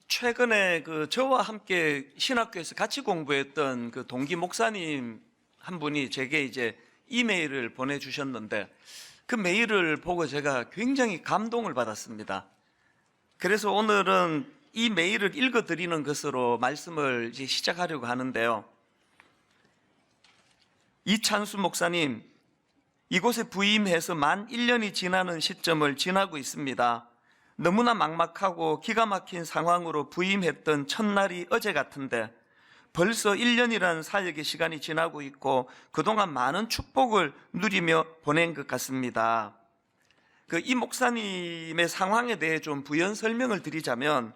최근에 저와 함께 신학교에서 같이 공부했던 동기 목사님 한 분이 제게 이제 이메일을 보내주셨는데, 그 메일을 보고 제가 굉장히 감동을 받았습니다. 그래서 오늘은 이 메일을 읽어드리는 것으로 말씀을 이제 시작하려고 하는데요. 이찬수 목사님, 이곳에 부임해서 만 1년이 지나는 시점을 지나고 있습니다. 너무나 막막하고 기가 막힌 상황으로 부임했던 첫날이 어제 같은데 벌써 1년이라는 사역의 시간이 지나고 있고 그동안 많은 축복을 누리며 보낸 것 같습니다. 이 목사님의 상황에 대해 좀 부연 설명을 드리자면,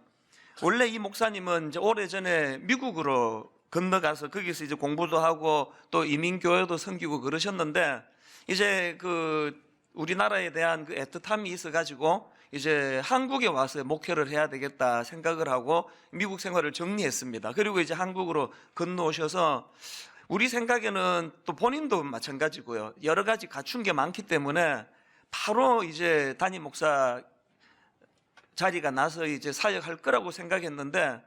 원래 이 목사님은 이제 오래전에 미국으로 건너가서 거기서 이제 공부도 하고 또 이민교회도 섬기고 그러셨는데, 이제 우리나라에 대한 애틋함이 있어가지고 이제 한국에 와서 목회를 해야 되겠다 생각을 하고 미국 생활을 정리했습니다. 그리고 이제 한국으로 건너오셔서, 우리 생각에는 또 본인도 마찬가지고요, 여러 가지 갖춘 게 많기 때문에 바로 이제 담임 목사 자리가 나서 이제 사역할 거라고 생각했는데,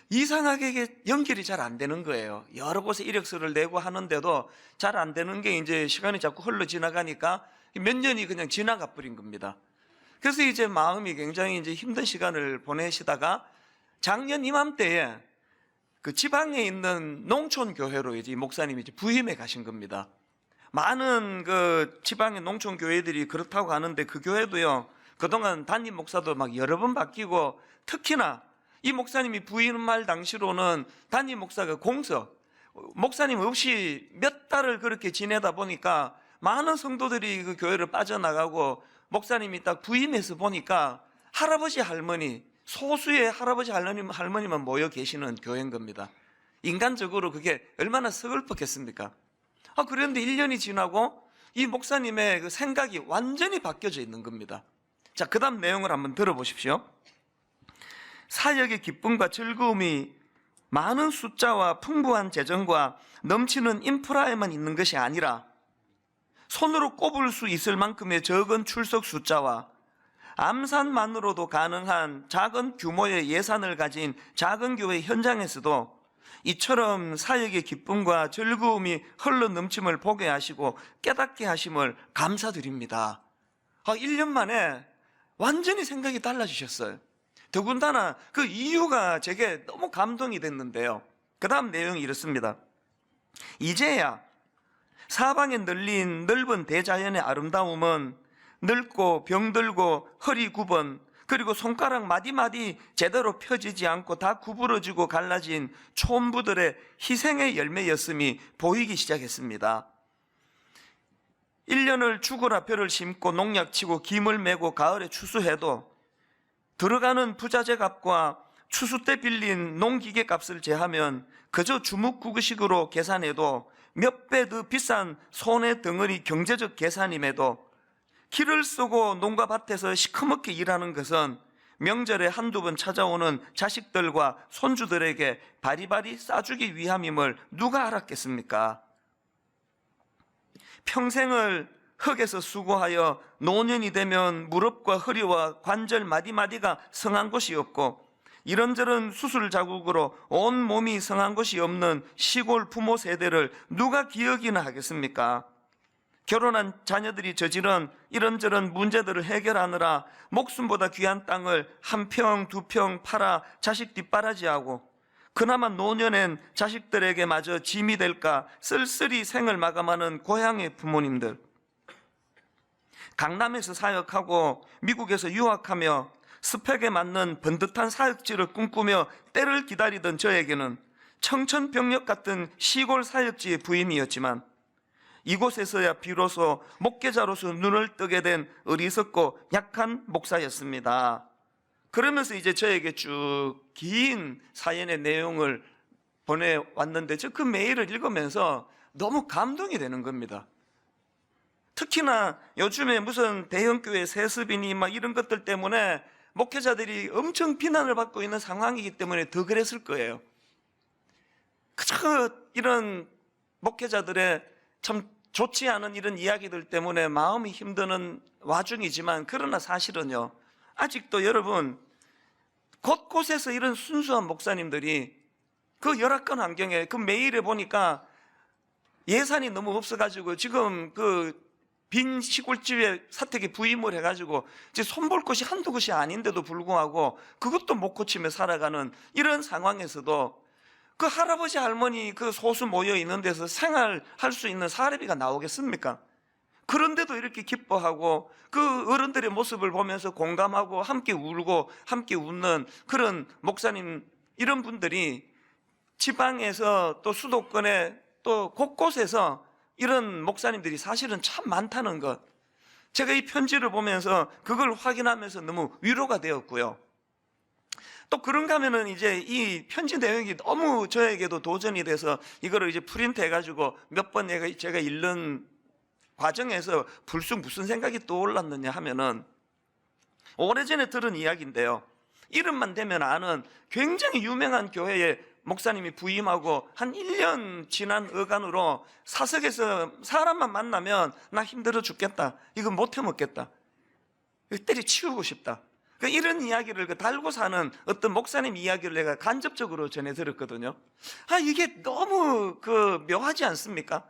이상하게 이게 연결이 잘 안 되는 거예요. 여러 곳에 이력서를 내고 하는데도 잘 안 되는 게 이제 시간이 자꾸 흘러 지나가니까 몇 년이 그냥 지나가 버린 겁니다. 그래서 이제 마음이 굉장히 이제 힘든 시간을 보내시다가 작년 이맘때에 지방에 있는 농촌 교회로 이제 목사님이 이제 부임해 가신 겁니다. 많은 지방의 농촌 교회들이 그렇다고 하는데, 그 교회도요, 그동안 담임 목사도 막 여러 번 바뀌고, 특히나 이 목사님이 부임할 당시로는 담임 목사가 목사님 없이 몇 달을 그렇게 지내다 보니까 많은 성도들이 그 교회를 빠져나가고, 목사님이 딱 부임해서 보니까 할아버지 할머니, 소수의 할아버지 할머니만 모여 계시는 교회인 겁니다. 인간적으로 그게 얼마나 서글펐겠습니까? 그런데 1년이 지나고 이 목사님의 생각이 완전히 바뀌어져 있는 겁니다. 자, 그 다음 내용을 한번 들어보십시오. 사역의 기쁨과 즐거움이 많은 숫자와 풍부한 재정과 넘치는 인프라에만 있는 것이 아니라, 손으로 꼽을 수 있을 만큼의 적은 출석 숫자와 암산만으로도 가능한 작은 규모의 예산을 가진 작은 교회 현장에서도 이처럼 사역의 기쁨과 즐거움이 흘러 넘침을 보게 하시고 깨닫게 하심을 감사드립니다. 1년 만에 완전히 생각이 달라지셨어요. 더군다나 그 이유가 제게 너무 감동이 됐는데요. 그 다음 내용이 이렇습니다. 이제야 사방에 널린 넓은 대자연의 아름다움은 늙고 병들고 허리 굽은, 그리고 손가락 마디마디 제대로 펴지지 않고 다 구부러지고 갈라진 촌부들의 희생의 열매였음이 보이기 시작했습니다. 1년을 죽으라 벼를 심고 농약치고 김을 메고 가을에 추수해도 들어가는 부자재 값과 추수 때 빌린 농기계 값을 제하면 그저 주묵구구식으로 계산해도 몇 배 더 비싼 손해 덩어리 경제적 계산임에도, 길을 쓰고 농가 밭에서 시커멓게 일하는 것은 명절에 한두 번 찾아오는 자식들과 손주들에게 바리바리 싸주기 위함임을 누가 알았겠습니까? 평생을 흙에서 수고하여 노년이 되면 무릎과 허리와 관절 마디마디가 성한 곳이 없고, 이런저런 수술 자국으로 온 몸이 성한 곳이 없는 시골 부모 세대를 누가 기억이나 하겠습니까? 결혼한 자녀들이 저지른 이런저런 문제들을 해결하느라 목숨보다 귀한 땅을 한 평, 두 평 팔아 자식 뒷바라지하고, 그나마 노년엔 자식들에게 마저 짐이 될까 쓸쓸히 생을 마감하는 고향의 부모님들, 강남에서 사역하고 미국에서 유학하며 스펙에 맞는 번듯한 사역지를 꿈꾸며 때를 기다리던 저에게는 청천벽력 같은 시골 사역지의 부임이었지만, 이곳에서야 비로소 목회자로서 눈을 뜨게 된 어리석고 약한 목사였습니다. 그러면서 이제 저에게 쭉 긴 사연의 내용을 보내왔는데, 저 그 메일을 읽으면서 너무 감동이 되는 겁니다. 특히나 요즘에 무슨 대형교회 세습이니 막 이런 것들 때문에 목회자들이 엄청 비난을 받고 있는 상황이기 때문에 더 그랬을 거예요. 그저 이런 목회자들의 참 좋지 않은 이런 이야기들 때문에 마음이 힘드는 와중이지만, 그러나 사실은요, 아직도 여러분 곳곳에서 이런 순수한 목사님들이 그 열악한 환경에, 그 메일에 보니까 예산이 너무 없어가지고 지금 그 빈 시골집에 사택에 부임을 해가지고 이제 손볼 곳이 한두 곳이 아닌데도 불구하고 그것도 못 고치며 살아가는 이런 상황에서도 그 할아버지 할머니 그 소수 모여 있는 데서 생활할 수 있는 사례비가 나오겠습니까? 그런데도 이렇게 기뻐하고 그 어른들의 모습을 보면서 공감하고 함께 울고 함께 웃는 그런 목사님, 이런 분들이 지방에서 또 수도권에 또 곳곳에서 이런 목사님들이 사실은 참 많다는 것, 제가 이 편지를 보면서 그걸 확인하면서 너무 위로가 되었고요. 또 그런가 하면은 이제 이 편지 내용이 너무 저에게도 도전이 돼서 이거를 이제 프린트 해가지고 몇 번 제가 읽는 과정에서 불쑥 무슨 생각이 떠올랐느냐 하면은, 오래전에 들은 이야기인데요, 이름만 대면 아는 굉장히 유명한 교회에 목사님이 부임하고 한 1년 지난 어간으로 사석에서 사람만 만나면 나 힘들어 죽겠다, 이거 못 해먹겠다, 때려치우고 싶다, 이런 이야기를 달고 사는 어떤 목사님 이야기를 내가 간접적으로 전해 들었거든요. 이게 너무 묘하지 않습니까?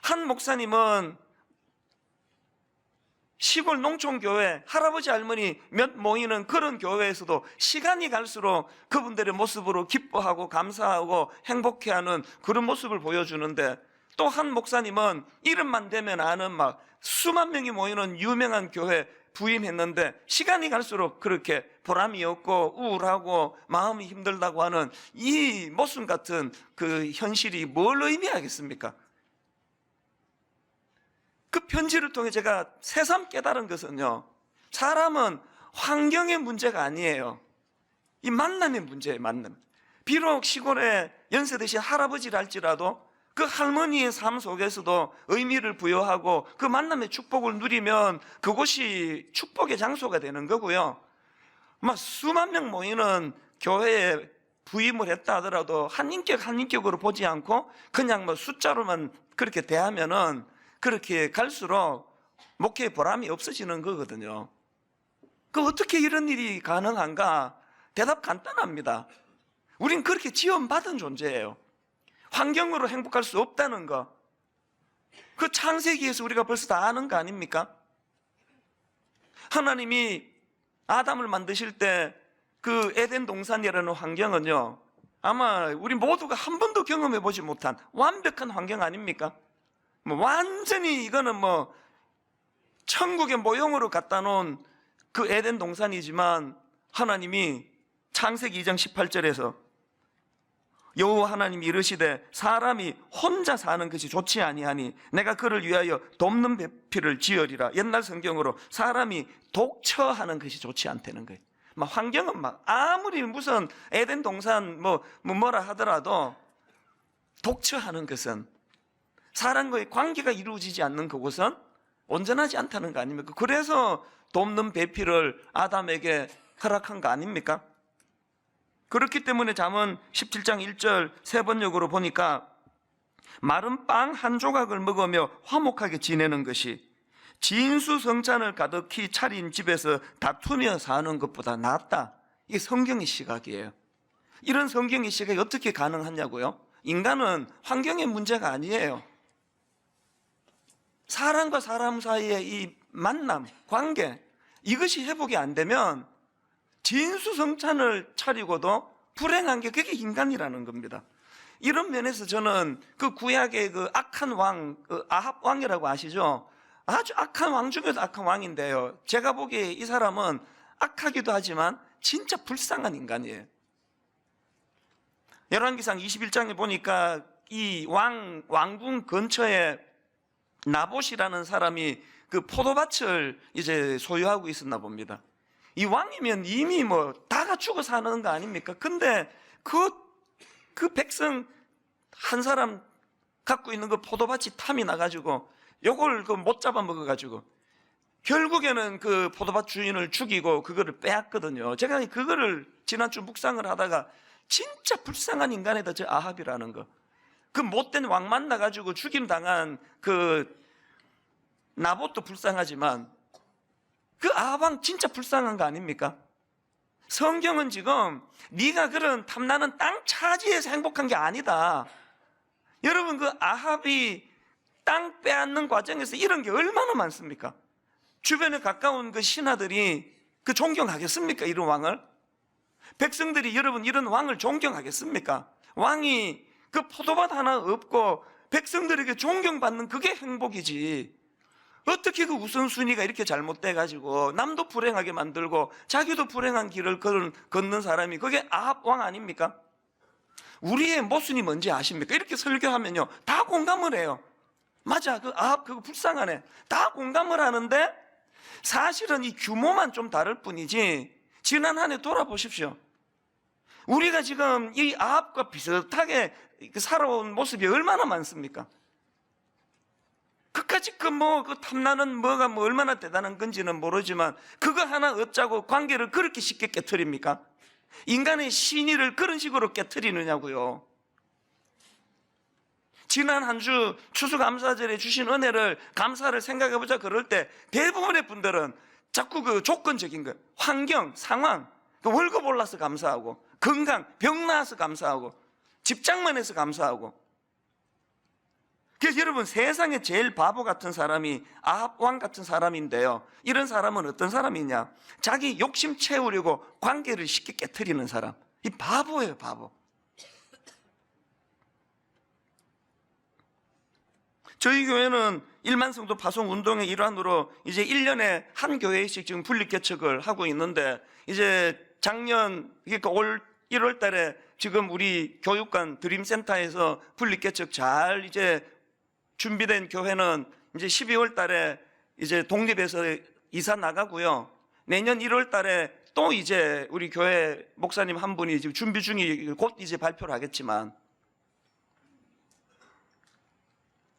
한 목사님은 시골 농촌교회 할아버지 할머니 몇 모이는 그런 교회에서도 시간이 갈수록 그분들의 모습으로 기뻐하고 감사하고 행복해하는 그런 모습을 보여주는데, 또 한 목사님은 이름만 대면 아는 막 수만 명이 모이는 유명한 교회 부임했는데 시간이 갈수록 그렇게 보람이 없고 우울하고 마음이 힘들다고 하는 이 모순 같은 그 현실이 뭘 의미하겠습니까? 그 편지를 통해 제가 새삼 깨달은 것은요, 사람은 환경의 문제가 아니에요. 이 만남의 문제예요. 만남. 비록 시골에 연세 드신 할아버지라 할지라도 그 할머니의 삶 속에서도 의미를 부여하고 그 만남의 축복을 누리면 그곳이 축복의 장소가 되는 거고요. 막 수만 명 모이는 교회에 부임을 했다 하더라도 한 인격 한 인격으로 보지 않고 그냥 뭐 숫자로만 그렇게 대하면은 그렇게 갈수록 목회의 보람이 없어지는 거거든요. 어떻게 이런 일이 가능한가? 대답 간단합니다. 우린 그렇게 지원받은 존재예요. 환경으로 행복할 수 없다는 거, 그 창세기에서 우리가 벌써 다 아는 거 아닙니까? 하나님이 아담을 만드실 때 그 에덴 동산이라는 환경은요, 아마 우리 모두가 한 번도 경험해 보지 못한 완벽한 환경 아닙니까? 완전히 이거는 천국의 모형으로 갖다 놓은 그 에덴 동산이지만, 하나님이 창세기 2장 18절에서 여호와 하나님이 이르시되 사람이 혼자 사는 것이 좋지 아니하니 내가 그를 위하여 돕는 배필을 지으리라. 옛날 성경으로 사람이 독처하는 것이 좋지 않다는 거예요. 환경은 아무리 무슨 에덴 동산 뭐라 하더라도 독처하는 것은, 사람과의 관계가 이루어지지 않는 그곳은 온전하지 않다는 거 아닙니까? 그래서 돕는 배필을 아담에게 허락한 거 아닙니까? 그렇기 때문에 잠언 17장 1절 세 번역으로 보니까 마른 빵 한 조각을 먹으며 화목하게 지내는 것이 진수성찬을 가득히 차린 집에서 다투며 사는 것보다 낫다. 이게 성경의 시각이에요. 이런 성경의 시각이 어떻게 가능하냐고요? 인간은 환경의 문제가 아니에요. 사람과 사람 사이의 이 만남, 관계, 이것이 회복이 안 되면 진수성찬을 차리고도 불행한 게 그게 인간이라는 겁니다. 이런 면에서 저는 그 구약의 그 악한 왕, 아합 왕이라고 아시죠? 아주 악한 왕 중에도 악한 왕인데요, 제가 보기에 이 사람은 악하기도 하지만 진짜 불쌍한 인간이에요. 열왕기상 21장에 보니까 이 왕궁 근처에 나봇이라는 사람이 그 포도밭을 이제 소유하고 있었나 봅니다. 이 왕이면 이미 다가 죽어 사는 거 아닙니까? 근데 그 백성 한 사람 갖고 있는 그 포도밭이 탐이 나가지고 요걸 못 잡아 먹어가지고 결국에는 그 포도밭 주인을 죽이고 그거를 빼앗거든요. 제가 그거를 지난주 묵상을 하다가 진짜 불쌍한 인간이다, 저 아합이라는 거. 그 못된 왕 만나가지고 죽임당한 그 나봇도 불쌍하지만 그 아합 왕 진짜 불쌍한 거 아닙니까? 성경은 지금 네가 그런 탐나는 땅 차지해서 행복한 게 아니다. 여러분, 그 아합이 땅 빼앗는 과정에서 이런 게 얼마나 많습니까? 주변에 가까운 그 신하들이 그 존경하겠습니까? 이런 왕을? 백성들이 여러분 이런 왕을 존경하겠습니까? 왕이 그 포도밭 하나 없고 백성들에게 존경받는 그게 행복이지. 어떻게 그 우선순위가 이렇게 잘못돼가지고 남도 불행하게 만들고 자기도 불행한 길을 걷는 사람이 그게 아합 왕 아닙니까? 우리의 모순이 뭔지 아십니까? 이렇게 설교하면요 다 공감을 해요. 맞아, 그 아합 그거 불쌍하네, 다 공감을 하는데 사실은 이 규모만 좀 다를 뿐이지 지난 한 해 돌아보십시오. 우리가 지금 이 아합과 비슷하게 살아온 모습이 얼마나 많습니까? 그까짓 그 탐나는 뭐가 얼마나 대단한 건지는 모르지만 그거 하나 얻자고 관계를 그렇게 쉽게 깨트립니까? 인간의 신의를 그런 식으로 깨트리느냐고요. 지난 한 주 추수감사절에 주신 은혜를 감사를 생각해보자 그럴 때 대부분의 분들은 자꾸 그 조건적인 거, 환경, 상황, 그 월급 올라서 감사하고 건강, 병 나아서 감사하고 집장만 해서 감사하고. 그래서 여러분 세상에 제일 바보 같은 사람이 아합 왕 같은 사람인데요, 이런 사람은 어떤 사람이냐? 자기 욕심 채우려고 관계를 쉽게 깨트리는 사람. 이 바보예요, 바보. 저희 교회는 1만 성도 파송 운동의 일환으로 이제 1년에 한 교회씩 지금 분립 개척을 하고 있는데, 이제 작년 그러니까 올 1월 달에 지금 우리 교육관 드림센터에서 분립 개척 잘 이제 준비된 교회는 이제 12월 달에 이제 독립해서 이사 나가고요. 내년 1월 달에 또 이제 우리 교회 목사님 한 분이 지금 준비 중이 곧 이제 발표를 하겠지만,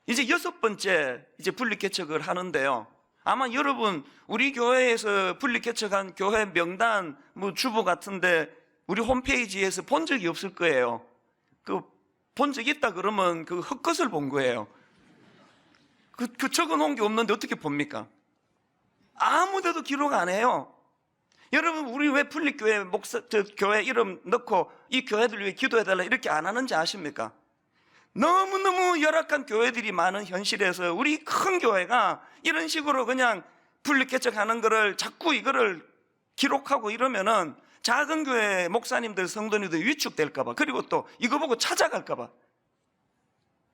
이제 6번째 이제 분립 개척을 하는데요. 아마 여러분 우리 교회에서 분립 개척한 교회 명단 주보 같은데 우리 홈페이지에서 본 적이 없을 거예요. 그 본 적 있다 그러면 그 헛것을 본 거예요. 그 적어놓은 게 없는데 어떻게 봅니까? 아무데도 기록 안 해요. 여러분 우리 왜 분립교회 교회 이름 넣고 이 교회들 위해 기도해달라 이렇게 안 하는지 아십니까? 너무너무 열악한 교회들이 많은 현실에서 우리 큰 교회가 이런 식으로 그냥 분립개척하는 거를 자꾸 이거를 기록하고 이러면은 작은 교회 목사님들 성도님들 위축될까봐, 그리고 또 이거 보고 찾아갈까봐.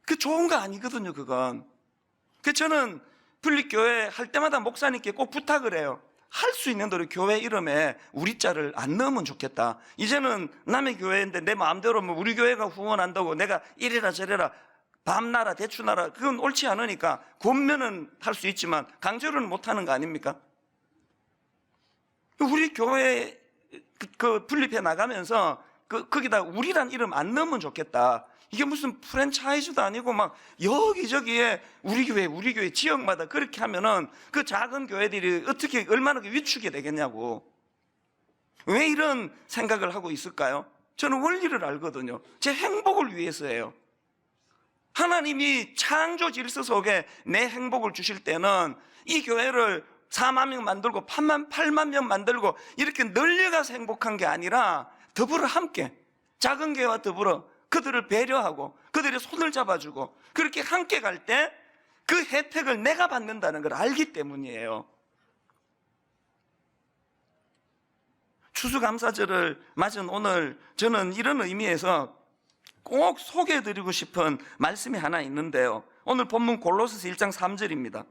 그 좋은 거 아니거든요, 그건. 그래서 저는 분립교회 할 때마다 목사님께 꼭 부탁을 해요. 할 수 있는 대로 교회 이름에 우리 자를 안 넣으면 좋겠다. 이제는 남의 교회인데 내 마음대로 우리 교회가 후원한다고 내가 이래라 저래라 밤나라 대추나라 그건 옳지 않으니까 권면은 할 수 있지만 강제로는 못하는 거 아닙니까? 우리 교회 그 분립해 나가면서 거기다 우리란 이름 안 넣으면 좋겠다. 이게 무슨 프랜차이즈도 아니고 막 여기저기에 우리 교회 지역마다 그렇게 하면은 그 작은 교회들이 어떻게 얼마나 위축이 되겠냐고. 왜 이런 생각을 하고 있을까요? 저는 원리를 알거든요. 제 행복을 위해서예요. 하나님이 창조 질서 속에 내 행복을 주실 때는 이 교회를 4만 명 만들고 8만 명 만들고 이렇게 늘려가서 행복한 게 아니라 더불어 함께 작은 교회와 더불어 그들을 배려하고 그들의 손을 잡아주고 그렇게 함께 갈 때 그 혜택을 내가 받는다는 걸 알기 때문이에요. 추수감사절을 맞은 오늘 저는 이런 의미에서 꼭 소개해드리고 싶은 말씀이 하나 있는데요. 오늘 본문 골로새서 1장 3절입니다.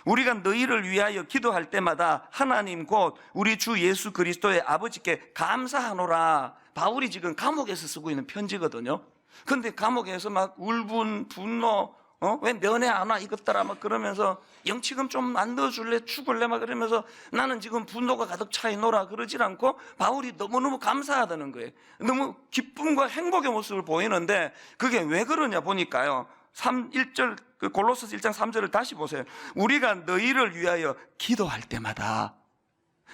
우리가 너희를 위하여 기도할 때마다 하나님 곧 우리 주 예수 그리스도의 아버지께 감사하노라. 바울이 지금 감옥에서 쓰고 있는 편지거든요. 근데 감옥에서 막 울분, 분노, 왜 면회 안 와 이것들아 막 그러면서 영치금 좀 안 넣어줄래 죽을래 막 그러면서 나는 지금 분노가 가득 차 있노라 그러질 않고 바울이 너무너무 감사하다는 거예요. 너무 기쁨과 행복의 모습을 보이는데 그게 왜 그러냐 보니까요. 1절 골로새서 1장 3절을 다시 보세요. 우리가 너희를 위하여 기도할 때마다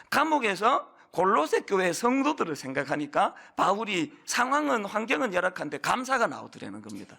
감옥에서 골로새 교회 성도들을 생각하니까 바울이 상황은 환경은 열악한데 감사가 나오더라는 겁니다.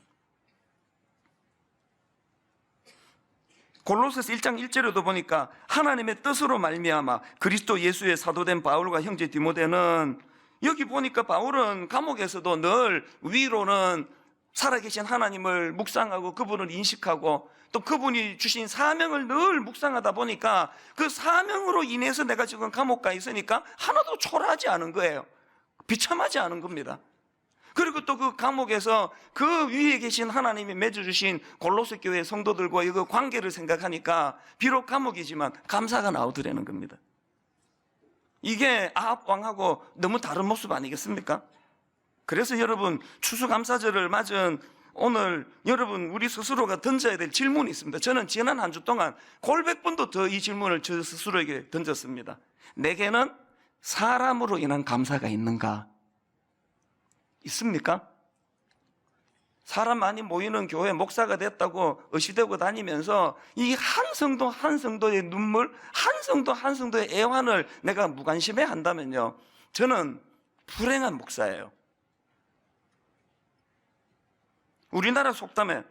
골로새서 1장 1절에도 보니까 하나님의 뜻으로 말미암아 그리스도 예수의 사도된 바울과 형제 디모데는, 여기 보니까 바울은 감옥에서도 늘 위로는 살아계신 하나님을 묵상하고 그분을 인식하고 또 그분이 주신 사명을 늘 묵상하다 보니까 그 사명으로 인해서 내가 지금 감옥 가 있으니까 하나도 초라하지 않은 거예요. 비참하지 않은 겁니다. 그리고 또 그 감옥에서 그 위에 계신 하나님이 맺어주신 골로새 교회 성도들과의 그 관계를 생각하니까 비록 감옥이지만 감사가 나오더라는 겁니다. 이게 아합 왕하고 너무 다른 모습 아니겠습니까? 그래서 여러분, 추수감사절을 맞은 오늘 여러분 우리 스스로가 던져야 될 질문이 있습니다. 저는 지난 한 주 동안 골백 번도 더 이 질문을 저 스스로에게 던졌습니다. 내게는 사람으로 인한 감사가 있는가? 있습니까? 사람 많이 모이는 교회 목사가 됐다고 의시되고 다니면서 이 한 성도 한 성도의 눈물, 한 성도 한 성도의 애환을 내가 무관심해 한다면요, 저는 불행한 목사예요. 우리나라 속담에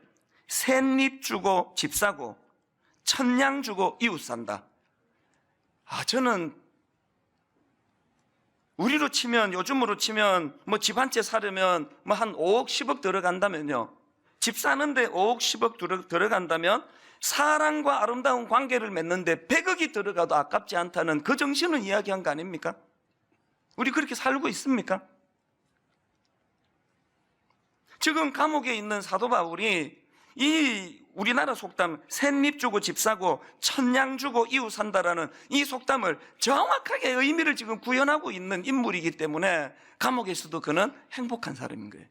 샌잎 주고 집 사고 천냥 주고 이웃 산다. 저는 우리로 치면, 요즘으로 치면 뭐 집 한 채 사려면 뭐 한 5억 10억 들어간다면요, 집 사는데 5억 10억 들어간다면 사랑과 아름다운 관계를 맺는데 100억이 들어가도 아깝지 않다는 그 정신을 이야기한 거 아닙니까? 우리 그렇게 살고 있습니까? 지금 감옥에 있는 사도 바울이 이 우리나라 속담 샌잎 주고 집 사고 천냥 주고 이웃 산다라는 이 속담을 정확하게 의미를 지금 구현하고 있는 인물이기 때문에 감옥에서도 그는 행복한 사람인 거예요.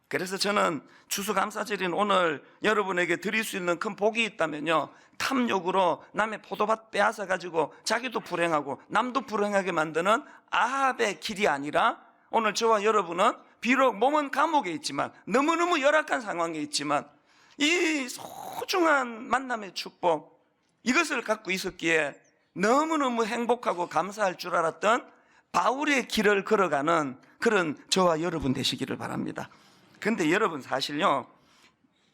그래서 저는 추수감사절인 오늘 여러분에게 드릴 수 있는 큰 복이 있다면요, 탐욕으로 남의 포도밭 빼앗아 가지고 자기도 불행하고 남도 불행하게 만드는 아합의 길이 아니라, 오늘 저와 여러분은 비록 몸은 감옥에 있지만, 너무너무 열악한 상황에 있지만 이 소중한 만남의 축복, 이것을 갖고 있었기에 너무너무 행복하고 감사할 줄 알았던 바울의 길을 걸어가는 그런 저와 여러분 되시기를 바랍니다. 근데 여러분, 사실요,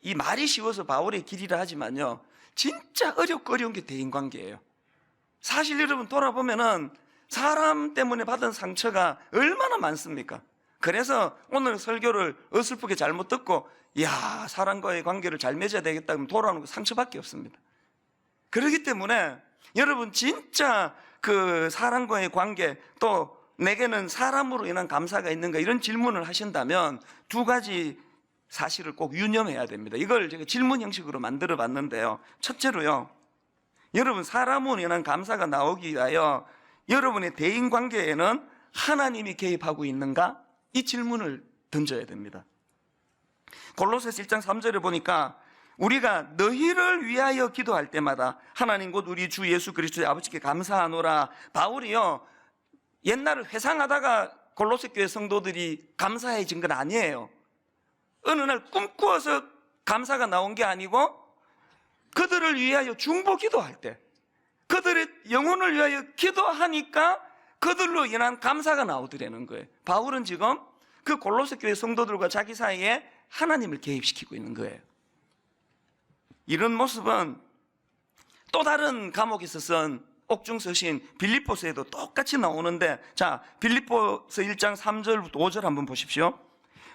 이 말이 쉬워서 바울의 길이라 하지만요, 진짜 어렵고 어려운 게 대인관계예요. 사실 여러분 돌아보면은 사람 때문에 받은 상처가 얼마나 많습니까? 그래서 오늘 설교를 어설프게 잘못 듣고, 사람과의 관계를 잘 맺어야 되겠다 그러면 돌아오는 거 상처밖에 없습니다. 그렇기 때문에 여러분, 진짜 그 사람과의 관계, 또 내게는 사람으로 인한 감사가 있는가, 이런 질문을 하신다면 두 가지 사실을 꼭 유념해야 됩니다. 이걸 제가 질문 형식으로 만들어 봤는데요, 첫째로요, 여러분, 사람으로 인한 감사가 나오기 위하여 여러분의 대인관계에는 하나님이 개입하고 있는가? 이 질문을 던져야 됩니다. 골로새서 1장 3절에 보니까 우리가 너희를 위하여 기도할 때마다 하나님 곧 우리 주 예수 그리스도의 아버지께 감사하노라. 바울이요, 옛날을 회상하다가 골로새 교회 성도들이 감사해진 건 아니에요. 어느 날 꿈꾸어서 감사가 나온 게 아니고, 그들을 위하여 중보 기도할 때, 그들의 영혼을 위하여 기도하니까 그들로 인한 감사가 나오더라는 거예요. 바울은 지금 그 골로새 교회 성도들과 자기 사이에 하나님을 개입시키고 있는 거예요. 이런 모습은 또 다른 감옥에서 쓴 옥중서신 빌립보서에도 똑같이 나오는데, 자, 빌립보서 1장 3절부터 5절 한번 보십시오.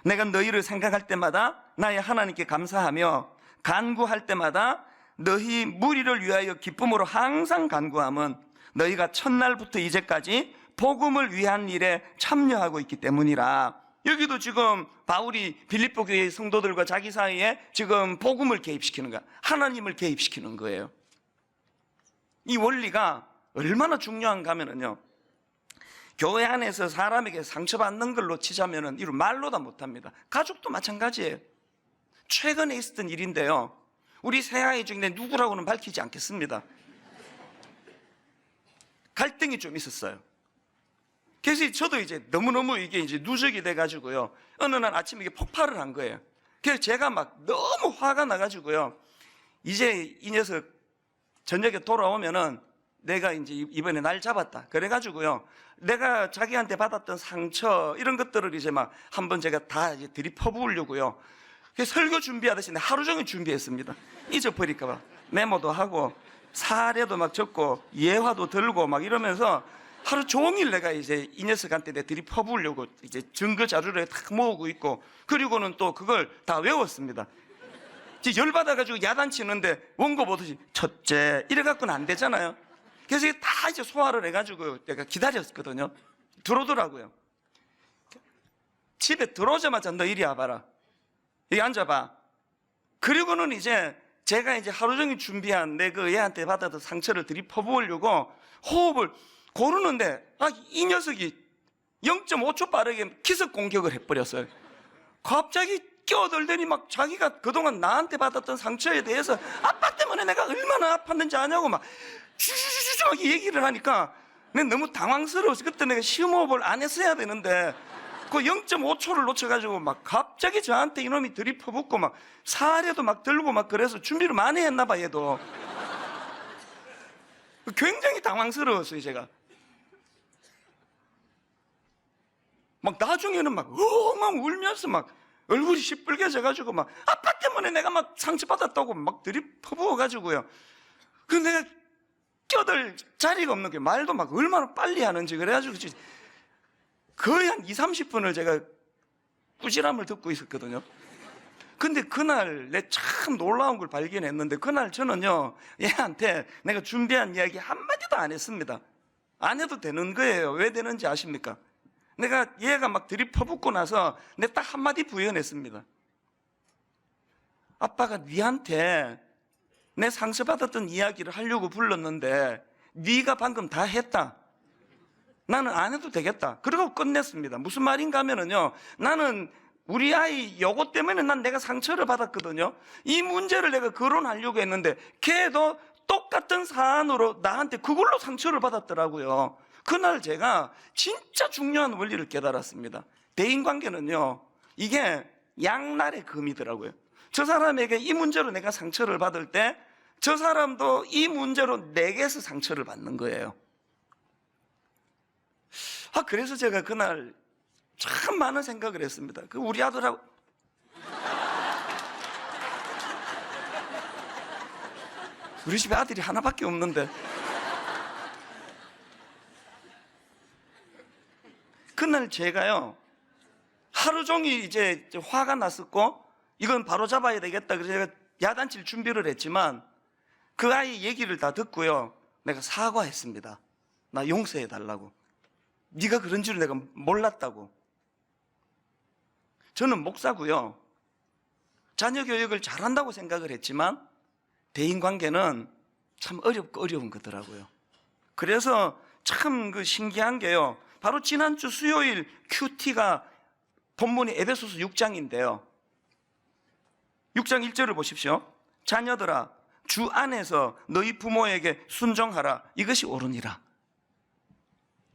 내가 너희를 생각할 때마다 나의 하나님께 감사하며 간구할 때마다 너희 무리를 위하여 기쁨으로 항상 간구함은 너희가 첫날부터 이제까지 복음을 위한 일에 참여하고 있기 때문이라. 여기도 지금 바울이 빌립보 교회의 성도들과 자기 사이에 지금 복음을 개입시키는 거야. 하나님을 개입시키는 거예요. 이 원리가 얼마나 중요한가 하면요, 교회 안에서 사람에게 상처받는 걸로 치자면은 이걸 말로다 못합니다. 가족도 마찬가지예요. 최근에 있었던 일인데요, 우리 새아이 중에 누구라고는 밝히지 않겠습니다. 갈등이 좀 있었어요. 그래서 저도 이제 너무너무 이게 이제 누적이 돼가지고요, 어느 날 아침에 이게 폭발을 한 거예요. 그래서 제가 막 너무 화가 나가지고요, 이제 이 녀석 저녁에 돌아오면은 내가 이제 이번에 날 잡았다. 그래가지고요, 내가 자기한테 받았던 상처, 이런 것들을 이제 막 한번 제가 다 이제 들이퍼부으려고요. 설교 준비하듯이 하루 종일 준비했습니다. 잊어버릴까봐. 메모도 하고, 사례도 막 적고, 예화도 들고 막 이러면서 하루 종일 내가 이제 이 녀석한테 내 들이퍼부으려고 이제 증거 자료를 탁 모으고 있고, 그리고는 또 그걸 다 외웠습니다. 이제 열받아가지고 야단치는데 원고 보듯이 첫째, 이래갖고는 안 되잖아요. 그래서 이게 다 이제 소화를 해가지고 내가 기다렸거든요. 들어오더라고요. 집에 들어오자마자 너 이리 와봐라. 여기 앉아봐. 그리고는 이제 제가 이제 하루 종일 준비한 내 그 얘한테 받았던 상처를 들이퍼부으려고 호흡을 고르는데, 이 녀석이 0.5초 빠르게 기습 공격을 해버렸어요. 갑자기 끼어들더니 막 자기가 그동안 나한테 받았던 상처에 대해서 아빠 때문에 내가 얼마나 아팠는지 아냐고 막 쭈쭈쭈쭈 막 얘기를 하니까 내가 너무 당황스러워서, 그때 내가 심호흡을 안 했어야 되는데 그 0.5초를 놓쳐가지고 막 갑자기 저한테 이놈이 들이퍼붓고 막 사례도 막 들고 막 그래서 준비를 많이 했나 봐, 얘도. 굉장히 당황스러웠어요, 제가. 막 나중에는 막 울면서 막 얼굴이 시뻘개져가지고 막 아빠 때문에 내가 막 상처받았다고 막 들이퍼부어가지고요. 그 내가 껴들 자리가 없는 게, 말도 막 얼마나 빨리 하는지 그래가지고 거의 한 20-30분을 제가 꾸지람을 듣고 있었거든요. 근데 그날 내 참 놀라운 걸 발견했는데, 그날 저는요, 얘한테 내가 준비한 이야기 한마디도 안 했습니다. 안 해도 되는 거예요. 왜 되는지 아십니까? 내가 얘가 막 들이퍼붓고 나서 내 딱 한마디 부연했습니다. 아빠가 니한테 내 상처받았던 이야기를 하려고 불렀는데 네가 방금 다 했다. 나는 안 해도 되겠다. 그러고 끝냈습니다. 무슨 말인가 하면은요, 나는 우리 아이 요거 때문에 난 내가 상처를 받았거든요. 이 문제를 내가 거론하려고 했는데 걔도 똑같은 사안으로 나한테 그걸로 상처를 받았더라고요. 그날 제가 진짜 중요한 원리를 깨달았습니다. 대인관계는요, 이게 양날의 금이더라고요. 저 사람에게 이 문제로 내가 상처를 받을 때 저 사람도 이 문제로 내게서 상처를 받는 거예요. 그래서 제가 그날 참 많은 생각을 했습니다. 그 우리 아들하고 우리 집에 아들이 하나밖에 없는데 그날 제가요, 하루 종일 이제 화가 났었고 이건 바로 잡아야 되겠다 그래서 제가 야단칠 준비를 했지만 그 아이 얘기를 다 듣고요, 내가 사과했습니다. 나 용서해 달라고. 네가 그런 줄 내가 몰랐다고. 저는 목사고요, 자녀 교육을 잘한다고 생각을 했지만 대인관계는 참 어렵고 어려운 거더라고요. 그래서 참 그 신기한 게요, 바로 지난주 수요일 큐티가 본문이 에베소서 6장인데요 6장 1절을 보십시오. 자녀들아 주 안에서 너희 부모에게 순종하라. 이것이 옳으니라.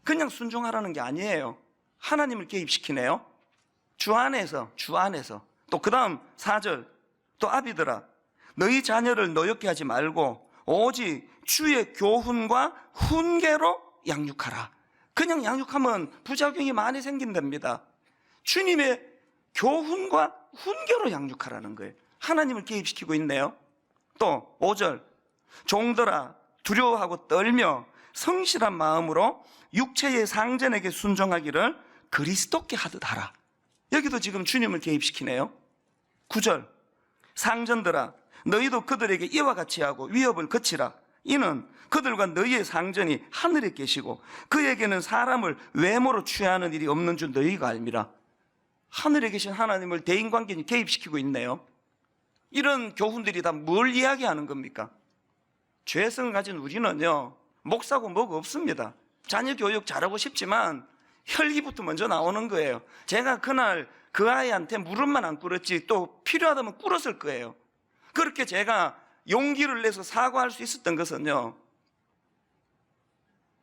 그냥 순종하라는 게 아니에요. 하나님을 개입시키네요. 주 안에서. 또 그 다음 4절, 또 아비들아 너희 자녀를 노엽게 하지 말고 오직 주의 교훈과 훈계로 양육하라. 그냥 양육하면 부작용이 많이 생긴답니다. 주님의 교훈과 훈계로 양육하라는 거예요. 하나님을 개입시키고 있네요. 또 5절, 종들아 두려워하고 떨며 성실한 마음으로 육체의 상전에게 순종하기를 그리스도께 하듯 하라. 여기도 지금 주님을 개입시키네요. 9절, 상전들아 너희도 그들에게 이와 같이 하고 위협을 그치라. 이는 그들과 너희의 상전이 하늘에 계시고 그에게는 사람을 외모로 취하는 일이 없는 줄 너희가 알미라. 하늘에 계신 하나님을 대인관계에 개입시키고 있네요. 이런 교훈들이 다 뭘 이야기하는 겁니까? 죄성을 가진 우리는요, 목사고 뭐고 없습니다. 자녀 교육 잘하고 싶지만 혈기부터 먼저 나오는 거예요. 제가 그날 그 아이한테 무릎만 안 꿇었지 또 필요하다면 꿇었을 거예요. 그렇게 제가 용기를 내서 사과할 수 있었던 것은요,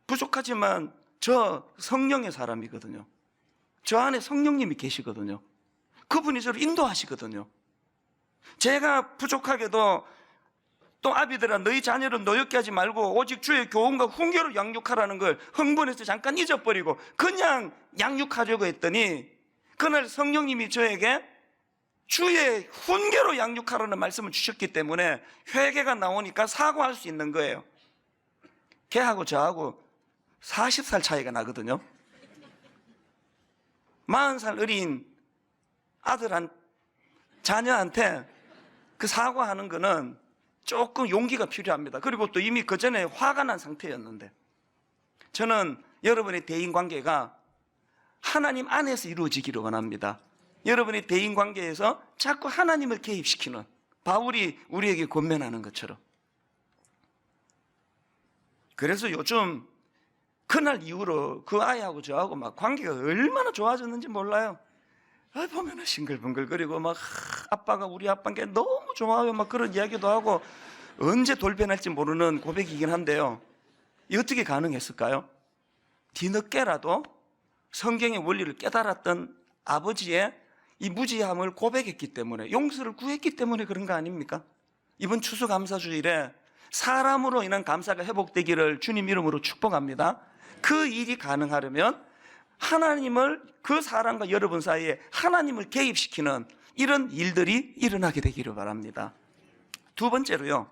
부족하지만 저 성령의 사람이거든요. 저 안에 성령님이 계시거든요. 그분이 저를 인도하시거든요. 제가 부족하게도 또 아비들아 너희 자녀를 노엽게 하지 말고 오직 주의 교훈과 훈계로 양육하라는 걸 흥분해서 잠깐 잊어버리고 그냥 양육하려고 했더니 그날 성령님이 저에게 주의 훈계로 양육하라는 말씀을 주셨기 때문에 회개가 나오니까 사고할 수 있는 거예요. 걔하고 저하고 40살 차이가 나거든요. 40살 어린 자녀한테 그 사과하는 거는 조금 용기가 필요합니다. 그리고 또 이미 그 전에 화가 난 상태였는데, 저는 여러분의 대인관계가 하나님 안에서 이루어지기를 원합니다. 여러분의 대인관계에서 자꾸 하나님을 개입시키는, 바울이 우리에게 권면하는 것처럼. 그래서 요즘 그날 이후로 그 아이하고 저하고 막 관계가 얼마나 좋아졌는지 몰라요. 보면은 싱글벙글거리고 막 아빠가 우리 아빠께 너무 좋아요 막 그런 이야기도 하고, 언제 돌변할지 모르는 고백이긴 한데요. 이 어떻게 가능했을까요? 뒤늦게라도 성경의 원리를 깨달았던 아버지의 이 무지함을 고백했기 때문에, 용서를 구했기 때문에 그런 거 아닙니까? 이번 추수감사주일에 사람으로 인한 감사가 회복되기를 주님 이름으로 축복합니다. 그 일이 가능하려면 하나님을, 그 사람과 여러분 사이에 하나님을 개입시키는 이런 일들이 일어나게 되기를 바랍니다. 두 번째로요,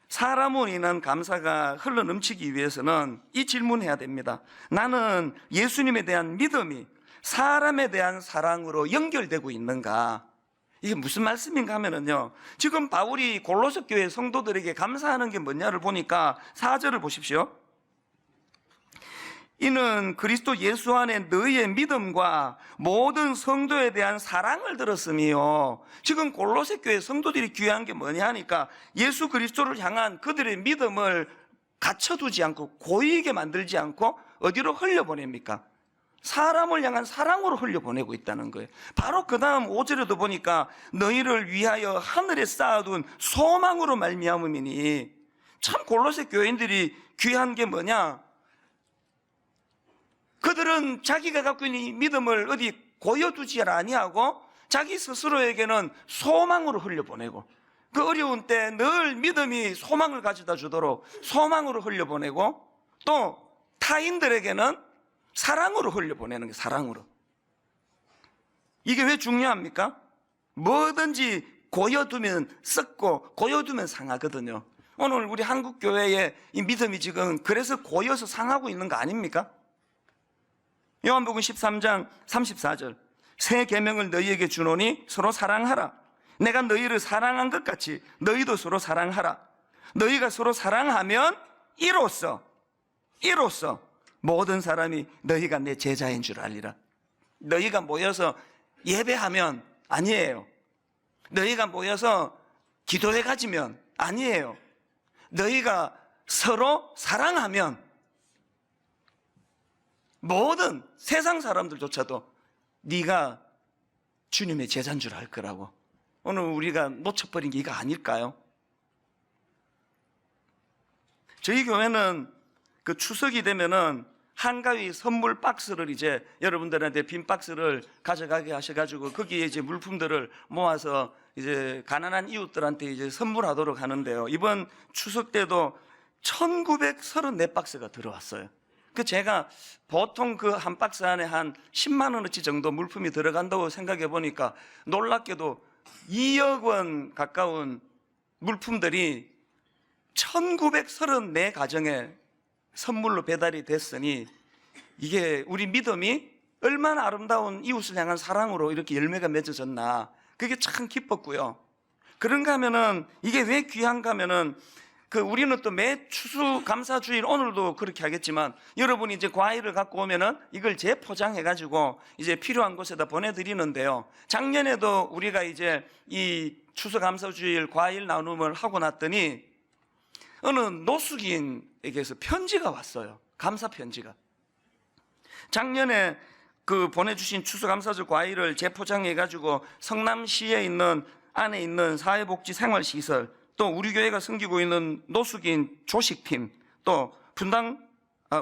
사람으로 인한 감사가 흘러넘치기 위해서는 이 질문해야 됩니다. 나는 예수님에 대한 믿음이 사람에 대한 사랑으로 연결되고 있는가? 이게 무슨 말씀인가 하면은요, 지금 바울이 골로새 교회 성도들에게 감사하는 게 뭐냐를 보니까 4절을 보십시오. 이는 그리스도 예수 안에 너희의 믿음과 모든 성도에 대한 사랑을 들었으며, 지금 골로새 교회 성도들이 귀한 게 뭐냐 하니까 예수 그리스도를 향한 그들의 믿음을 갖춰두지 않고 고이게 만들지 않고 어디로 흘려보냅니까? 사람을 향한 사랑으로 흘려보내고 있다는 거예요. 바로 그 다음 5절에도 보니까 너희를 위하여 하늘에 쌓아둔 소망으로 말미암음이니, 참 골로새 교인들이 귀한 게 뭐냐? 그들은 자기가 갖고 있는 이 믿음을 어디 고여두지 아니하고 자기 스스로에게는 소망으로 흘려보내고, 그 어려운 때 늘 믿음이 소망을 가져다 주도록 소망으로 흘려보내고, 또 타인들에게는 사랑으로 흘려보내는 게, 사랑으로. 이게 왜 중요합니까? 뭐든지 고여두면 썩고 고여두면 상하거든요. 오늘 우리 한국교회의 이 믿음이 지금 그래서 고여서 상하고 있는 거 아닙니까? 요한복음 13장 34절, 새 계명을 너희에게 주노니 서로 사랑하라. 내가 너희를 사랑한 것 같이 너희도 서로 사랑하라. 너희가 서로 사랑하면 이로써 모든 사람이 너희가 내 제자인 줄 알리라. 너희가 모여서 예배하면 아니에요. 너희가 모여서 기도회 가지면 아니에요. 너희가 서로 사랑하면 모든 세상 사람들조차도 네가 주님의 제자인 줄 알 거라고. 오늘 우리가 놓쳐버린 게 이거 아닐까요? 저희 교회는 그 추석이 되면은 한가위 선물 박스를 이제 여러분들한테 빈 박스를 가져가게 하셔가지고 거기에 이제 물품들을 모아서 이제 가난한 이웃들한테 이제 선물하도록 하는데요. 이번 추석 때도 1934박스가 들어왔어요. 그 제가 보통 그 한 박스 안에 한 10만 원어치 정도 물품이 들어간다고 생각해 보니까 놀랍게도 2억 원 가까운 물품들이 1934 가정에 선물로 배달이 됐으니, 이게 우리 믿음이 얼마나 아름다운 이웃을 향한 사랑으로 이렇게 열매가 맺어졌나, 그게 참 기뻤고요. 그런가 하면은 이게 왜 귀한가 하면은, 우리는 또 매 추수감사주일 오늘도 그렇게 하겠지만, 여러분이 이제 과일을 갖고 오면은 이걸 재포장해가지고 이제 필요한 곳에다 보내드리는데요. 작년에도 우리가 이제 이 추수감사주일 과일 나눔을 하고 났더니 어느 노숙인에게서 편지가 왔어요. 감사 편지가. 작년에 그 보내주신 추수감사절 과일을 재포장해가지고 성남시에 있는 안에 있는 사회복지생활시설, 또 우리 교회가 섬기고 있는 노숙인 조식팀, 또 분당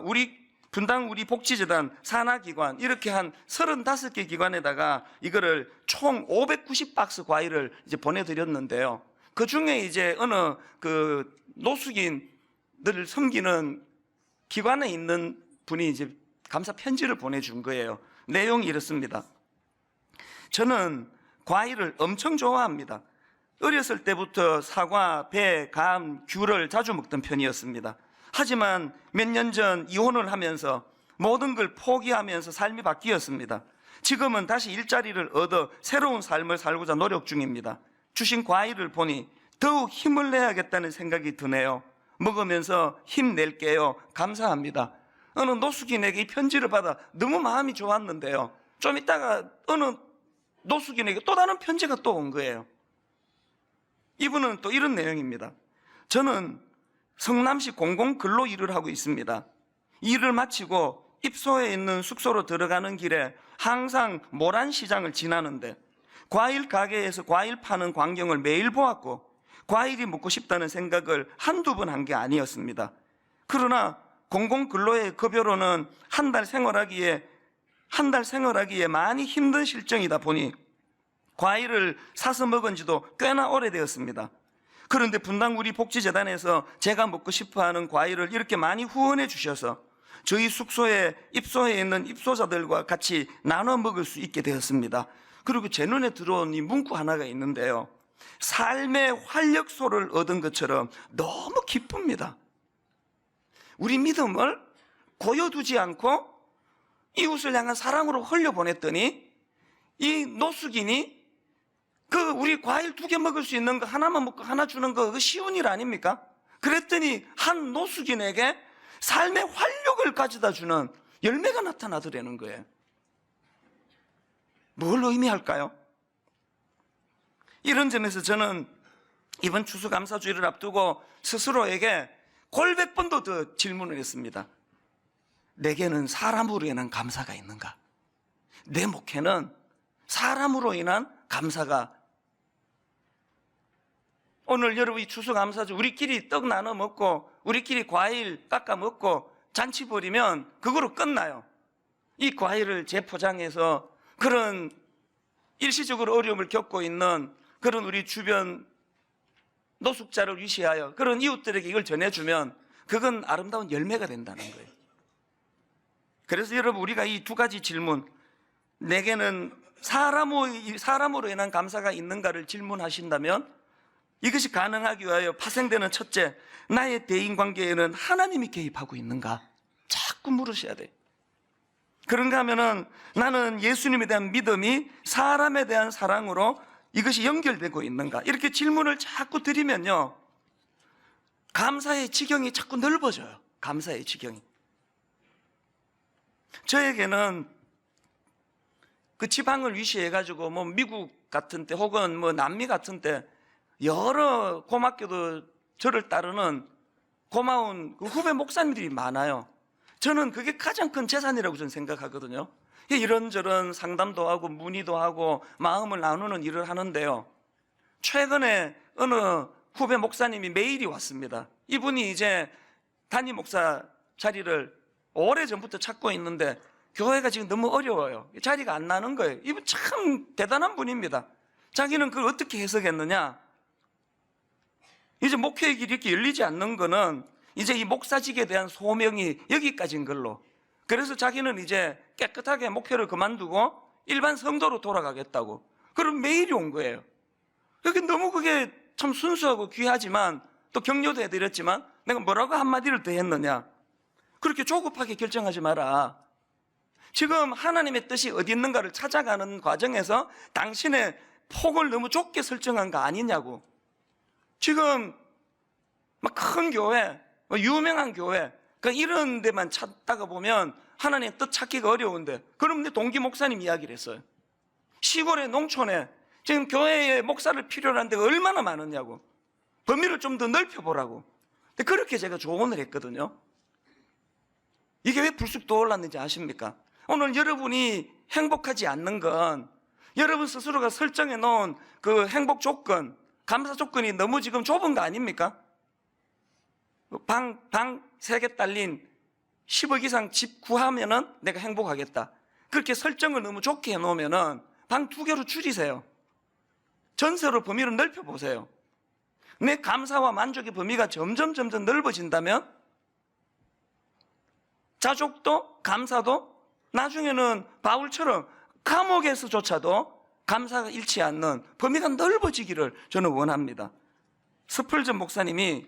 우리 복지재단 산하기관, 이렇게 한 35개 기관에다가 이거를 총 590박스 과일을 이제 보내드렸는데요. 그 중에 이제 어느 그 노숙인들을 섬기는 기관에 있는 분이 이제 감사 편지를 보내준 거예요. 내용이 이렇습니다. 저는 과일을 엄청 좋아합니다. 어렸을 때부터 사과, 배, 감, 귤을 자주 먹던 편이었습니다. 하지만 몇 년 전 이혼을 하면서 모든 걸 포기하면서 삶이 바뀌었습니다. 지금은 다시 일자리를 얻어 새로운 삶을 살고자 노력 중입니다. 주신 과일을 보니 더욱 힘을 내야겠다는 생각이 드네요. 먹으면서 힘낼게요. 감사합니다. 어느 노숙인에게 이 편지를 받아 너무 마음이 좋았는데요. 좀 있다가 어느 노숙인에게 또 다른 편지가 또 온 거예요. 이분은 또 이런 내용입니다. 저는 성남시 공공근로 일을 하고 있습니다. 일을 마치고 입소에 있는 숙소로 들어가는 길에 항상 모란시장을 지나는데 과일 가게에서 과일 파는 광경을 매일 보았고 과일이 먹고 싶다는 생각을 한두 번 한 게 아니었습니다. 그러나 공공근로의 급여로는 한 달 생활하기에 많이 힘든 실정이다 보니 과일을 사서 먹은 지도 꽤나 오래되었습니다. 그런데 분당 우리 복지재단에서 제가 먹고 싶어하는 과일을 이렇게 많이 후원해 주셔서 저희 숙소에 입소해 있는 입소자들과 같이 나눠 먹을 수 있게 되었습니다. 그리고 제 눈에 들어온 이 문구 하나가 있는데요. 삶의 활력소를 얻은 것처럼 너무 기쁩니다. 우리 믿음을 고여두지 않고 이웃을 향한 사랑으로 흘려보냈더니 이 노숙인이 그 우리 과일 2개 먹을 수 있는 거 하나만 먹고 하나 주는 거 그거 쉬운 일 아닙니까? 그랬더니 한 노숙인에게 삶의 활력을 가져다 주는 열매가 나타나더라는 거예요. 뭘 의미할까요? 이런 점에서 저는 이번 추수감사주일을 앞두고 스스로에게 골백 번도 더 질문을 했습니다. 내게는 사람으로 인한 감사가 있는가? 내 목회는 사람으로 인한 감사가. 오늘 여러분 이 추수감사주 우리끼리 떡 나눠 먹고 우리끼리 과일 깎아 먹고 잔치 벌이면 그거로 끝나요. 이 과일을 재포장해서 그런 일시적으로 어려움을 겪고 있는 그런 우리 주변 노숙자를 위시하여 그런 이웃들에게 이걸 전해주면 그건 아름다운 열매가 된다는 거예요. 그래서 여러분 우리가 이 2가지 질문, 내게는 사람으로 인한 감사가 있는가를 질문하신다면 이것이 가능하기 위하여 파생되는 첫째, 나의 대인관계에는 하나님이 개입하고 있는가? 자꾸 물으셔야 돼요. 그런가 하면은 나는 예수님에 대한 믿음이 사람에 대한 사랑으로 이것이 연결되고 있는가? 이렇게 질문을 자꾸 드리면요, 감사의 지경이 자꾸 넓어져요. 감사의 지경이. 저에게는 그 지방을 위시해가지고 뭐 미국 같은 때 혹은 뭐 남미 같은 때 여러 고맙게도 저를 따르는 고마운 그 후배 목사님들이 많아요. 저는 그게 가장 큰 재산이라고 저는 생각하거든요. 이런저런 상담도 하고 문의도 하고 마음을 나누는 일을 하는데요. 최근에 어느 후배 목사님이 메일이 왔습니다. 이분이 이제 담임 목사 자리를 오래전부터 찾고 있는데 교회가 지금 너무 어려워요. 자리가 안 나는 거예요. 이분 참 대단한 분입니다. 자기는 그걸 어떻게 해석했느냐? 이제 목회의 길이 이렇게 열리지 않는 거는 이제 이 목사직에 대한 소명이 여기까지인 걸로. 그래서 자기는 이제 깨끗하게 목회를 그만두고 일반 성도로 돌아가겠다고. 그런 메일이 온 거예요. 여기 너무 그게 참 순수하고 귀하지만 또 격려도 해드렸지만 내가 뭐라고 한마디를 더 했느냐? 그렇게 조급하게 결정하지 마라. 지금 하나님의 뜻이 어디 있는가를 찾아가는 과정에서 당신의 폭을 너무 좁게 설정한 거 아니냐고. 지금 막 큰 교회, 유명한 교회, 그러니까 이런 데만 찾다가 보면 하나님의 뜻 찾기가 어려운데, 그럼 내 동기 목사님 이야기를 했어요. 시골의 농촌에 지금 교회에 목사를 필요로 한 데가 얼마나 많았냐고. 범위를 좀 더 넓혀보라고. 근데 그렇게 제가 조언을 했거든요. 이게 왜 불쑥 떠올랐는지 아십니까? 오늘 여러분이 행복하지 않는 건 여러분 스스로가 설정해 놓은 그 행복 조건, 감사 조건이 너무 지금 좁은 거 아닙니까? 방 3개 딸린 10억 이상 집 구하면은 내가 행복하겠다. 그렇게 설정을 너무 좋게 해놓으면은 방 2개로 줄이세요. 전세로 범위를 넓혀보세요. 내 감사와 만족의 범위가 점점 넓어진다면 자족도 감사도 나중에는 바울처럼 감옥에서조차도 감사가 잃지 않는 범위가 넓어지기를 저는 원합니다. 스펄전 목사님이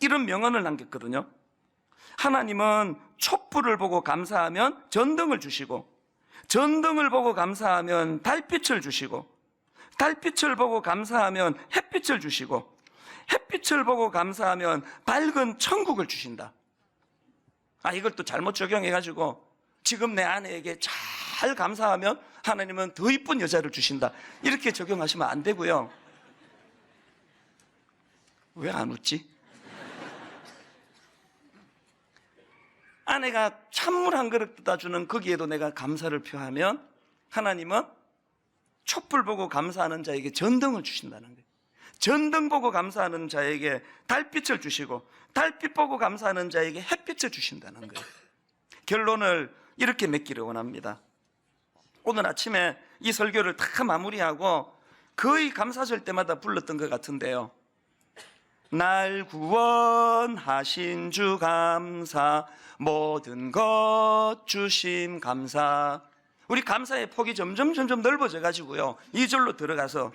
이런 명언을 남겼거든요. 하나님은 촛불을 보고 감사하면 전등을 주시고, 전등을 보고 감사하면 달빛을 주시고, 달빛을 보고 감사하면 햇빛을 주시고, 햇빛을 보고 감사하면 밝은 천국을 주신다. 이걸 또 잘못 적용해가지고 지금 내 아내에게 잘 감사하면 하나님은 더 이쁜 여자를 주신다, 이렇게 적용하시면 안 되고요. 왜 안 웃지? 아내가 찬물 한 그릇 떠다 주는 거기에도 내가 감사를 표하면 하나님은 촛불 보고 감사하는 자에게 전등을 주신다는 거예요. 전등 보고 감사하는 자에게 달빛을 주시고, 달빛 보고 감사하는 자에게 햇빛을 주신다는 거예요. 결론을 이렇게 맺기를 원합니다. 오늘 아침에 이 설교를 다 마무리하고 거의 감사절 때마다 불렀던 것 같은데요. 날 구원하신 주 감사, 모든 것 주심 감사. 우리 감사의 폭이 점점 넓어져 가지고요, 2절로 들어가서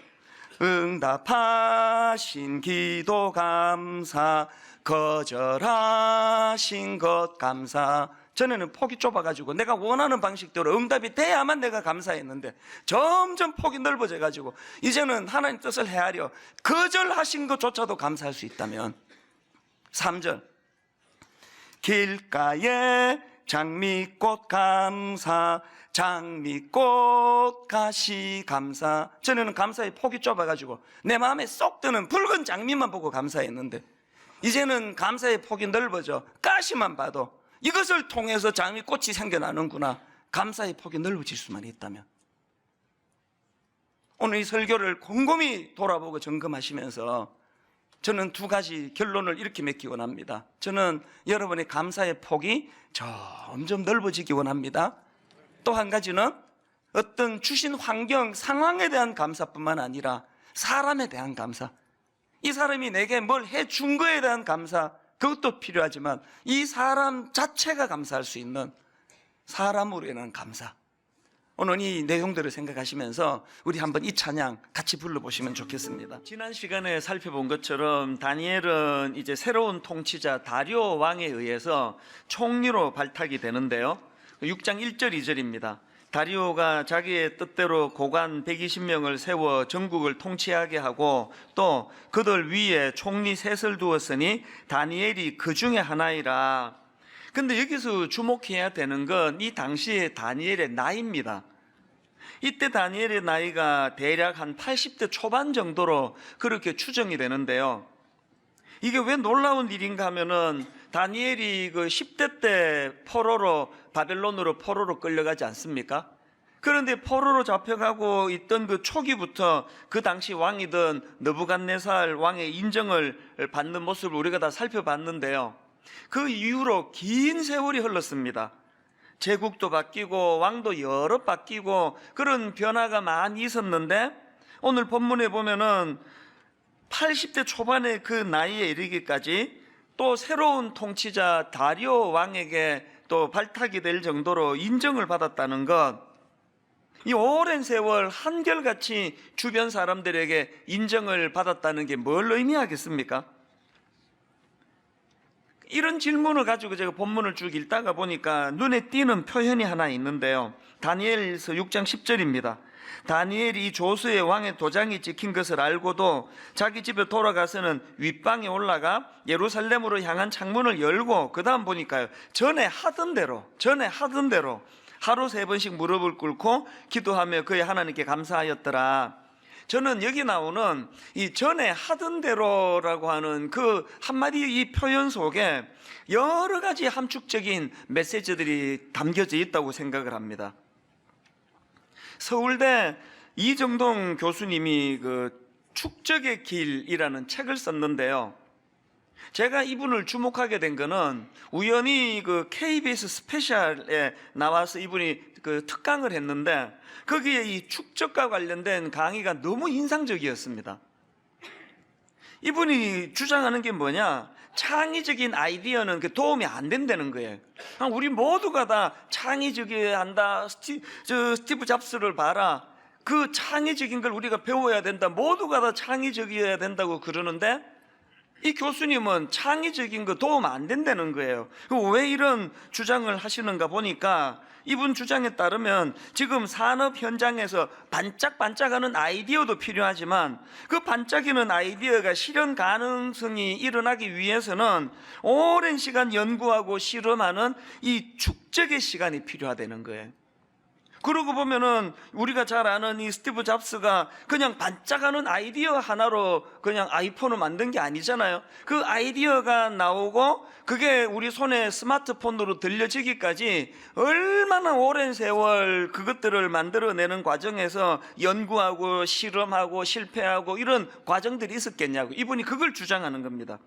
응답하신 기도 감사, 거절하신 것 감사. 전에는 폭이 좁아가지고 내가 원하는 방식대로 응답이 돼야만 내가 감사했는데 점점 폭이 넓어져 가지고 이제는 하나님 뜻을 헤아려 거절하신 것조차도 감사할 수 있다면. 3절 길가에 장미꽃 감사, 장미꽃 가시 감사. 전에는 감사의 폭이 좁아가지고 내 마음에 쏙 드는 붉은 장미만 보고 감사했는데 이제는 감사의 폭이 넓어져 가시만 봐도 이것을 통해서 장미꽃이 생겨나는구나. 감사의 폭이 넓어질 수만 있다면. 오늘 이 설교를 곰곰이 돌아보고 점검하시면서 저는 두 가지 결론을 이렇게 맺기 원합니다. 저는 여러분의 감사의 폭이 점점 넓어지기 원합니다. 또 한 가지는 어떤 주신 환경, 상황에 대한 감사뿐만 아니라 사람에 대한 감사, 이 사람이 내게 뭘 해준 거에 대한 감사, 그것도 필요하지만 이 사람 자체가 감사할 수 있는 사람으로 인한 감사. 오늘 이 내용들을 생각하시면서 우리 한번 이 찬양 같이 불러보시면 좋겠습니다. 지난 시간에 살펴본 것처럼 다니엘은 이제 새로운 통치자 다리오 왕에 의해서 총리로 발탁이 되는데요, 6장 1절 2절입니다. 다리오가 자기의 뜻대로 고관 120명을 세워 전국을 통치하게 하고 또 그들 위에 총리 셋을 두었으니 다니엘이 그 중에 하나이라. 근데 여기서 주목해야 되는 건 이 당시의 다니엘의 나이입니다. 이때 다니엘의 나이가 대략 한 80대 초반 정도로 그렇게 추정이 되는데요, 이게 왜 놀라운 일인가 하면은 다니엘이 그 10대 때 포로로, 바벨론으로 포로로 끌려가지 않습니까? 그런데 포로로 잡혀가고 있던 그 초기부터 그 당시 왕이던 느부갓네살 왕의 인정을 받는 모습을 우리가 다 살펴봤는데요, 그 이후로 긴 세월이 흘렀습니다. 제국도 바뀌고 왕도 여러 바뀌고 그런 변화가 많이 있었는데 오늘 본문에 보면은 80대 초반의 그 나이에 이르기까지 또 새로운 통치자 다리오 왕에게 또 발탁이 될 정도로 인정을 받았다는 것, 이 오랜 세월 한결같이 주변 사람들에게 인정을 받았다는 게 뭘 의미하겠습니까? 이런 질문을 가지고 제가 본문을 쭉 읽다가 보니까 눈에 띄는 표현이 하나 있는데요, 다니엘서 6장 10절입니다. 다니엘이 조수의 왕의 도장이 찍힌 것을 알고도 자기 집에 돌아가서는 윗방에 올라가 예루살렘으로 향한 창문을 열고, 그 다음 보니까요, 전에 하던 대로 하루 3번씩 무릎을 꿇고 기도하며 그의 하나님께 감사하였더라. 저는 여기 나오는 이 전에 하던 대로라고 하는 그 한마디 이 표현 속에 여러 가지 함축적인 메시지들이 담겨져 있다고 생각을 합니다. 서울대 이정동 교수님이 그 축적의 길이라는 책을 썼는데요, 제가 이분을 주목하게 된 거는 우연히 그 KBS 스페셜에 나와서 이분이 그 특강을 했는데 거기에 이 축적과 관련된 강의가 너무 인상적이었습니다. 이분이 주장하는 게 뭐냐? 창의적인 아이디어는 도움이 안 된다는 거예요. 우리 모두가 다 창의적이어야 한다. 스티브 잡스를 봐라. 그 창의적인 걸 우리가 배워야 된다. 모두가 다 창의적이어야 된다고 그러는데 이 교수님은 창의적인 거 도움 안 된다는 거예요. 왜 이런 주장을 하시는가 보니까 이분 주장에 따르면 지금 산업 현장에서 반짝반짝하는 아이디어도 필요하지만 그 반짝이는 아이디어가 실현 가능성이 일어나기 위해서는 오랜 시간 연구하고 실험하는 이 축적의 시간이 필요하다는 거예요. 그러고 보면은 우리가 잘 아는 이 스티브 잡스가 그냥 반짝하는 아이디어 하나로 그냥 아이폰을 만든 게 아니잖아요. 그 아이디어가 나오고 그게 우리 손에 스마트폰으로 들려지기까지 얼마나 오랜 세월 그것들을 만들어내는 과정에서 연구하고 실험하고 실패하고 이런 과정들이 있었겠냐고 이분이 그걸 주장하는 겁니다.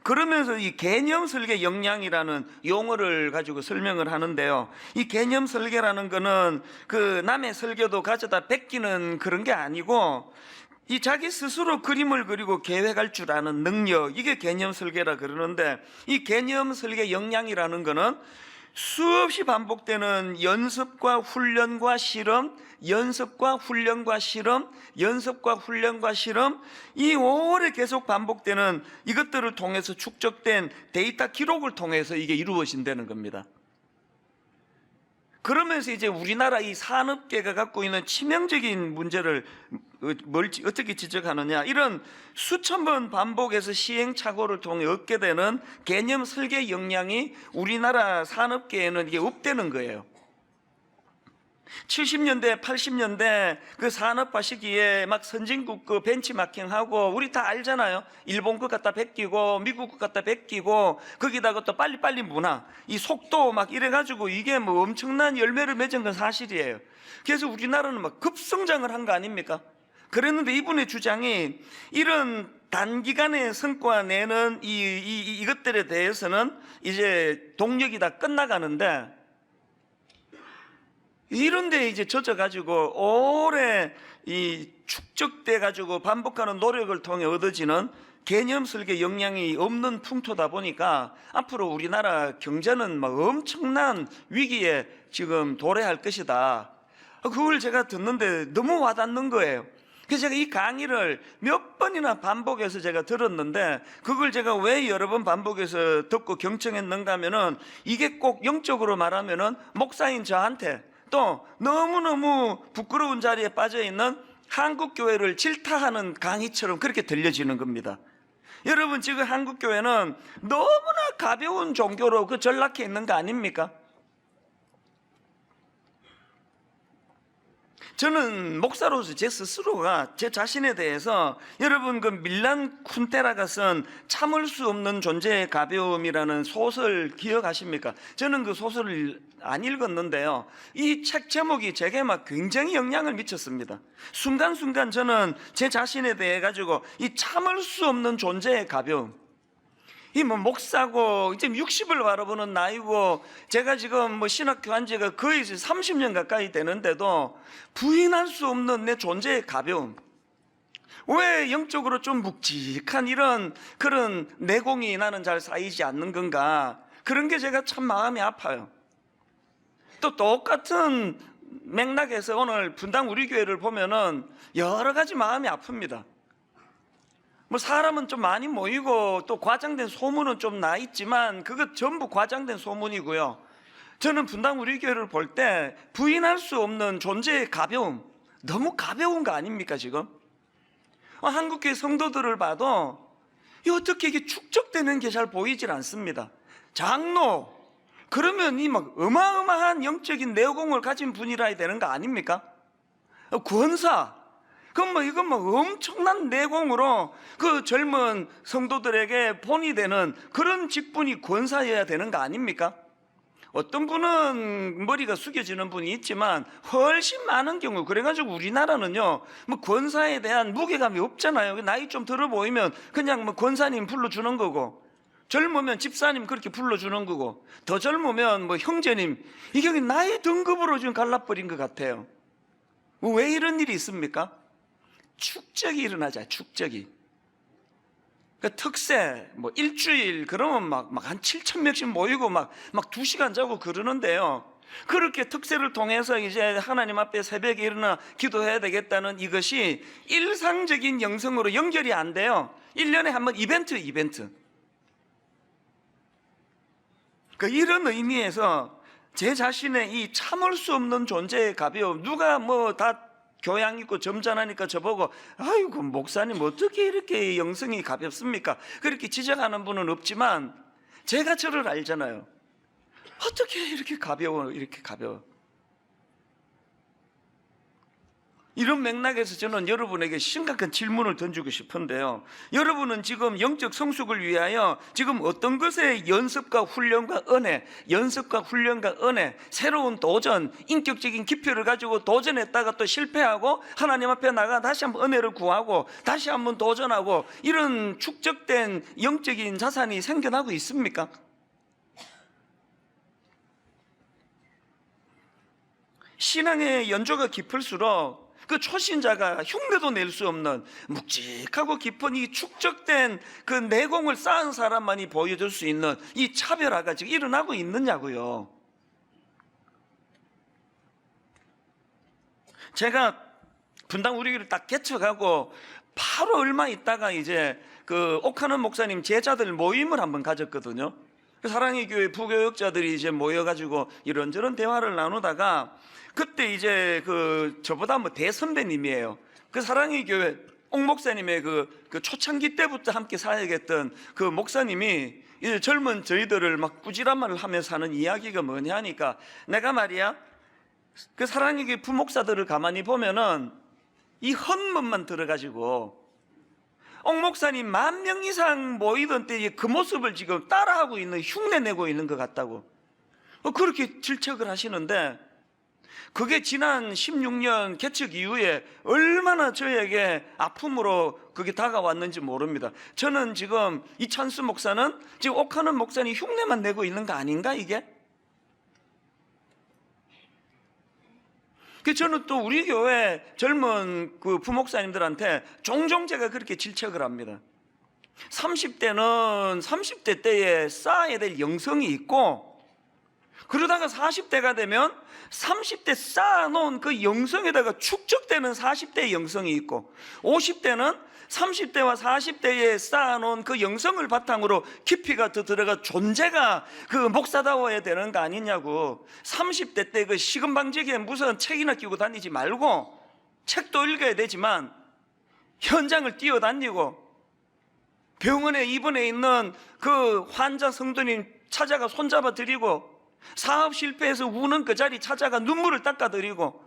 그러면서 이 개념 설계 역량이라는 용어를 가지고 설명을 하는데요. 이 개념 설계라는 거는 그 남의 설계도 가져다 베끼는 그런 게 아니고 이 자기 스스로 그림을 그리고 계획할 줄 아는 능력, 이게 개념 설계라 그러는데 이 개념 설계 역량이라는 거는 수없이 반복되는 연습과 훈련과 실험, 연습과 훈련과 실험, 연습과 훈련과 실험, 이 오래 계속 반복되는 이것들을 통해서 축적된 데이터 기록을 통해서 이게 이루어진다는 겁니다. 그러면서 이제 우리나라 이 산업계가 갖고 있는 치명적인 문제를 어떻게 지적하느냐, 이런 수천 번 반복해서 시행착오를 통해 얻게 되는 개념 설계 역량이 우리나라 산업계에는 이게 없다는 거예요. 70년대, 80년대 그 산업화 시기에 막 선진국 그 벤치마킹하고 우리 다 알잖아요. 일본 것 갖다 베끼고 미국 것 갖다 베끼고 거기다가 또 빨리빨리 문화, 이 속도 막 이래가지고 이게 뭐 엄청난 열매를 맺은 건 사실이에요. 그래서 우리나라는 막 급성장을 한 거 아닙니까? 그랬는데 이분의 주장이 이런 단기간에 성과 내는 이것들에 대해서는 이제 동력이 다 끝나가는데 이런데 이제 젖어가지고 오래 이 축적돼가지고 반복하는 노력을 통해 얻어지는 개념 설계 역량이 없는 풍토다 보니까 앞으로 우리나라 경제는 막 엄청난 위기에 지금 도래할 것이다. 그걸 제가 듣는데 너무 와닿는 거예요. 그래서 제가 이 강의를 몇 번이나 반복해서 제가 들었는데 그걸 제가 왜 여러 번 반복해서 듣고 경청했는가 하면은 이게 꼭 영적으로 말하면은 목사인 저한테 또 너무너무 부끄러운 자리에 빠져있는 한국교회를 질타하는 강의처럼 그렇게 들려지는 겁니다. 여러분, 지금 한국교회는 너무나 가벼운 종교로 그 전락해 있는 거 아닙니까? 저는 목사로서 제 스스로가 제 자신에 대해서 여러분 그 밀란 쿤테라가 쓴 참을 수 없는 존재의 가벼움이라는 소설 기억하십니까? 저는 그 소설을 안 읽었는데요. 이 책 제목이 제게 막 굉장히 영향을 미쳤습니다. 순간순간 저는 제 자신에 대해 가지고 이 참을 수 없는 존재의 가벼움, 이 뭐 목사고 이제 60을 바라보는 나이고 제가 지금 뭐 신학교 한 지가 거의 30년 가까이 되는데도 부인할 수 없는 내 존재의 가벼움, 왜 영적으로 좀 묵직한 이런 그런 내공이 나는 잘 쌓이지 않는 건가, 그런 게 제가 참 마음이 아파요. 또 똑같은 맥락에서 오늘 분당 우리 교회를 보면은 여러 가지 마음이 아픕니다. 뭐 사람은 좀 많이 모이고 또 과장된 소문은 좀 나 있지만 그것 전부 과장된 소문이고요. 저는 분당 우리 교회를 볼 때 부인할 수 없는 존재의 가벼움, 너무 가벼운 거 아닙니까 지금? 한국교회 성도들을 봐도 어떻게 이게 축적되는 게 잘 보이질 않습니다. 장로, 그러면 이 막 어마어마한 영적인 내공을 가진 분이라야 되는 거 아닙니까? 권사, 그럼 뭐 이건 뭐 엄청난 내공으로 그 젊은 성도들에게 본이 되는 그런 직분이 권사여야 되는 거 아닙니까? 어떤 분은 머리가 숙여지는 분이 있지만 훨씬 많은 경우, 그래가지고 우리나라는요 뭐 권사에 대한 무게감이 없잖아요. 나이 좀 들어 보이면 그냥 뭐 권사님 불러주는 거고, 젊으면 집사님 그렇게 불러주는 거고, 더 젊으면 뭐 형제님, 이게 나이 등급으로 지금 갈라버린 것 같아요. 왜 이런 일이 있습니까? 축적이 일어나자, 축적이. 그 특세 뭐 일주일 그러면 막 한 7천 명씩 모이고 막 2시간 자고 그러는데요. 그렇게 특세를 통해서 이제 하나님 앞에 새벽에 일어나 기도해야 되겠다는 이것이 일상적인 영성으로 연결이 안 돼요. 1년에 한 번 이벤트. 이런 의미에서 제 자신의 이 참을 수 없는 존재의 가벼움, 누가 뭐 다 교양 있고 점잖으니까 저보고 아이고 목사님 어떻게 이렇게 영성이 가볍습니까? 그렇게 지적하는 분은 없지만 제가 저를 알잖아요. 어떻게 이렇게 가벼워? 이런 맥락에서 저는 여러분에게 심각한 질문을 던지고 싶은데요. 여러분은 지금 영적 성숙을 위하여 지금 어떤 것에 연습과 훈련과 은혜, 새로운 도전, 인격적인 기표를 가지고 도전했다가 또 실패하고 하나님 앞에 나가 다시 한번 은혜를 구하고 다시 한번 도전하고 이런 축적된 영적인 자산이 생겨나고 있습니까? 신앙의 연조가 깊을수록 그 초신자가 흉내도 낼 수 없는 묵직하고 깊은 이 축적된 그 내공을 쌓은 사람만이 보여줄 수 있는 이 차별화가 지금 일어나고 있느냐고요. 제가 분당 우리 교회를 딱 개척하고 바로 얼마 있다가 이제 그 옥하는 목사님 제자들 모임을 한번 가졌거든요. 사랑의 교회 부교역자들이 이제 모여가지고 이런저런 대화를 나누다가 그때 이제 그 저보다 뭐 대선배님이에요. 그 사랑의 교회 옥 목사님의 그 초창기 때부터 함께 사역했던 그 목사님이 이제 젊은 저희들을 막 꾸지람 말을 하면서 하는 이야기가 뭐냐 하니까 내가 말이야 그 사랑의 교회 부목사들을 가만히 보면은 이 헌문만 들어가지고 옥 목사님 10,000명 이상 모이던 때 그 모습을 지금 따라하고 있는 흉내내고 있는 것 같다고 그렇게 질책을 하시는데 그게 지난 16년 개척 이후에 얼마나 저에게 아픔으로 그게 다가왔는지 모릅니다. 저는 지금 이찬수 목사는 지금 옥하는 목사님 흉내만 내고 있는 거 아닌가 이게? 저는 또 우리 교회 젊은 그 부목사님들한테 종종 제가 그렇게 질책을 합니다. 30대는 30대 때에 쌓아야 될 영성이 있고 그러다가 40대가 되면 30대 쌓아놓은 그 영성에다가 축적되는 40대의 영성이 있고 50대는 30대와 40대에 쌓아놓은 그 영성을 바탕으로 깊이가 더 들어가 존재가 그 목사다워야 되는 거 아니냐고. 30대 때 그 시금방지기에 무슨 책이나 끼고 다니지 말고 책도 읽어야 되지만 현장을 뛰어다니고 병원에 입원해 있는 그 환자 성도님 찾아가 손잡아 드리고 사업 실패해서 우는 그 자리 찾아가 눈물을 닦아드리고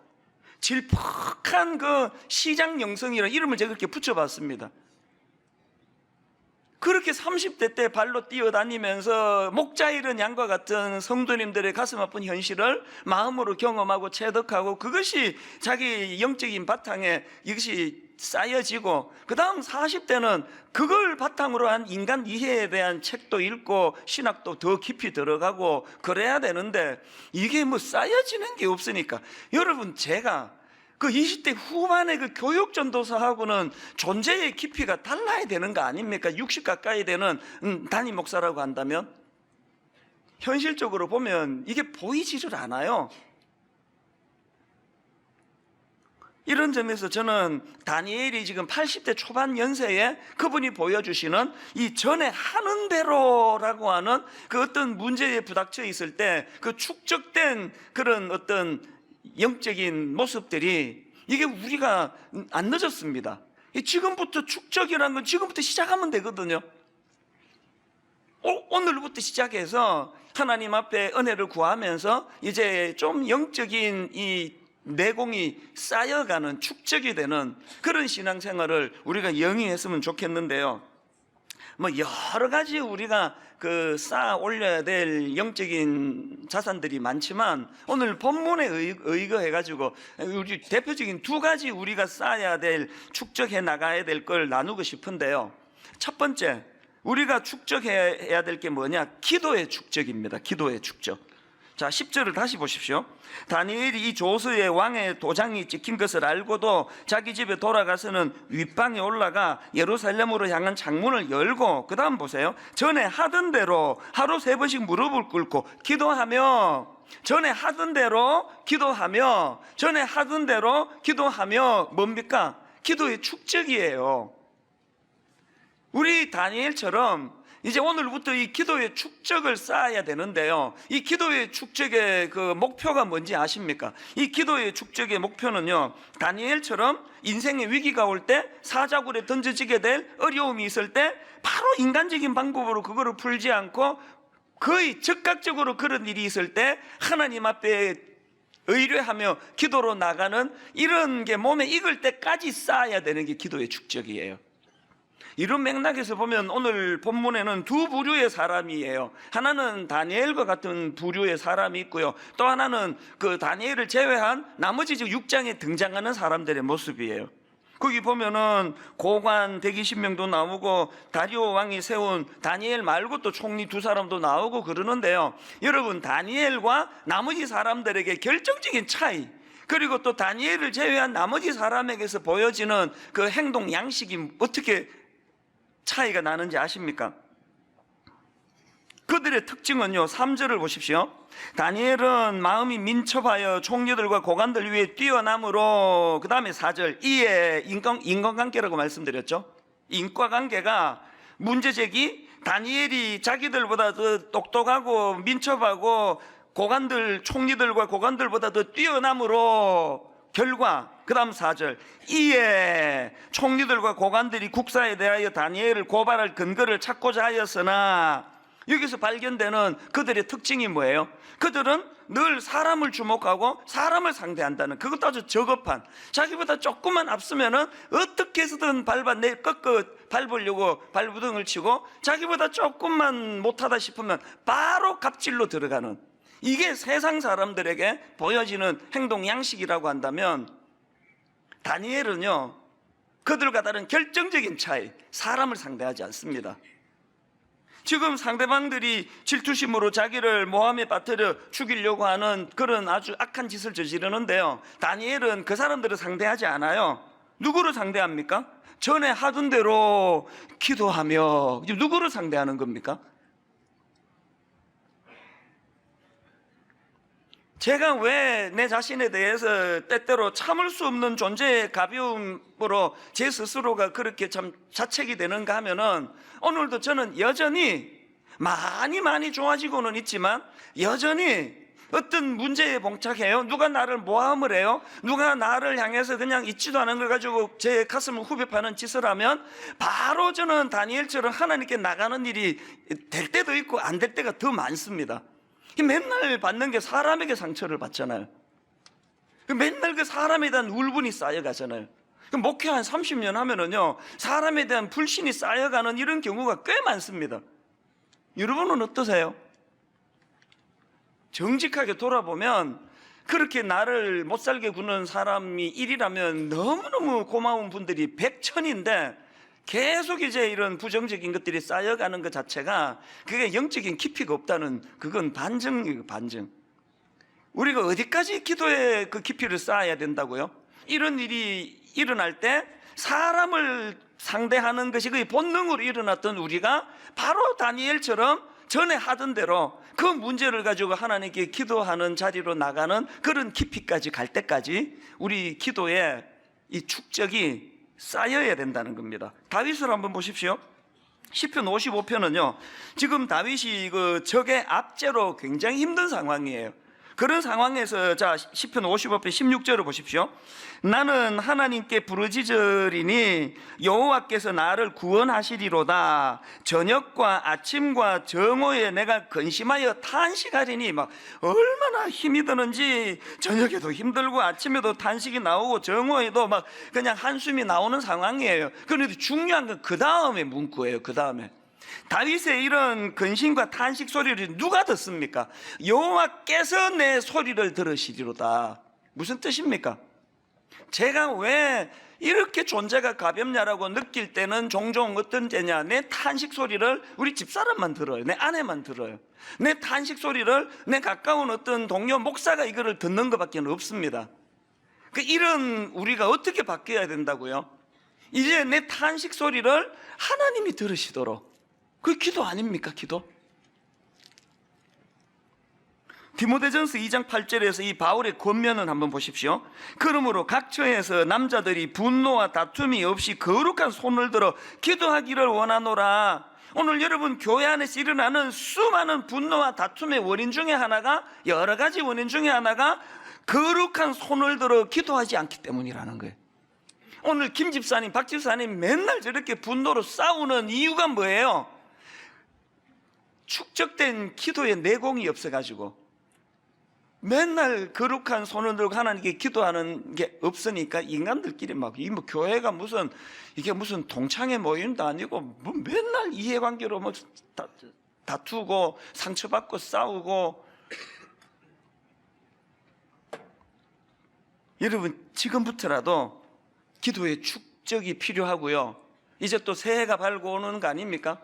질퍽한 그 시장 영성이라는 이름을 제가 그렇게 붙여봤습니다. 그렇게 30대 때 발로 뛰어다니면서 목자 잃은 양과 같은 성도님들의 가슴 아픈 현실을 마음으로 경험하고 체득하고 그것이 자기 영적인 바탕에 이것이 쌓여지고 그 다음 40대는 그걸 바탕으로 한 인간 이해에 대한 책도 읽고 신학도 더 깊이 들어가고 그래야 되는데 이게 뭐 쌓여지는 게 없으니까 여러분 제가 그 20대 후반의 그 교육 전도사하고는 존재의 깊이가 달라야 되는 거 아닙니까? 60 가까이 되는 담임 목사라고 한다면 현실적으로 보면 이게 보이지를 않아요. 이런 점에서 저는 다니엘이 지금 80대 초반 연세에 그분이 보여주시는 이 전에 하는 대로라고 하는 그 어떤 문제에 부닥쳐 있을 때 그 축적된 그런 어떤 영적인 모습들이 이게 우리가 안 늦었습니다. 지금부터 축적이라는 건 지금부터 시작하면 되거든요. 오늘부터 시작해서 하나님 앞에 은혜를 구하면서 이제 좀 영적인 이 내공이 쌓여가는 축적이 되는 그런 신앙생활을 우리가 영위했으면 좋겠는데요. 뭐 여러 가지 우리가 그 쌓아 올려야 될 영적인 자산들이 많지만 오늘 본문에 의거해 가지고 우리 대표적인 2가지 우리가 쌓아야 될 축적해 나가야 될 걸 나누고 싶은데요. 첫 번째 우리가 축적해야 될 게 뭐냐? 기도의 축적입니다. 기도의 축적. 자, 10절을 다시 보십시오. 다니엘이 이 조서에 왕의 도장이 찍힌 것을 알고도 자기 집에 돌아가서는 윗방에 올라가 예루살렘으로 향한 창문을 열고, 그 다음 보세요. 전에 하던 대로 하루 3번씩 무릎을 꿇고 기도하며, 전에 하던 대로 기도하며, 전에 하던 대로 기도하며, 뭡니까? 기도의 축적이에요. 우리 다니엘처럼 이제 오늘부터 이 기도의 축적을 쌓아야 되는데요, 이 기도의 축적의 그 목표가 뭔지 아십니까? 이 기도의 축적의 목표는요, 다니엘처럼 인생의 위기가 올 때, 사자굴에 던져지게 될 어려움이 있을 때 바로 인간적인 방법으로 그거를 풀지 않고 거의 즉각적으로 그런 일이 있을 때 하나님 앞에 의뢰하며 기도로 나가는, 이런 게 몸에 익을 때까지 쌓아야 되는 게 기도의 축적이에요. 이런 맥락에서 보면 오늘 본문에는 두 부류의 사람이에요. 하나는 다니엘과 같은 부류의 사람이 있고요, 또 하나는 그 다니엘을 제외한 나머지 6장에 등장하는 사람들의 모습이에요. 거기 보면은 고관 120명도 나오고 다리오 왕이 세운 다니엘 말고 또 총리 2사람도 나오고 그러는데요, 여러분, 다니엘과 나머지 사람들에게 결정적인 차이, 그리고 또 다니엘을 제외한 나머지 사람에게서 보여지는 그 행동 양식이 어떻게 차이가 나는지 아십니까? 그들의 특징은요, 3절을 보십시오. 다니엘은 마음이 민첩하여 총리들과 고관들 위에 뛰어남으로, 그 다음에 4절, 이에 인간관계라고 말씀드렸죠. 인과관계가 문제제기, 다니엘이 자기들보다 더 똑똑하고 민첩하고 고관들, 총리들과 고관들보다 더 뛰어남으로, 결과, 그 다음 4절, 이에 총리들과 고관들이 국사에 대하여 다니엘을 고발할 근거를 찾고자 하였으나, 여기서 발견되는 그들의 특징이 뭐예요? 그들은 늘 사람을 주목하고 사람을 상대한다는, 그것도 아주 저급한, 자기보다 조금만 앞서면은 어떻게 해서든 꺾어 밟으려고 발부등을 치고, 자기보다 조금만 못하다 싶으면 바로 갑질로 들어가는, 이게 세상 사람들에게 보여지는 행동 양식이라고 한다면, 다니엘은요, 그들과 다른 결정적인 차이, 사람을 상대하지 않습니다. 지금 상대방들이 질투심으로 자기를 모함에 빠뜨려 죽이려고 하는 그런 아주 악한 짓을 저지르는데요, 다니엘은 그 사람들을 상대하지 않아요. 누구를 상대합니까? 전에 하던 대로 기도하며. 누구를 상대하는 겁니까? 제가 왜 내 자신에 대해서 때때로 참을 수 없는 존재의 가벼움으로 제 스스로가 그렇게 참 자책이 되는가 하면은, 오늘도 저는 여전히 많이 좋아지고는 있지만 여전히 어떤 문제에 봉착해요. 누가 나를 모함을 해요. 누가 나를 향해서 그냥 있지도 않은 걸 가지고 제 가슴을 후벼 파는 짓을 하면 바로 저는 다니엘처럼 하나님께 나가는 일이 될 때도 있고 안 될 때가 더 많습니다. 맨날 받는 게 사람에게 상처를 받잖아요. 맨날 그 사람에 대한 울분이 쌓여가잖아요. 목회 한 30년 하면은요, 사람에 대한 불신이 쌓여가는 이런 경우가 꽤 많습니다. 여러분은 어떠세요? 정직하게 돌아보면 그렇게 나를 못살게 구는 사람이 1이라면 너무너무 고마운 분들이 100,000인데 계속 이제 이런 부정적인 것들이 쌓여가는 것 자체가, 그게 영적인 깊이가 없다는, 그건 반증이에요, 반증. 우리가 어디까지 기도의 그 깊이를 쌓아야 된다고요? 이런 일이 일어날 때 사람을 상대하는 것이 거의 본능으로 일어났던 우리가 바로 다니엘처럼 전에 하던 대로 그 문제를 가지고 하나님께 기도하는 자리로 나가는 그런 깊이까지 갈 때까지 우리 기도에 이 축적이 쌓여야 된다는 겁니다. 다윗을 한번 보십시오. 시편 55편은요, 지금 다윗이 그 적의 압제로 굉장히 힘든 상황이에요. 그런 상황에서 자, 시편 55편 16절을 보십시오. 나는 하나님께 부르짖으리니 여호와께서 나를 구원하시리로다. 저녁과 아침과 정오에 내가 근심하여 탄식하리니, 막 얼마나 힘이 드는지, 저녁에도 힘들고 아침에도 탄식이 나오고 정오에도 막 그냥 한숨이 나오는 상황이에요. 그런데 중요한 건 그 다음에 문구예요. 그 다음에 다윗의 이런 근심과 탄식 소리를 누가 듣습니까? 여호와께서 내 소리를 들으시리로다. 무슨 뜻입니까? 제가 왜 이렇게 존재가 가볍냐라고 느낄 때는 종종 어떤 때냐, 내 탄식 소리를 우리 집사람만 들어요. 내 아내만 들어요. 내 탄식 소리를 내 가까운 어떤 동료 목사가 이거를 듣는 것밖에 없습니다. 이런 우리가 어떻게 바뀌어야 된다고요? 이제 내 탄식 소리를 하나님이 들으시도록. 그게 기도 아닙니까? 기도? 디모데전서 2장 8절에서 이 바울의 권면을 한번 보십시오. 그러므로 각처에서 남자들이 분노와 다툼이 없이 거룩한 손을 들어 기도하기를 원하노라. 오늘 여러분 교회 안에서 일어나는 수많은 분노와 다툼의 원인 중에 하나가, 여러 가지 원인 중에 하나가 거룩한 손을 들어 기도하지 않기 때문이라는 거예요. 오늘 김 집사님, 박 집사님 맨날 저렇게 분노로 싸우는 이유가 뭐예요? 축적된 기도의 내공이 없어가지고 맨날 거룩한 손을 들고 하나님께 기도하는 게 없으니까 인간들끼리 막 이 뭐 교회가 무슨 이게 무슨 동창회 모임도 아니고 뭐 맨날 이해관계로 뭐 다투고 상처받고 싸우고. 여러분 지금부터라도 기도의 축적이 필요하고요. 이제 또 새해가 밝고 오는 거 아닙니까?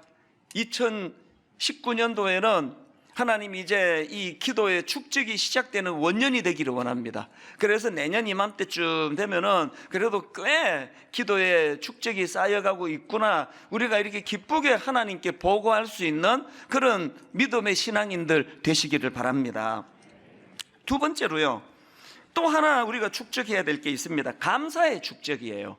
2019년도에는 하나님이 이제 이 기도의 축적이 시작되는 원년이 되기를 원합니다. 그래서 내년 이맘때쯤 되면은 그래도 꽤 기도의 축적이 쌓여가고 있구나, 우리가 이렇게 기쁘게 하나님께 보고할 수 있는 그런 믿음의 신앙인들 되시기를 바랍니다. 두 번째로요, 또 하나 우리가 축적해야 될 게 있습니다. 감사의 축적이에요.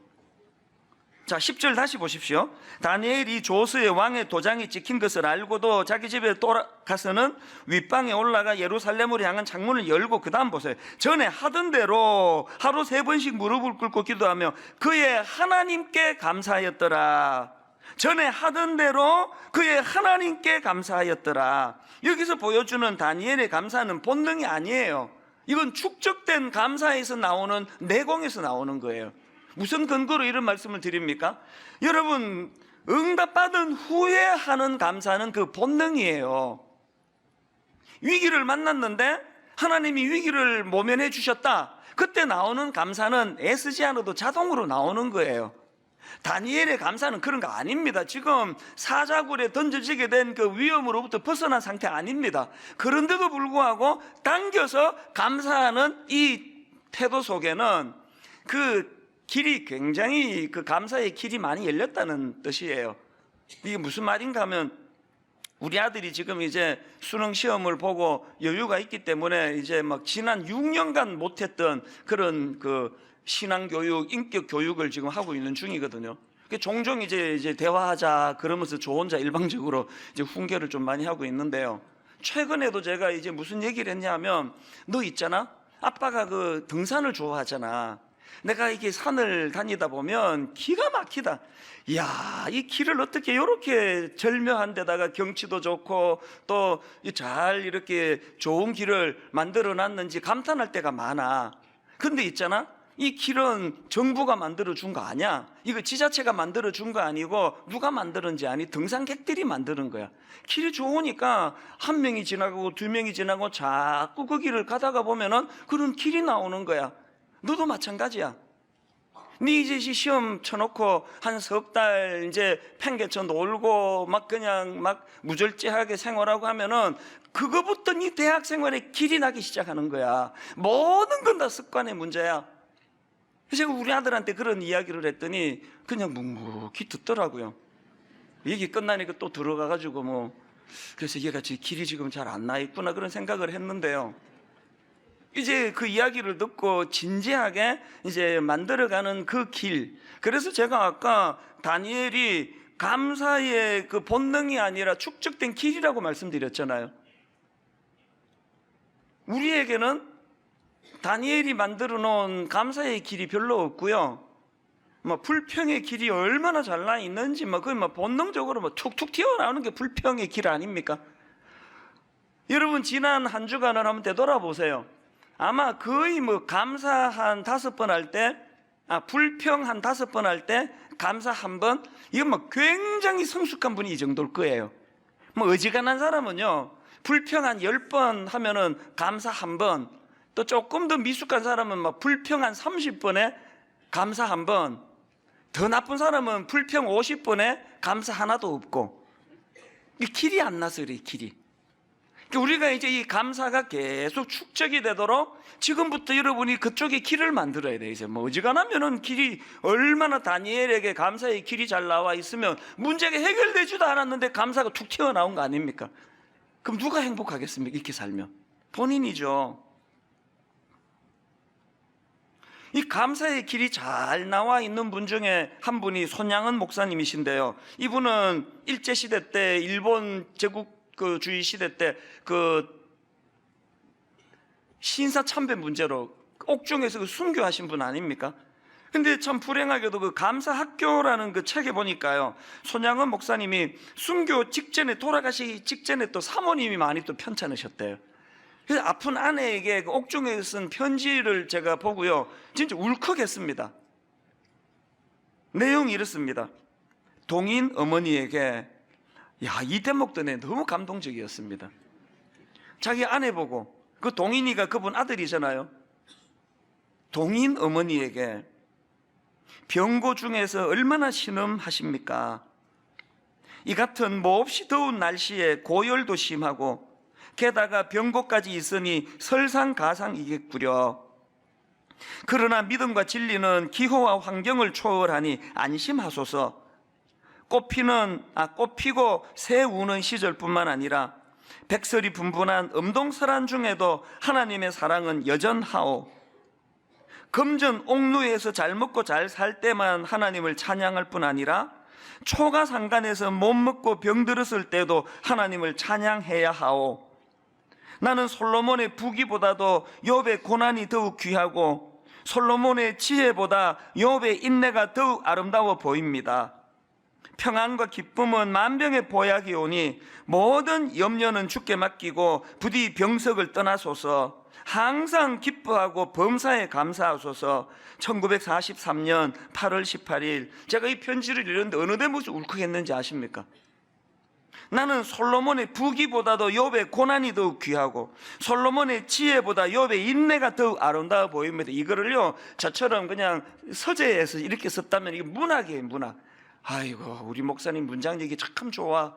자, 10절 다시 보십시오. 다니엘이 조스의 왕의 도장이 찍힌 것을 알고도 자기 집에 돌아가서는 윗방에 올라가 예루살렘으로 향한 창문을 열고, 그 다음 보세요. 전에 하던 대로 하루 3번씩 무릎을 꿇고 기도하며 그의 하나님께 감사하였더라. 전에 하던 대로 그의 하나님께 감사하였더라. 여기서 보여주는 다니엘의 감사는 본능이 아니에요. 이건 축적된 감사에서 나오는 내공에서 나오는 거예요. 무슨 근거로 이런 말씀을 드립니까? 여러분, 응답받은 후에 하는 감사는 그 본능이에요. 위기를 만났는데 하나님이 위기를 모면해 주셨다. 그때 나오는 감사는 애쓰지 않아도 자동으로 나오는 거예요. 다니엘의 감사는 그런 거 아닙니다. 지금 사자굴에 던져지게 된 그 위험으로부터 벗어난 상태 아닙니다. 그런데도 불구하고 당겨서 감사하는 이 태도 속에는 그 길이 굉장히, 그 감사의 길이 많이 열렸다는 뜻이에요. 이게 무슨 말인가 하면, 우리 아들이 지금 이제 수능 시험을 보고 여유가 있기 때문에 이제 막 지난 6년간 못했던 그런 그 신앙교육, 인격 교육을 지금 하고 있는 중이거든요. 종종 이제 대화하자 그러면서 저 혼자 일방적으로 이제 훈계를 좀 많이 하고 있는데요. 최근에도 제가 이제 무슨 얘기를 했냐면, 너 있잖아, 아빠가 그 등산을 좋아하잖아. 내가 이게 산을 다니다 보면 기가 막히다. 이야, 이 길을 어떻게 이렇게 절묘한 데다가 경치도 좋고 또 잘 이렇게 좋은 길을 만들어 놨는지 감탄할 때가 많아. 근데 있잖아, 이 길은 정부가 만들어 준 거 아니야. 이거 지자체가 만들어 준 거 아니고 누가 만들었는지 아니? 등산객들이 만드는 거야. 길이 좋으니까 한 명이 지나가고 두 명이 지나고 자꾸 그 길을 가다가 보면은 그런 길이 나오는 거야. 너도 마찬가지야. 네 이제 시험 쳐놓고 한 석 달 이제 팽개쳐 놀고 막 그냥 막 무절제하게 생활하고 하면은 그거부터 네 대학 생활에 길이 나기 시작하는 거야. 모든 건 다 습관의 문제야. 그래서 제가 우리 아들한테 그런 이야기를 했더니 그냥 묵묵히 듣더라고요. 얘기 끝나니까 또 들어가가지고 뭐, 그래서 얘가 길이 지금 잘 안 나 있구나 그런 생각을 했는데요. 이제 그 이야기를 듣고 진지하게 이제 만들어가는 그 길. 그래서 제가 아까 다니엘이 감사의 그 본능이 아니라 축적된 길이라고 말씀드렸잖아요. 우리에게는 다니엘이 만들어 놓은 감사의 길이 별로 없고요. 뭐 불평의 길이 얼마나 잘 나 있는지 뭐 거의 뭐 본능적으로 뭐 툭툭 튀어나오는 게 불평의 길 아닙니까? 여러분 지난 한 주간을 한번 되돌아보세요. 아마 거의 뭐 감사 한 5번 할 때, 불평 한 5번 할 때 감사 1번, 이건 뭐 굉장히 성숙한 분이 이 정도일 거예요. 뭐 어지간한 사람은요 불평 한 10번 하면은 감사 1번, 또 조금 더 미숙한 사람은 막 불평 한 30번에 감사 1번, 더 나쁜 사람은 불평 50번에 감사 하나도 없고, 이 길이 안 나서 그래, 길이. 우리가 이제 이 감사가 계속 축적이 되도록 지금부터 여러분이 그쪽에 길을 만들어야 돼. 이제 뭐 어지간하면은 길이 얼마나 다니엘에게 감사의 길이 잘 나와 있으면 문제가 해결되지도 않았는데 감사가 툭 튀어나온 거 아닙니까? 그럼 누가 행복하겠습니까? 이렇게 살면 본인이죠. 이 감사의 길이 잘 나와 있는 분 중에 한 분이 손양은 목사님이신데요. 이분은 일제시대 때, 일본 제국주의 시대 때 신사참배 문제로 옥중에서 순교하신 분 아닙니까? 근데 참 불행하게도 그 감사학교라는 그 책에 보니까요, 손양은 목사님이 순교 직전에, 돌아가시기 직전에 또 사모님이 많이 또 편찮으셨대요. 그래서 아픈 아내에게 그 옥중에 쓴 편지를 제가 보고요, 진짜 울컥했습니다. 내용이 이렇습니다. 동인 어머니에게, 이 대목도 너무 감동적이었습니다. 자기 아내 보고, 그 동인이가 그분 아들이잖아요. 동인 어머니에게 병고 중에서 얼마나 신음하십니까? 이 같은 몹시 더운 날씨에 고열도 심하고 게다가 병고까지 있으니 설상가상이겠구려. 그러나 믿음과 진리는 기호와 환경을 초월하니 안심하소서. 꽃피고 새 우는 시절뿐만 아니라 백설이 분분한 음동설한 중에도 하나님의 사랑은 여전하오. 금전 옥루에서 잘 먹고 잘 살 때만 하나님을 찬양할 뿐 아니라 초가상간에서 못 먹고 병들었을 때도 하나님을 찬양해야 하오. 나는 솔로몬의 부귀보다도 욥의 고난이 더욱 귀하고 솔로몬의 지혜보다 욥의 인내가 더욱 아름다워 보입니다. 평안과 기쁨은 만병의 보약이 오니 모든 염려는 주께 맡기고 부디 병석을 떠나소서. 항상 기뻐하고 범사에 감사하소서. 1943년 8월 18일 제가 이 편지를 읽었는데 어느 데부터 울컥했는지 아십니까? 나는 솔로몬의 부귀보다도 욥의 고난이 더욱 귀하고 솔로몬의 지혜보다 욥의 인내가 더욱 아름다워 보입니다. 이거를요, 저처럼 그냥 서재에서 이렇게 썼다면 이게 문학이에요, 문학. 아이고, 우리 목사님 문장력이 참 좋아.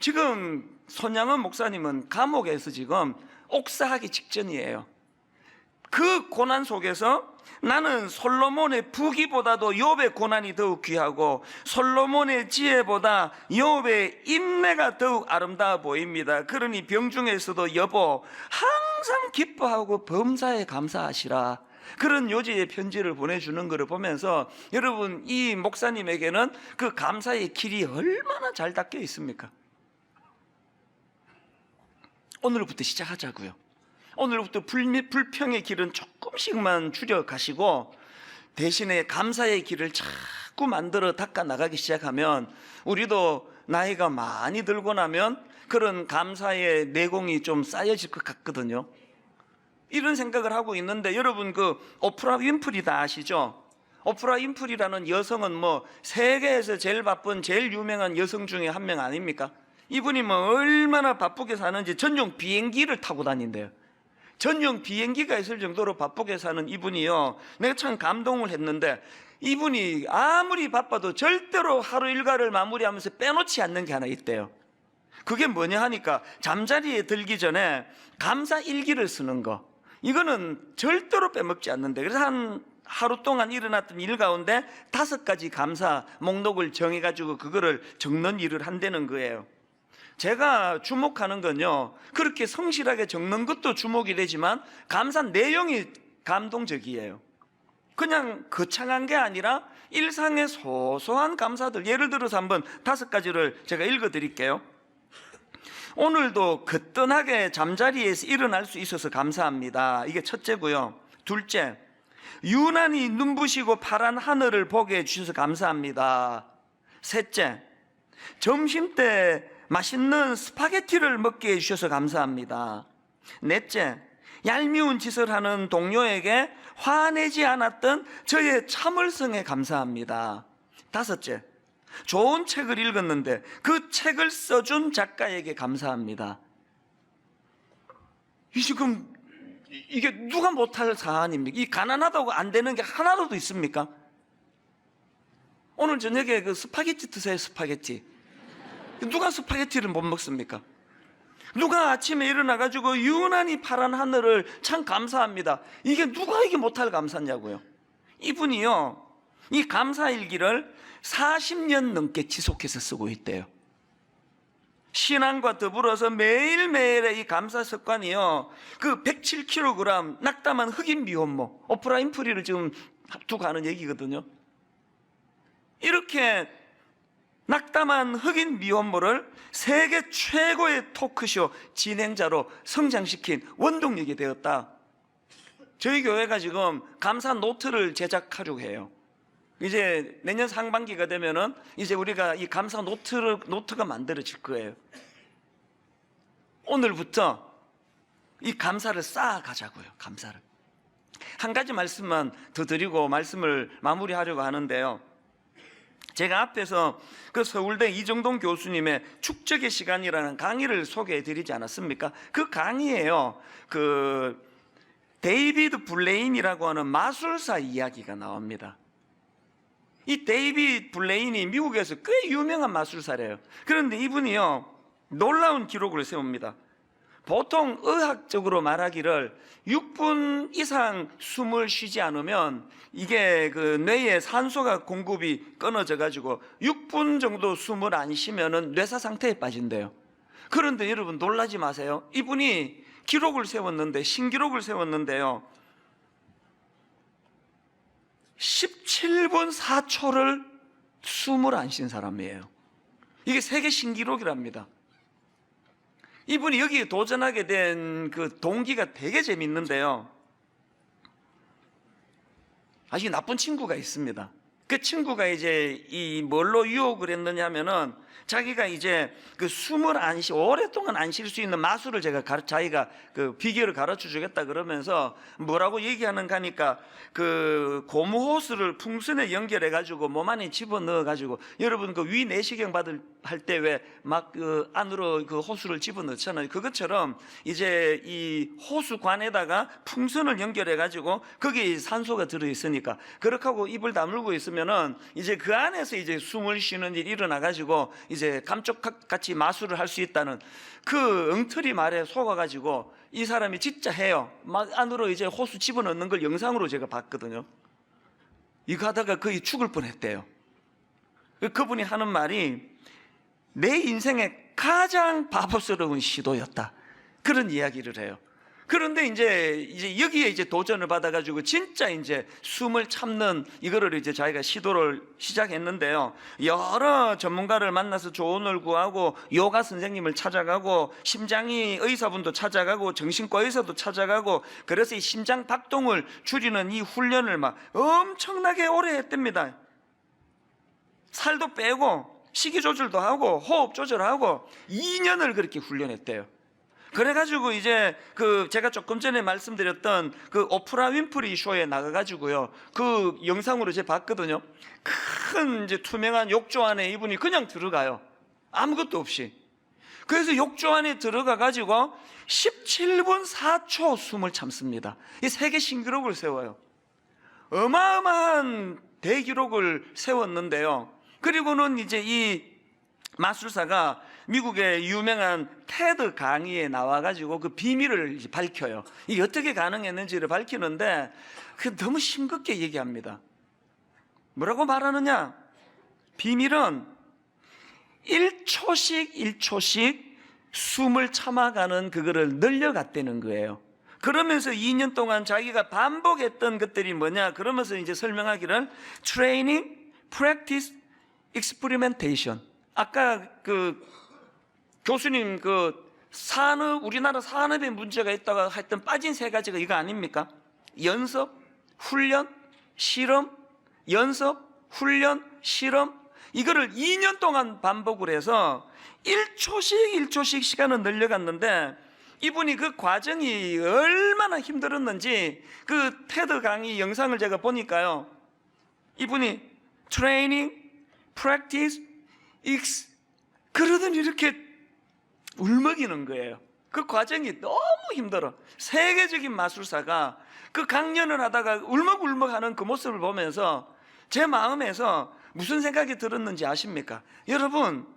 지금 손양은 목사님은 감옥에서 지금 옥사하기 직전이에요. 그 고난 속에서 나는 솔로몬의 부귀보다도 욥의 고난이 더욱 귀하고 솔로몬의 지혜보다 욥의 인내가 더욱 아름다워 보입니다. 그러니 병중에서도 여보 항상 기뻐하고 범사에 감사하시라. 그런 요지의 편지를 보내주는 것을 보면서 여러분, 이 목사님에게는 그 감사의 길이 얼마나 잘 닦여 있습니까? 오늘부터 시작하자고요. 오늘부터 불평의 길은 조금씩만 줄여가시고 대신에 감사의 길을 자꾸 만들어 닦아 나가기 시작하면 우리도 나이가 많이 들고 나면 그런 감사의 내공이 좀 쌓여질 것 같거든요. 이런 생각을 하고 있는데 여러분, 그 오프라 윈프리 다 아시죠? 오프라 윈프리라는 여성은 뭐 세계에서 제일 바쁜 제일 유명한 여성 중에 한 명 아닙니까? 이분이 뭐 얼마나 바쁘게 사는지 전용 비행기를 타고 다닌대요. 전용 비행기가 있을 정도로 바쁘게 사는 이분이요, 내가 참 감동을 했는데 이분이 아무리 바빠도 절대로 하루 일과를 마무리하면서 빼놓지 않는 게 하나 있대요. 그게 뭐냐 하니까 잠자리에 들기 전에 감사 일기를 쓰는 거. 이거는 절대로 빼먹지 않는데, 그래서 하루 동안 일어났던 일 가운데 5가지 감사 목록을 정해가지고 그거를 적는 일을 한다는 거예요. 제가 주목하는 건요, 그렇게 성실하게 적는 것도 주목이 되지만 감사 내용이 감동적이에요. 그냥 거창한 게 아니라 일상의 소소한 감사들. 예를 들어서 한번 5가지를 제가 읽어드릴게요. 오늘도 거뜬하게 잠자리에서 일어날 수 있어서 감사합니다. 이게 첫째고요. 둘째, 유난히 눈부시고 파란 하늘을 보게 해주셔서 감사합니다. 셋째, 점심때 맛있는 스파게티를 먹게 해주셔서 감사합니다. 넷째, 얄미운 짓을 하는 동료에게 화내지 않았던 저의 참을성에 감사합니다. 다섯째, 좋은 책을 읽었는데 그 책을 써준 작가에게 감사합니다. 이 지금 이게 누가 못할 사안입니까? 이 가난하다고 안 되는 게 하나라도 있습니까? 오늘 저녁에 그 스파게티 드세요. 스파게티. 누가 스파게티를 못 먹습니까? 누가 아침에 일어나가지고 유난히 파란 하늘을 참 감사합니다. 이게 누가 이게 못할 감사냐고요. 이분이요, 이 감사일기를 40년 넘게 지속해서 쓰고 있대요. 신앙과 더불어서 매일매일의 이 감사 습관이요, 그 107kg 낙담한 흑인 미혼모, 오프라 윈프리를 지금 두고 하는 얘기거든요. 이렇게 낙담한 흑인 미혼모를 세계 최고의 토크쇼 진행자로 성장시킨 원동력이 되었다. 저희 교회가 지금 감사 노트를 제작하려고 해요. 이제 내년 상반기가 되면은 이제 우리가 이 감사 노트가 만들어질 거예요. 오늘부터 이 감사를 쌓아가자고요. 감사를. 한 가지 말씀만 더 드리고 말씀을 마무리하려고 하는데요. 제가 앞에서 그 서울대 이정동 교수님의 축적의 시간이라는 강의를 소개해 드리지 않았습니까? 그 강의에요, 그 데이비드 블레인이라고 하는 마술사 이야기가 나옵니다. 이 데이비드 블레인이 미국에서 꽤 유명한 마술사래요. 그런데 이분이요, 놀라운 기록을 세웁니다. 보통 의학적으로 말하기를 6분 이상 숨을 쉬지 않으면 이게 그 뇌에 산소가 공급이 끊어져 가지고 6분 정도 숨을 안 쉬면은 뇌사 상태에 빠진대요. 그런데 여러분 놀라지 마세요. 이분이 기록을 세웠는데, 신기록을 세웠는데요, 17분 4초를 숨을 안 쉰 사람이에요. 이게 세계 신기록이랍니다. 이분이 여기에 도전하게 된 그 동기가 되게 재밌는데요, 아주 나쁜 친구가 있습니다. 그 친구가 이제 이 뭘로 유혹을 했느냐 하면은, 자기가 이제 그 숨을 오랫동안 안 쉴 수 있는 마술을 자기가 그 비결을 가르쳐 주겠다 그러면서 뭐라고 얘기하는가 하니까, 그 고무호스를 풍선에 연결해 가지고 몸 안에 집어넣어 가지고, 여러분 그 위 내시경 할 때 왜 막 그 안으로 그 호수를 집어넣잖아요. 그것처럼 이제 이 호수관에다가 풍선을 연결해 가지고 거기에 산소가 들어 있으니까 그렇게 하고 입을 다물고 있으면은 이제 그 안에서 이제 숨을 쉬는 일이 일어나 가지고 이제 감쪽같이 마술을 할 수 있다는 그 엉터리 말에 속아 가지고 이 사람이 진짜 해요. 막 안으로 이제 호수 집어넣는 걸 영상으로 제가 봤거든요. 이거 하다가 거의 죽을 뻔했대요. 그분이 하는 말이 내 인생의 가장 바보스러운 시도였다, 그런 이야기를 해요. 그런데 이제 여기에 이제 도전을 받아가지고 진짜 이제 숨을 참는 이거를 이제 자기가 시도를 시작했는데요. 여러 전문가를 만나서 조언을 구하고 요가 선생님을 찾아가고 심장이 의사분도 찾아가고 정신과 의사도 찾아가고, 그래서 이 심장 박동을 줄이는 이 훈련을 막 엄청나게 오래 했답니다. 살도 빼고 식이 조절도 하고 호흡 조절하고 2년을 그렇게 훈련했대요. 그래가지고 이제 그 제가 조금 전에 말씀드렸던 그 오프라 윈프리 쇼에 나가가지고요, 그 영상으로 제가 봤거든요. 큰 이제 투명한 욕조 안에 이분이 그냥 들어가요. 아무것도 없이. 그래서 욕조 안에 들어가가지고 17분 4초 숨을 참습니다. 이 세계 신기록을 세워요. 어마어마한 대기록을 세웠는데요. 그리고는 이제 이 마술사가 미국의 유명한 테드 강의에 나와가지고 그 비밀을 이제 밝혀요. 이게 어떻게 가능했는지를 밝히는데 그 너무 싱겁게 얘기합니다. 뭐라고 말하느냐? 비밀은 1초씩 숨을 참아가는 그거를 늘려갔다는 거예요. 그러면서 2년 동안 자기가 반복했던 것들이 뭐냐? 그러면서 이제 설명하기를 트레이닝, 프랙티스, 익스퍼리멘테이션. 아까 그 교수님 그 우리나라 산업에 문제가 있다고 했던 빠진 세 가지가 이거 아닙니까? 연습, 훈련, 실험, 연습, 훈련, 실험. 이거를 2년 동안 반복을 해서 1초씩 시간을 늘려갔는데, 이분이 그 과정이 얼마나 힘들었는지 그 테드 강의 영상을 제가 보니까요, 이분이 트레이닝, 프랙티스, 그러더니 이렇게 울먹이는 거예요. 그 과정이 너무 힘들어. 세계적인 마술사가 그 강연을 하다가 울먹울먹하는 그 모습을 보면서 제 마음에서 무슨 생각이 들었는지 아십니까? 여러분,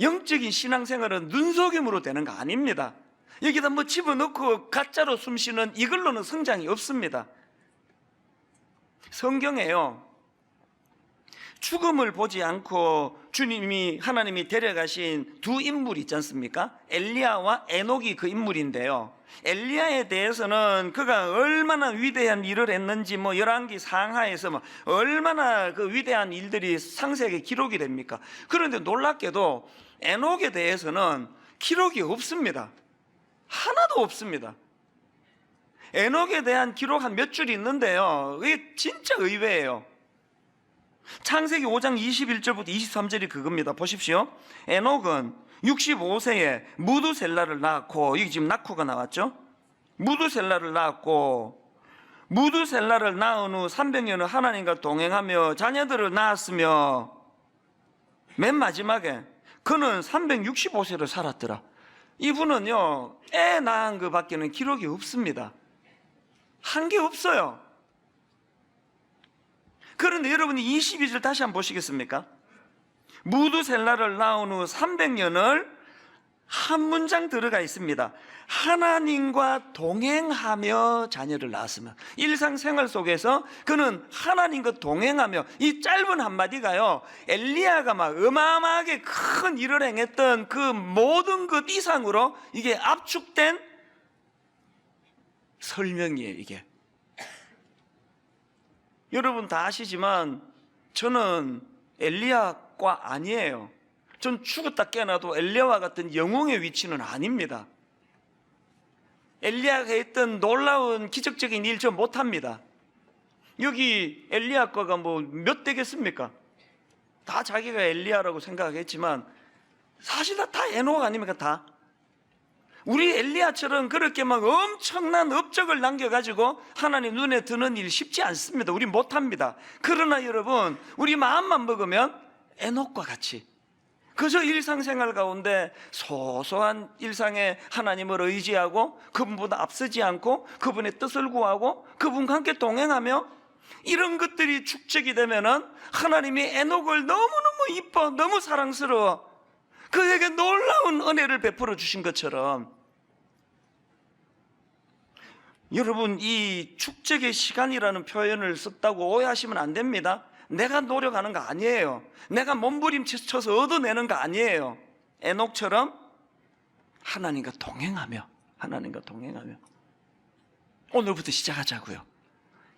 영적인 신앙생활은 눈속임으로 되는 거 아닙니다. 여기다 뭐 집어넣고 가짜로 숨쉬는 이걸로는 성장이 없습니다. 성경에요, 죽음을 보지 않고 하나님이 데려가신 두 인물이 있지 않습니까? 엘리야와 에녹이 그 인물인데요, 엘리야에 대해서는 그가 얼마나 위대한 일을 했는지 열왕기 상하에서 얼마나 그 위대한 일들이 상세하게 기록이 됩니까? 그런데 놀랍게도 에녹에 대해서는 기록이 없습니다. 하나도 없습니다. 에녹에 대한 기록 한 몇 줄이 있는데요, 이게 진짜 의외예요. 창세기 5장 21절부터 23절이 그겁니다. 보십시오. 에녹은 65세에 무두셀라를 낳았고, 이게 지금 낳고가 나왔죠. 무두셀라를 낳았고, 무두셀라를 낳은 후 300년을 하나님과 동행하며 자녀들을 낳았으며, 맨 마지막에 그는 365세를 살았더라. 이분은요, 애 낳은 것 밖에는 기록이 없습니다. 한 게 없어요. 그런데 여러분이 22절 다시 한번 보시겠습니까? 무두셀라를 낳은 후 300년을 한 문장 들어가 있습니다. 하나님과 동행하며 자녀를 낳았으며, 일상생활 속에서 그는 하나님과 동행하며, 이 짧은 한마디가요, 엘리야가 막 어마어마하게 큰 일을 행했던 그 모든 것 이상으로 이게 압축된 설명이에요. 이게 여러분 다 아시지만 저는 엘리야과 아니에요. 전 죽었다 깨어나도 엘리야와 같은 영웅의 위치는 아닙니다. 엘리야가 했던 놀라운 기적적인 일 저 못합니다. 여기 엘리야과가 몇 되겠습니까? 다 자기가 엘리야라고 생각했지만 사실 다 에녹 아닙니까? 다. 우리 엘리야처럼 그렇게 막 엄청난 업적을 남겨가지고 하나님 눈에 드는 일 쉽지 않습니다. 우리 못합니다. 그러나 여러분, 우리 마음만 먹으면 에녹과 같이 그저 일상생활 가운데 소소한 일상에 하나님을 의지하고 그분보다 앞서지 않고 그분의 뜻을 구하고 그분과 함께 동행하며, 이런 것들이 축적이 되면은 하나님이 에녹을 너무너무 이뻐, 너무 사랑스러워, 그에게 놀라운 은혜를 베풀어 주신 것처럼, 여러분, 이 축적의 시간이라는 표현을 썼다고 오해하시면 안 됩니다. 내가 노력하는 거 아니에요. 내가 몸부림쳐서 얻어내는 거 아니에요. 에녹처럼 하나님과 동행하며 오늘부터 시작하자고요.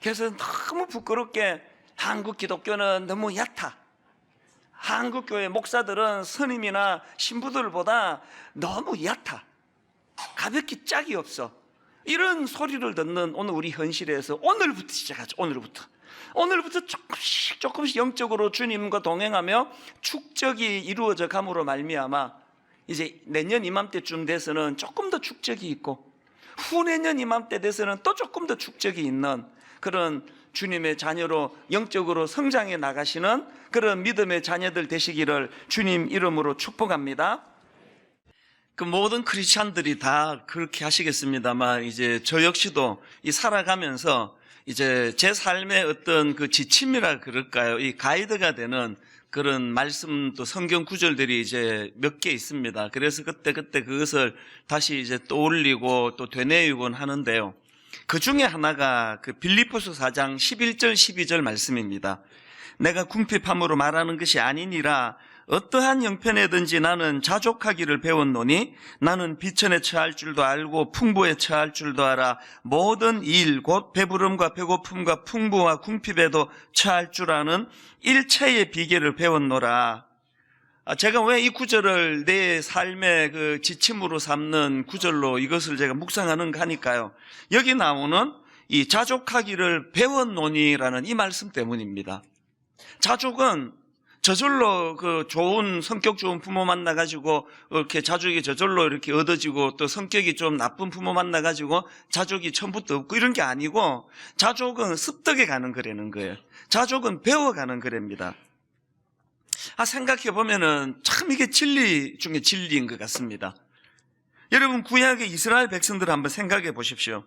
그래서 너무 부끄럽게 한국 기독교는 너무 얕아, 한국 교회 목사들은 스님이나 신부들보다 너무 얕아, 가볍게 짝이 없어, 이런 소리를 듣는 오늘 우리 현실에서 오늘부터 시작하죠. 오늘부터 조금씩 영적으로 주님과 동행하며 축적이 이루어져 감으로 말미암아 이제 내년 이맘때쯤 돼서는 조금 더 축적이 있고, 후내년 이맘때 돼서는 또 조금 더 축적이 있는 그런 주님의 자녀로 영적으로 성장해 나가시는 그런 믿음의 자녀들 되시기를 주님 이름으로 축복합니다. 그 모든 크리스찬들이 다 그렇게 하시겠습니다만, 이제 저 역시도 이 살아가면서 이제 제 삶의 어떤 그 지침이라 그럴까요? 이 가이드가 되는 그런 말씀도 성경 구절들이 이제 몇 개 있습니다. 그래서 그때 그것을 다시 이제 떠올리고 또 되뇌이곤 하는데요. 그 중에 하나가 그 빌립보서 4장 11절 12절 말씀입니다. 내가 궁핍함으로 말하는 것이 아니니라. 어떠한 형편에든지 나는 자족하기를 배웠노니 나는 비천에 처할 줄도 알고 풍부에 처할 줄도 알아. 모든 일 곧 배부름과 배고픔과 풍부와 궁핍에도 처할 줄 아는 일체의 비결을 배웠노라. 제가 왜 이 구절을 내 삶의 그 지침으로 삼는 구절로 이것을 제가 묵상하는가 하니까요, 여기 나오는 이 자족하기를 배웠노니라는 이 말씀 때문입니다. 자족은 저절로 그 좋은 성격 좋은 부모 만나가지고 이렇게 자족이 저절로 이렇게 얻어지고, 또 성격이 좀 나쁜 부모 만나가지고 자족이 처음부터 없고 이런 게 아니고, 자족은 습득해 가는 거라는 거예요. 자족은 배워가는 거랍니다. 생각해 보면은 참 이게 진리 중에 진리인 것 같습니다. 여러분, 구약의 이스라엘 백성들 한번 생각해 보십시오.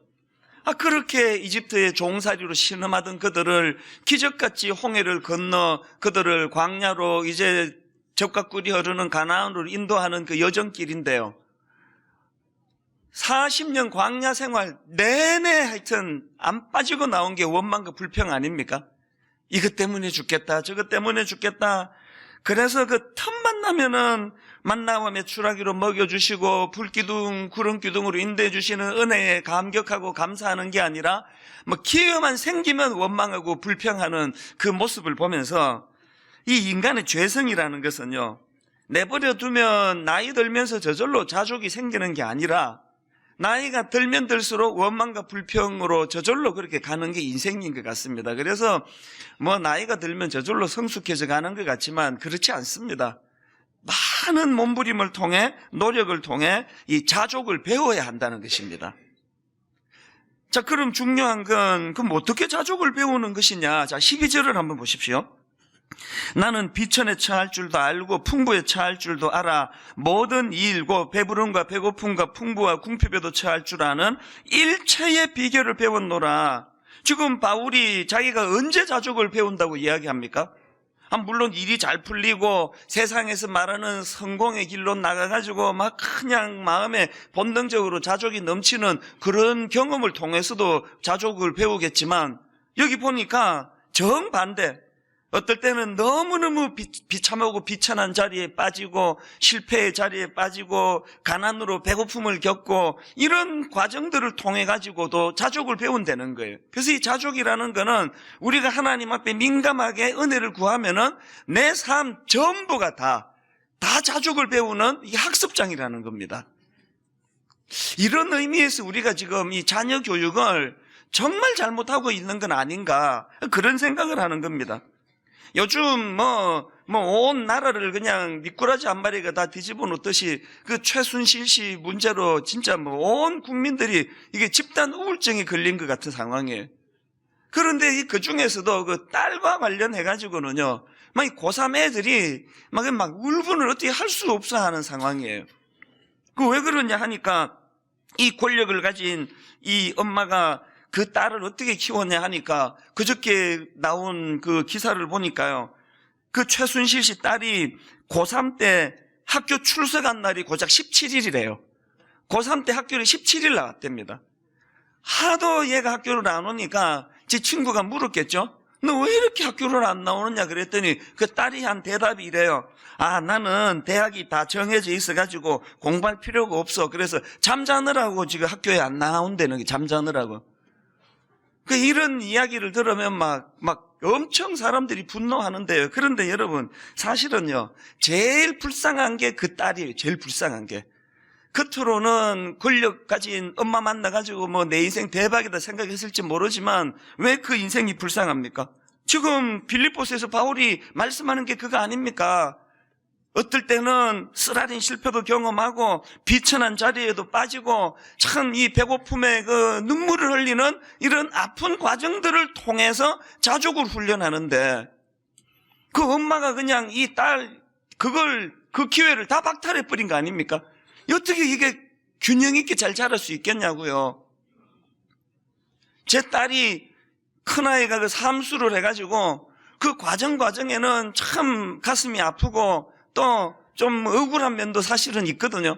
그렇게 이집트의 종살이로 신음하던 그들을 기적같이 홍해를 건너 그들을 광야로 이제 젖과 꿀이 흐르는 가나안으로 인도하는 그 여정길인데요. 40년 광야 생활 내내 하여튼 안 빠지고 나온 게 원망과 불평 아닙니까? 이것 때문에 죽겠다, 저것 때문에 죽겠다. 그래서 그 틈만 나면은 만나와 메추라기로 먹여주시고 불기둥, 구름기둥으로 인도해 주시는 은혜에 감격하고 감사하는 게 아니라 기회만 생기면 원망하고 불평하는 그 모습을 보면서 이 인간의 죄성이라는 것은요, 내버려 두면 나이 들면서 저절로 자족이 생기는 게 아니라 나이가 들면 들수록 원망과 불평으로 저절로 그렇게 가는 게 인생인 것 같습니다. 그래서 나이가 들면 저절로 성숙해져 가는 것 같지만 그렇지 않습니다. 많은 몸부림을 통해, 노력을 통해 이 자족을 배워야 한다는 것입니다. 자, 그럼 중요한 건 그럼 어떻게 자족을 배우는 것이냐? 자, 12절을 한번 보십시오. 나는 비천에 처할 줄도 알고 풍부에 처할 줄도 알아. 모든 일고 배부름과 배고픔과 풍부와 궁핍에도 처할 줄 아는 일체의 비결을 배웠노라. 지금 바울이 자기가 언제 자족을 배운다고 이야기합니까? 물론 일이 잘 풀리고 세상에서 말하는 성공의 길로 나가가지고 막 그냥 마음에 본능적으로 자족이 넘치는 그런 경험을 통해서도 자족을 배우겠지만, 여기 보니까 정반대, 어떨 때는 너무너무 비참하고 비천한 자리에 빠지고 실패의 자리에 빠지고 가난으로 배고픔을 겪고 이런 과정들을 통해 가지고도 자족을 배운다는 거예요. 그래서 이 자족이라는 거는 우리가 하나님 앞에 민감하게 은혜를 구하면은 내 삶 전부가 다 자족을 배우는 이 학습장이라는 겁니다. 이런 의미에서 우리가 지금 이 자녀 교육을 정말 잘못하고 있는 건 아닌가, 그런 생각을 하는 겁니다. 요즘 온 나라를 그냥 미꾸라지 한 마리가 다 뒤집어 놓듯이 그 최순실 씨 문제로 진짜 온 국민들이 이게 집단 우울증이 걸린 것 같은 상황이에요. 그런데 그 중에서도 그 딸과 관련해가지고는요, 이 고3 애들이 막 울분을 어떻게 할 수 없어 하는 상황이에요. 그 왜 그러냐 하니까 이 권력을 가진 이 엄마가 그 딸을 어떻게 키웠냐 하니까 그저께 나온 그 기사를 보니까요, 그 최순실 씨 딸이 고3 때 학교 출석한 날이 고작 17일이래요. 고3 때 학교를 17일 나왔답니다. 하도 얘가 학교를 안 오니까 제 친구가 물었겠죠. 너 왜 이렇게 학교를 안 나오느냐 그랬더니 그 딸이 한 대답이 이래요. 나는 대학이 다 정해져 있어가지고 공부할 필요가 없어. 그래서 잠자느라고 지금 학교에 안 나온다는 게, 잠자느라고. 이런 이야기를 들으면 막 엄청 사람들이 분노하는데요. 그런데 여러분, 사실은요, 제일 불쌍한 게 그 딸이에요. 제일 불쌍한 게. 겉으로는 권력 가진 엄마 만나가지고 내 인생 대박이다 생각했을지 모르지만 왜 그 인생이 불쌍합니까? 지금 빌립보서에서 바울이 말씀하는 게 그거 아닙니까? 어떨 때는 쓰라린 실패도 경험하고 비천한 자리에도 빠지고 참 이 배고픔에 그 눈물을 흘리는 이런 아픈 과정들을 통해서 자족을 훈련하는데, 그 엄마가 그냥 이 딸 그 기회를 다 박탈해버린 거 아닙니까? 어떻게 이게 균형 있게 잘 자랄 수 있겠냐고요. 제 딸이 큰아이가 그 삼수를 해가지고 그 과정에는 참 가슴이 아프고 또 좀 억울한 면도 사실은 있거든요.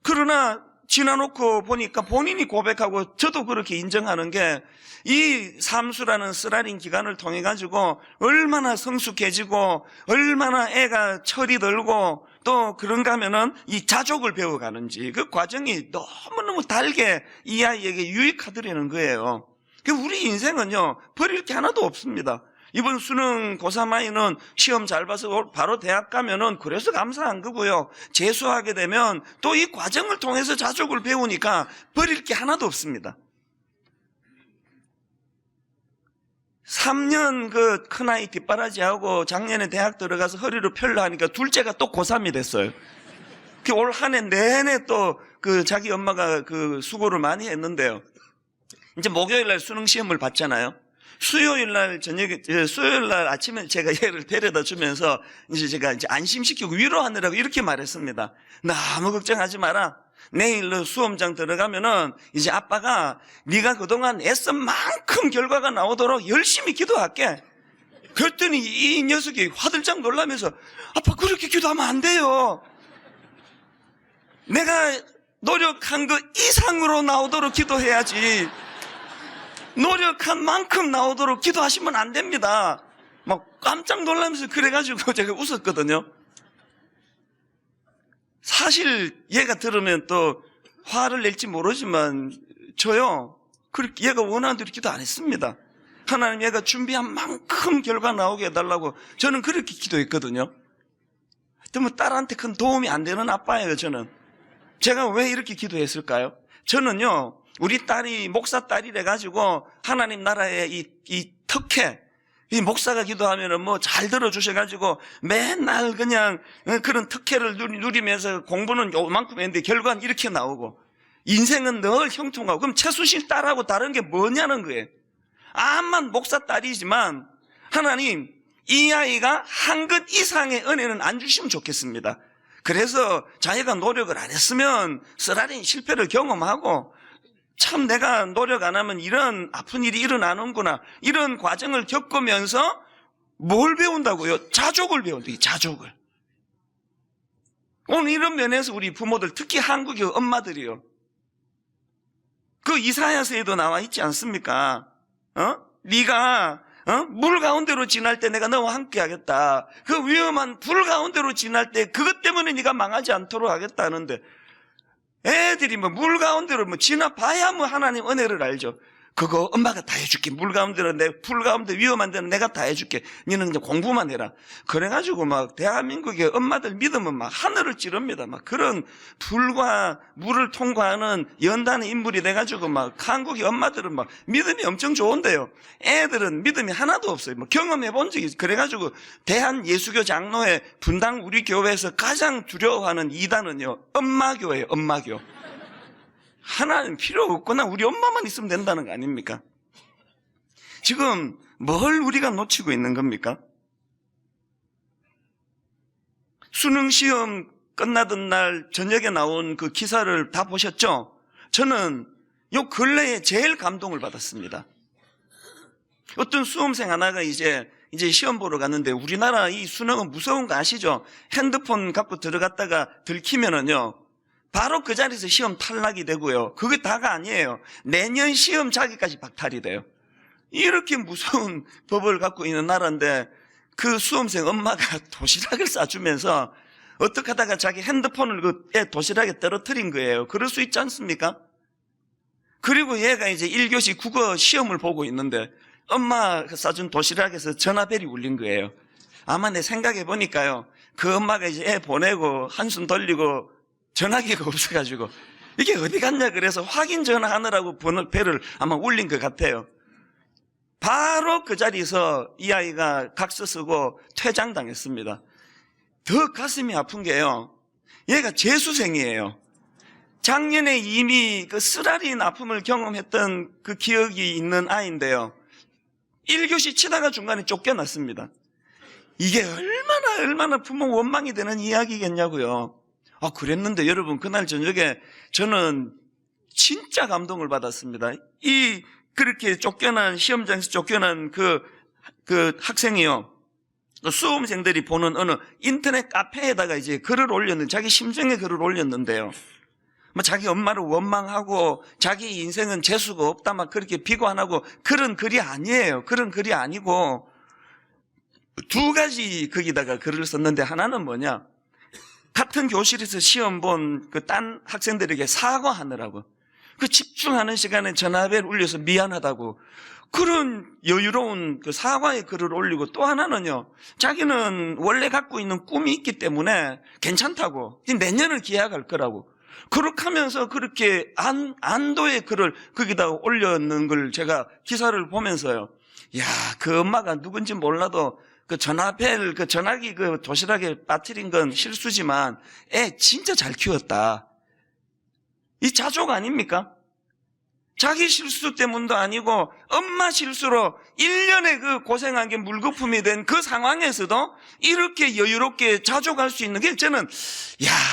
그러나 지나놓고 보니까 본인이 고백하고 저도 그렇게 인정하는 게, 이 삼수라는 쓰라린 기간을 통해 가지고 얼마나 성숙해지고 얼마나 애가 철이 들고 또 그런가 하면은 이 자족을 배워가는지, 그 과정이 너무너무 달게 이 아이에게 유익하더라는 거예요. 우리 인생은요, 버릴 게 하나도 없습니다. 이번 수능 고3 아이는 시험 잘 봐서 바로 대학 가면은 그래서 감사한 거고요. 재수하게 되면 또 이 과정을 통해서 자족을 배우니까 버릴 게 하나도 없습니다. 3년 그 큰아이 뒷바라지하고 작년에 대학 들어가서 허리로 펼려 하니까 둘째가 또 고3이 됐어요. 올 한 해 내내 또 그 자기 엄마가 그 수고를 많이 했는데요. 이제 목요일 날 수능 시험을 봤잖아요. 수요일 날 아침에 제가 얘를 데려다 주면서 제가 안심시키고 위로하느라고 이렇게 말했습니다. 너무 걱정하지 마라. 내일 수험장 들어가면은 이제 아빠가 네가 그동안 애쓴 만큼 결과가 나오도록 열심히 기도할게. 그랬더니 이 녀석이 화들짝 놀라면서 아빠 그렇게 기도하면 안 돼요. 내가 노력한 것 이상으로 나오도록 기도해야지. 노력한 만큼 나오도록 기도하시면 안 됩니다. 막 깜짝 놀라면서 그래가지고 제가 웃었거든요. 사실 얘가 들으면 또 화를 낼지 모르지만 저요 그렇게 얘가 원하는 대로 기도 안 했습니다. 하나님 얘가 준비한 만큼 결과 나오게 해달라고 저는 그렇게 기도했거든요. 하여튼 뭐 딸한테 큰 도움이 안 되는 아빠예요. 저는 제가 왜 이렇게 기도했을까요? 저는요 우리 딸이 목사 딸이래 가지고 하나님 나라의 이 특혜, 이 목사가 기도하면은 뭐 잘 들어주셔가지고 맨날 그냥 그런 특혜를 누리면서 공부는 요만큼 했는데 결과는 이렇게 나오고 인생은 늘 형통하고, 그럼 최순실 딸하고 다른 게 뭐냐는 거예요. 암만 목사 딸이지만 하나님 이 아이가 한 것 이상의 은혜는 안 주시면 좋겠습니다. 그래서 자기가 노력을 안 했으면 쓰라린 실패를 경험하고 참 내가 노력 안 하면 이런 아픈 일이 일어나는구나, 이런 과정을 겪으면서 뭘 배운다고요? 자족을 배운다. 자족을. 오늘 이런 면에서 우리 부모들, 특히 한국의 엄마들이요, 그 이사야서에도 나와 있지 않습니까? 네가 물 가운데로 지날 때 내가 너와 함께 하겠다. 그 위험한 불 가운데로 지날 때 그것 때문에 네가 망하지 않도록 하겠다는데, 애들이 뭐 물 가운데로 뭐 지나봐야 뭐 하나님 은혜를 알죠. 그거 엄마가 다 해줄게. 물 가운데로, 불 가운데 위험한 데는 내가 다 해줄게. 너는 이제 공부만 해라. 그래가지고 막 대한민국의 엄마들 믿으면 막 하늘을 찌릅니다. 막 그런 불과 물을 통과하는 연단의 인물이 돼가지고 막 한국의 엄마들은 막 믿음이 엄청 좋은데요. 애들은 믿음이 하나도 없어요. 뭐 경험해 본 적이 있어요. 그래가지고 대한예수교 장로회 분당 우리 교회에서 가장 두려워하는 이단은요, 엄마교예요. 엄마교. 하나는 필요 없구나, 우리 엄마만 있으면 된다는 거 아닙니까? 지금 뭘 우리가 놓치고 있는 겁니까? 수능시험 끝나던 날 저녁에 나온 그 기사를 다 보셨죠? 저는 요 근래에 제일 감동을 받았습니다. 어떤 수험생 하나가 이제 시험 보러 갔는데, 우리나라 이 수능은 무서운 거 아시죠? 핸드폰 갖고 들어갔다가 들키면은요 바로 그 자리에서 시험 탈락이 되고요. 그게 다가 아니에요. 내년 시험 자기까지 박탈이 돼요. 이렇게 무서운 법을 갖고 있는 나라인데 그 수험생 엄마가 도시락을 싸주면서 어떻게 하다가 자기 핸드폰을 그 도시락에 떨어뜨린 거예요. 그럴 수 있지 않습니까? 그리고 얘가 이제 1교시 국어 시험을 보고 있는데 엄마가 싸준 도시락에서 전화벨이 울린 거예요. 아마 내 생각해 보니까요, 그 엄마가 이제 애 보내고 한숨 돌리고 전화기가 없어가지고 이게 어디 갔냐 그래서 확인 전화하느라고 번호벨을 아마 울린 것 같아요. 바로 그 자리에서 이 아이가 각서 쓰고 퇴장당했습니다. 더 가슴이 아픈 게요, 얘가 재수생이에요. 작년에 이미 그 쓰라린 아픔을 경험했던 그 기억이 있는 아이인데요, 1교시 치다가 중간에 쫓겨났습니다. 이게 얼마나 부모 원망이 되는 이야기겠냐고요. 그랬는데 여러분, 그날 저녁에 저는 진짜 감동을 받았습니다. 그렇게 쫓겨난, 시험장에서 쫓겨난 그 학생이요, 수험생들이 보는 어느 인터넷 카페에다가 이제 글을 올렸는데, 자기 심정의 글을 올렸는데요, 뭐 자기 엄마를 원망하고 자기 인생은 재수가 없다 막 그렇게 비관하고 그런 글이 아니에요. 그런 글이 아니고 두 가지 거기다가 글을 썼는데, 하나는 뭐냐, 같은 교실에서 시험 본 그 딴 학생들에게 사과하느라고, 그 집중하는 시간에 전화벨 울려서 미안하다고, 그런 여유로운 그 사과의 글을 올리고, 또 하나는요, 자기는 원래 갖고 있는 꿈이 있기 때문에 괜찮다고, 내년을 기약할 거라고, 그렇게 하면서 그렇게 안도의 글을 거기다가 올렸는 걸 제가 기사를 보면서요, 야, 그 엄마가 누군지 몰라도 그 전화벨, 그 전화기 그 도시락에 빠뜨린 건 실수지만 애 진짜 잘 키웠다. 이 자족 아닙니까? 자기 실수 때문도 아니고 엄마 실수로 1년에 그 고생한 게 물거품이 된 그 상황에서도 이렇게 여유롭게 자족할 수 있는 게 저는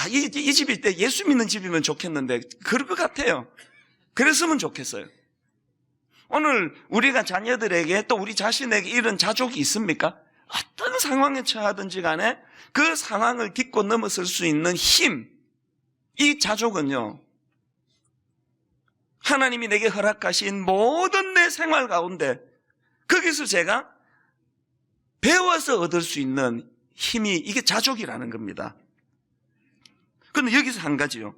이 집일 때 예수 믿는 집이면 좋겠는데 그럴 것 같아요. 그랬으면 좋겠어요. 오늘 우리가 자녀들에게 또 우리 자신에게 이런 자족이 있습니까? 어떤 상황에 처하든지 간에 그 상황을 딛고 넘어설 수 있는 힘, 이 자족은요, 하나님이 내게 허락하신 모든 내 생활 가운데 거기서 제가 배워서 얻을 수 있는 힘이 이게 자족이라는 겁니다. 그런데 여기서 한 가지요.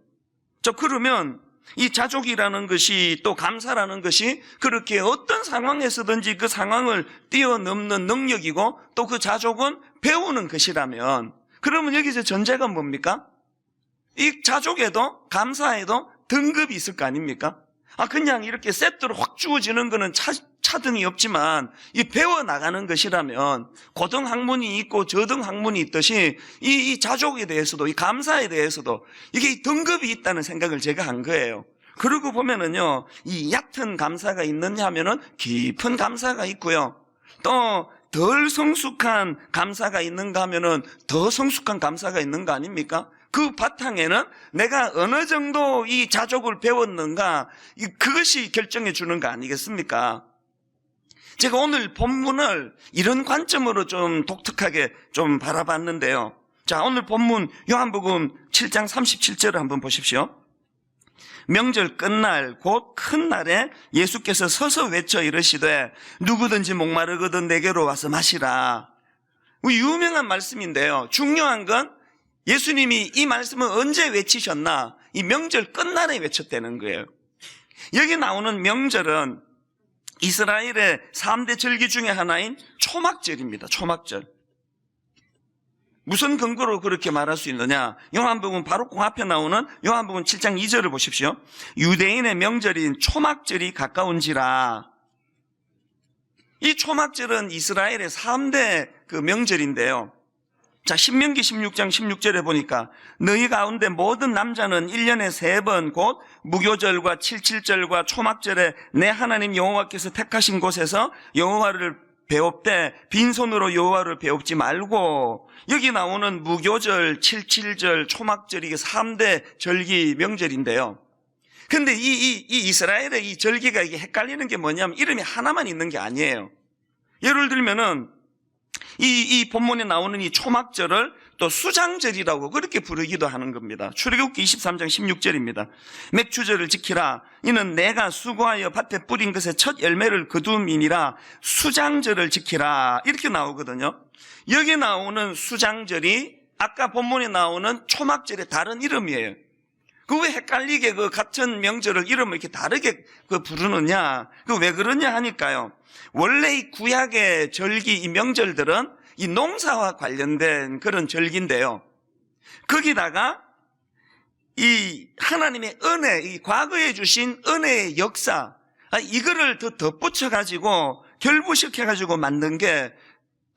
그러면 이 자족이라는 것이 또 감사라는 것이 그렇게 어떤 상황에서든지 그 상황을 뛰어넘는 능력이고 또 그 자족은 배우는 것이라면 그러면 여기서 전제가 뭡니까? 이 자족에도 감사에도 등급이 있을 거 아닙니까? 그냥 이렇게 세트로 확 주어지는 거는 차등이 없지만 이 배워나가는 것이라면 고등학문이 있고 저등학문이 있듯이 이 자족에 대해서도 이 감사에 대해서도 이게 등급이 있다는 생각을 제가 한 거예요. 그러고 보면은요, 이 얕은 감사가 있느냐 하면은 깊은 감사가 있고요. 또 덜 성숙한 감사가 있는가 하면은 더 성숙한 감사가 있는 거 아닙니까? 그 바탕에는 내가 어느 정도 이 자족을 배웠는가, 그것이 결정해 주는 거 아니겠습니까? 제가 오늘 본문을 이런 관점으로 좀 독특하게 좀 바라봤는데요. 자, 오늘 본문 요한복음 7장 37절을 한번 보십시오. 명절 끝날 곧 큰 날에 예수께서 서서 외쳐 이르시되 누구든지 목마르거든 내게로 와서 마시라. 유명한 말씀인데요. 중요한 건 예수님이 이 말씀을 언제 외치셨나? 이 명절 끝날에 외쳤다는 거예요. 여기 나오는 명절은 이스라엘의 3대 절기 중에 하나인 초막절입니다. 초막절. 무슨 근거로 그렇게 말할 수 있느냐? 요한복음 바로 그 앞에 나오는 요한복음 7장 2절을 보십시오. 유대인의 명절인 초막절이 가까운지라. 이 초막절은 이스라엘의 3대 그 명절인데요. 자, 신명기 16장 16절에 보니까 너희 가운데 모든 남자는 1년에 3번 곧 무교절과 77절과 초막절에 내 하나님 여호와께서 택하신 곳에서 여호와를 배웁되 빈손으로 여호와를 배웁지 말고. 여기 나오는 무교절, 77절, 초막절 이게 3대 절기 명절인데요. 근데 이 이스라엘의 이 절기가 이게 헷갈리는 게 뭐냐면 이름이 하나만 있는 게 아니에요. 예를 들면은 이 본문에 나오는 이 초막절을 또 수장절이라고 그렇게 부르기도 하는 겁니다. 출애굽기 23장 16절입니다. 맥추절을 지키라. 이는 내가 수고하여 밭에 뿌린 것의 첫 열매를 거둠이니라. 수장절을 지키라. 이렇게 나오거든요. 여기 나오는 수장절이 아까 본문에 나오는 초막절의 다른 이름이에요. 그 왜 헷갈리게 그 같은 명절을 이름을 이렇게 다르게 부르느냐? 그 왜 그러냐 하니까요. 원래 이 구약의 절기, 이 명절들은 이 농사와 관련된 그런 절기인데요. 거기다가 이 하나님의 은혜, 이 과거에 주신 은혜의 역사, 이거를 더 덧붙여가지고 결부시켜가지고 만든 게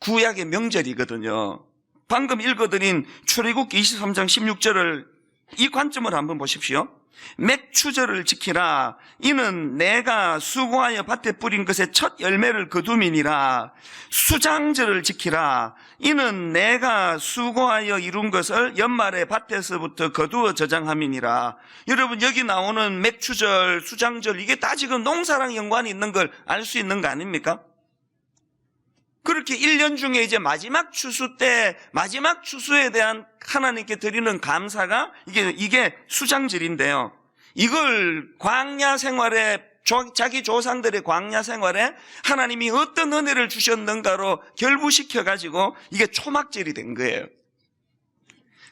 구약의 명절이거든요. 방금 읽어드린 출애굽기 23장 16절을 이 관점을 한번 보십시오. 맥추절을 지키라. 이는 내가 수고하여 밭에 뿌린 것의 첫 열매를 거둠이니라. 수장절을 지키라. 이는 내가 수고하여 이룬 것을 연말에 밭에서부터 거두어 저장함이니라. 여러분, 여기 나오는 맥추절, 수장절 이게 다 지금 농사랑 연관이 있는 걸 알 수 있는 거 아닙니까? 그렇게 1년 중에 이제 마지막 추수 때 마지막 추수에 대한 하나님께 드리는 감사가 이게 수장절인데요. 이걸 광야 생활에 자기 조상들의 광야 생활에 하나님이 어떤 은혜를 주셨는가로 결부시켜가지고 이게 초막절이 된 거예요.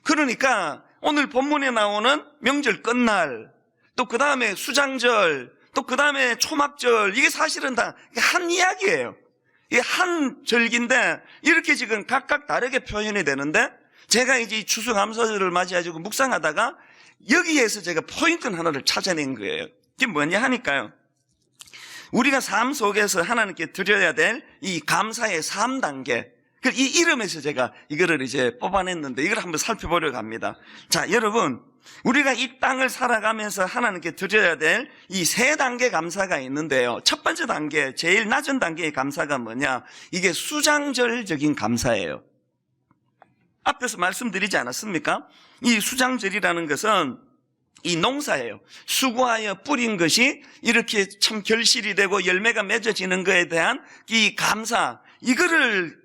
그러니까 오늘 본문에 나오는 명절 끝날, 또 그 다음에 수장절, 또 그 다음에 초막절, 이게 사실은 다 한 이야기예요. 이게 한 절기인데 이렇게 지금 각각 다르게 표현이 되는데 제가 이제 이 추수감사절을 맞이해가지고 묵상하다가 여기에서 제가 포인트 하나를 찾아낸 거예요. 이게 뭐냐 하니까요. 우리가 삶 속에서 하나님께 드려야 될 이 감사의 3단계. 이 이름에서 제가 이거를 이제 뽑아냈는데 이걸 한번 살펴보려고 합니다. 자, 여러분, 우리가 이 땅을 살아가면서 하나님께 드려야 될 이 세 단계 감사가 있는데요. 첫 번째 단계, 제일 낮은 단계의 감사가 뭐냐? 이게 수장절적인 감사예요. 앞에서 말씀드리지 않았습니까? 이 수장절이라는 것은 이 농사예요. 수고하여 뿌린 것이 이렇게 참 결실이 되고 열매가 맺어지는 것에 대한 이 감사, 이거를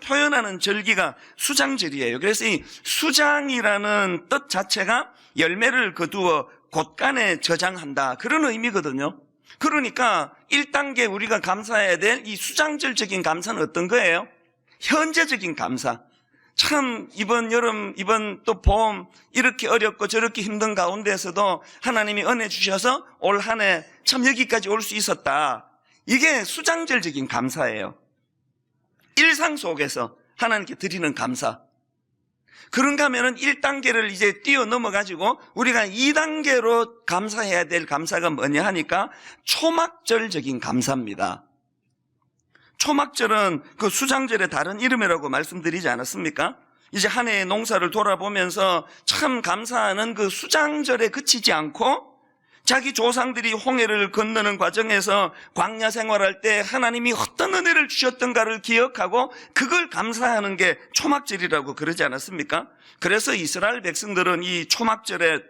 표현하는 절기가 수장절이에요. 그래서 이 수장이라는 뜻 자체가 열매를 거두어 곳간에 저장한다, 그런 의미거든요. 그러니까 1단계 우리가 감사해야 될 이 수장절적인 감사는 어떤 거예요? 현재적인 감사. 참 이번 여름, 이번 또 봄, 이렇게 어렵고 저렇게 힘든 가운데서도 하나님이 은혜 주셔서 올 한 해 참 여기까지 올 수 있었다. 이게 수장절적인 감사예요. 일상 속에서 하나님께 드리는 감사. 그런가 하면은 1단계를 이제 뛰어넘어가지고 우리가 2단계로 감사해야 될 감사가 뭐냐 하니까 초막절적인 감사입니다. 초막절은 그 수장절의 다른 이름이라고 말씀드리지 않았습니까? 이제 한 해의 농사를 돌아보면서 참 감사하는 그 수장절에 그치지 않고 자기 조상들이 홍해를 건너는 과정에서 광야 생활할 때 하나님이 어떤 은혜를 주셨던가를 기억하고 그걸 감사하는 게 초막절이라고 그러지 않았습니까? 그래서 이스라엘 백성들은 이 초막절에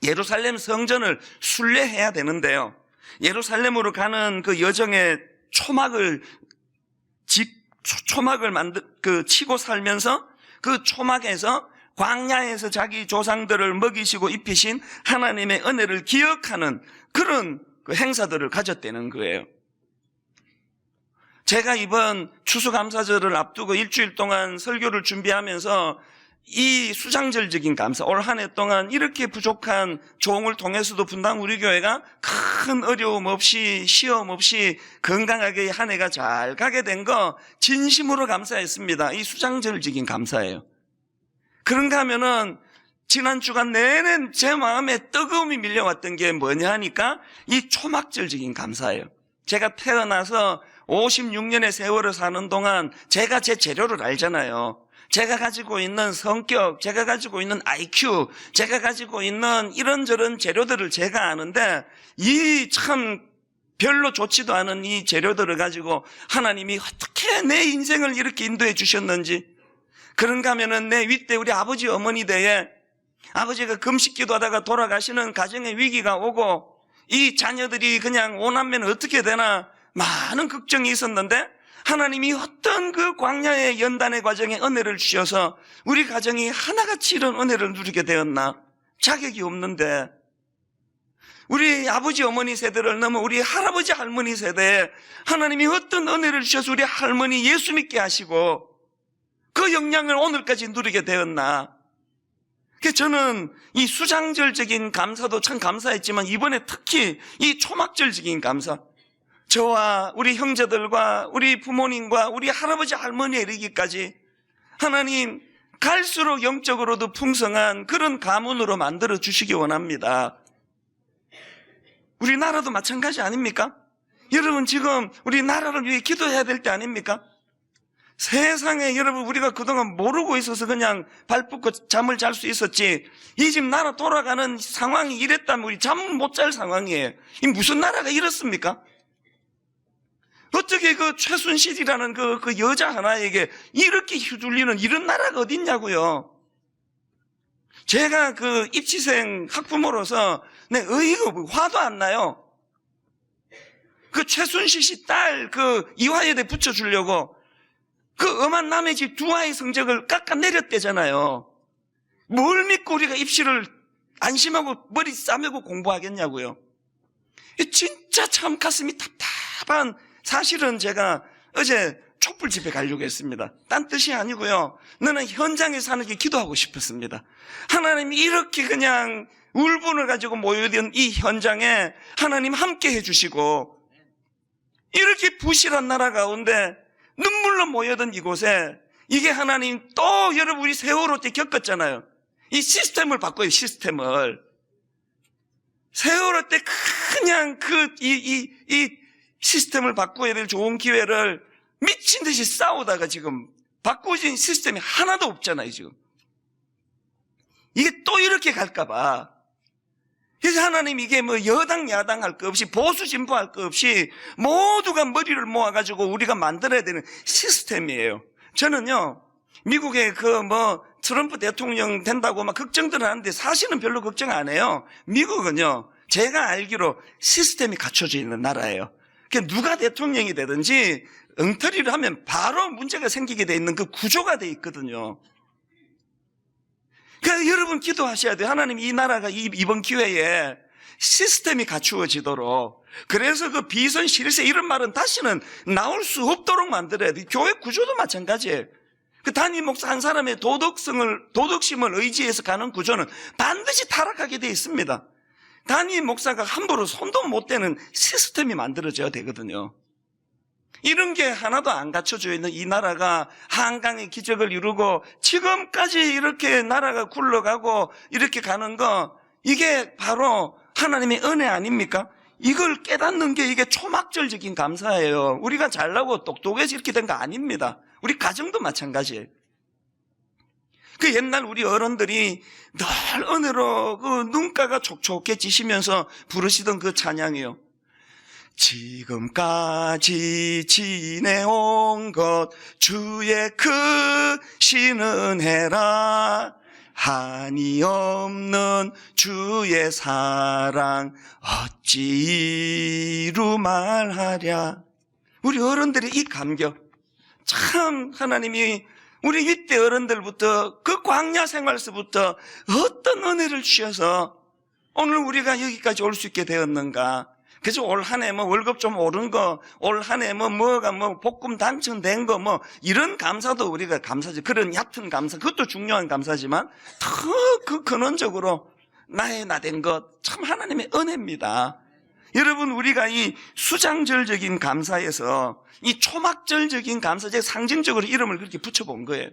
예루살렘 성전을 순례해야 되는데요. 예루살렘으로 가는 그 여정에 초막을 치고 살면서 그 초막에서 광야에서 자기 조상들을 먹이시고 입히신 하나님의 은혜를 기억하는 그런 그 행사들을 가졌다는 거예요. 제가 이번 추수감사절을 앞두고 일주일 동안 설교를 준비하면서 이 수장절적인 감사, 올 한 해 동안 이렇게 부족한 종을 통해서도 분당 우리 교회가 큰 어려움 없이 시험 없이 건강하게 한 해가 잘 가게 된 거 진심으로 감사했습니다. 이 수장절적인 감사예요. 그런가 하면은 지난 주간 내내 제 마음에 뜨거움이 밀려왔던 게 뭐냐 하니까 이 초막절적인 감사예요. 제가 태어나서 56년의 세월을 사는 동안 제가 제 재료를 알잖아요. 제가 가지고 있는 성격, 제가 가지고 있는 IQ, 제가 가지고 있는 이런저런 재료들을 제가 아는데 이 참 별로 좋지도 않은 이 재료들을 가지고 하나님이 어떻게 내 인생을 이렇게 인도해 주셨는지. 그런가 하면은 내 윗대 우리 아버지 어머니 때에 아버지가 금식 기도하다가 돌아가시는 가정의 위기가 오고 이 자녀들이 그냥 오남매는 어떻게 되나 많은 걱정이 있었는데 하나님이 어떤 그 광야의 연단의 과정에 은혜를 주셔서 우리 가정이 하나같이 이런 은혜를 누리게 되었나? 자격이 없는데 우리 아버지 어머니 세대를 넘어 우리 할아버지 할머니 세대에 하나님이 어떤 은혜를 주셔서 우리 할머니 예수 믿게 하시고 그 영향을 오늘까지 누리게 되었나? 그래서 저는 이 수장절적인 감사도 참 감사했지만 이번에 특히 이 초막절적인 감사, 저와 우리 형제들과 우리 부모님과 우리 할아버지 할머니에 이르기까지 하나님 갈수록 영적으로도 풍성한 그런 가문으로 만들어 주시기 원합니다. 우리나라도 마찬가지 아닙니까? 여러분 지금 우리나라를 위해 기도해야 될 때 아닙니까? 세상에 여러분 우리가 그동안 모르고 있어서 그냥 발 뻗고 잠을 잘 수 있었지 이 집 나라 돌아가는 상황이 이랬다면 우리 잠 못 잘 상황이에요. 이 무슨 나라가 이렇습니까? 어떻게 그 최순실이라는 그 여자 하나에게 이렇게 휘둘리는 이런 나라가 어딨냐고요. 제가 그 입시생 학부모로서 내 의의가 화도 안 나요. 그 최순실 씨 딸 그 이화여대 붙여주려고 그 엄한 남의 집 두 아이 성적을 깎아내렸대잖아요. 뭘 믿고 우리가 입시를 안심하고 머리 싸매고 공부하겠냐고요. 진짜 참 가슴이 답답한. 사실은 제가 어제 촛불 집회 가려고 했습니다. 딴 뜻이 아니고요. 너는 현장에 사는 게 기도하고 싶었습니다. 하나님이 이렇게 그냥 울분을 가지고 모여든 이 현장에 하나님 함께 해주시고 이렇게 부실한 나라 가운데 눈물로 모여든 이곳에 이게 하나님 또 여러분 우리 세월호 때 겪었잖아요. 이 시스템을 바꿔요. 시스템을. 세월호 때 그냥 이 시스템을 바꿔야 될 좋은 기회를 미친 듯이 싸우다가 지금 바꾸어진 시스템이 하나도 없잖아요. 지금 이게 또 이렇게 갈까봐. 그래서 하나님 이게 뭐 여당 야당 할 것 없이 보수 진보 할 것 없이 모두가 머리를 모아가지고 우리가 만들어야 되는 시스템이에요. 저는요 미국의 트럼프 대통령 된다고 막 걱정들 하는데 사실은 별로 걱정 안 해요. 미국은요 제가 알기로 시스템이 갖춰져 있는 나라예요. 그러니까 누가 대통령이 되든지 엉터리를 하면 바로 문제가 생기게 돼 있는 그 구조가 돼 있거든요. 그러니까 여러분 기도하셔야 돼요. 하나님 이 나라가 이번 기회에 시스템이 갖추어지도록, 그래서 그 비선 실세 이런 말은 다시는 나올 수 없도록 만들어야 돼요. 교회 구조도 마찬가지예요. 그 담임 목사 한 사람의 도덕심을 의지해서 가는 구조는 반드시 타락하게 돼 있습니다. 담임 목사가 함부로 손도 못 대는 시스템이 만들어져야 되거든요. 이런 게 하나도 안 갖춰져 있는 이 나라가 한강의 기적을 이루고 지금까지 이렇게 나라가 굴러가고 이렇게 가는 거, 이게 바로 하나님의 은혜 아닙니까? 이걸 깨닫는 게 이게 초막절적인 감사예요. 우리가 잘나고 똑똑해서 이렇게 된 거 아닙니다. 우리 가정도 마찬가지예요. 그 옛날 우리 어른들이 늘 은혜로 그 눈가가 촉촉해지시면서 부르시던 그 찬양이에요. 지금까지 지내온 것 주의 크신 은혜라, 한이 없는 주의 사랑 어찌 이루 말하랴. 우리 어른들의 이 감격, 참 하나님이 우리 이때 어른들부터 그 광야 생활서부터 어떤 은혜를 주셔서 오늘 우리가 여기까지 올 수 있게 되었는가. 그래서 올 한 해 월급 좀 오른 거, 올 한 해 뭐가 복금 당첨된 거 이런 감사도 우리가 감사지. 그런 얕은 감사, 그것도 중요한 감사지만 더 그 근원적으로 나의 나 된 것, 참 하나님의 은혜입니다. 여러분, 우리가 이 수장절적인 감사에서 이 초막절적인 감사, 제가 상징적으로 이름을 그렇게 붙여본 거예요.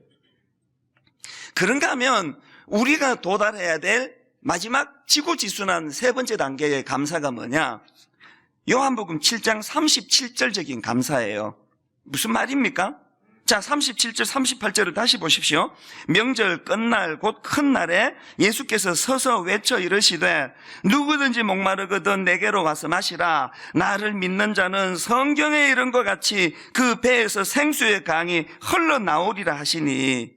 그런가 하면 우리가 도달해야 될 마지막 지고지순한 세 번째 단계의 감사가 뭐냐? 요한복음 7장 37절적인 감사예요. 무슨 말입니까? 자, 37절 38절을 다시 보십시오. 명절 끝날 곧 큰 날에 예수께서 서서 외쳐 이르시되 누구든지 목마르거든 내게로 와서 마시라. 나를 믿는 자는 성경에 이른 것 같이 그 배에서 생수의 강이 흘러나오리라 하시니.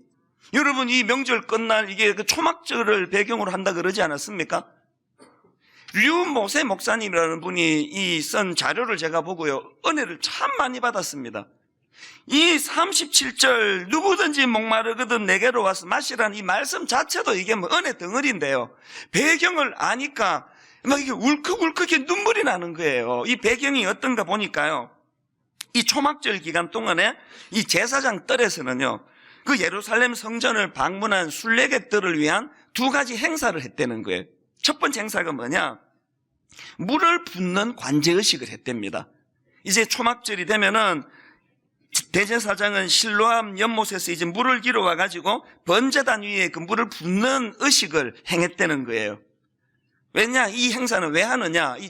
여러분, 이 명절 끝날 이게 그 초막절을 배경으로 한다 그러지 않았습니까? 류모세 목사님이라는 분이 이 쓴 자료를 제가 보고요, 은혜를 참 많이 받았습니다. 이 37절 누구든지 목마르거든 내게로 와서 마시라는 이 말씀 자체도 이게 은혜 덩어리인데요, 배경을 아니까 막 이게 울컥울컥 눈물이 나는 거예요. 이 배경이 어떤가 보니까요, 이 초막절 기간 동안에 이 제사장 뜰에서는요, 그 예루살렘 성전을 방문한 순례객들을 위한 두 가지 행사를 했다는 거예요. 첫 번째 행사가 뭐냐? 물을 붓는 관제의식을 했답니다. 이제 초막절이 되면은 대제사장은 실로암 연못에서 이제 물을 길어와 가지고 번제단 위에 그 물을 붓는 의식을 행했다는 거예요. 왜냐? 이 행사는 왜 하느냐? 이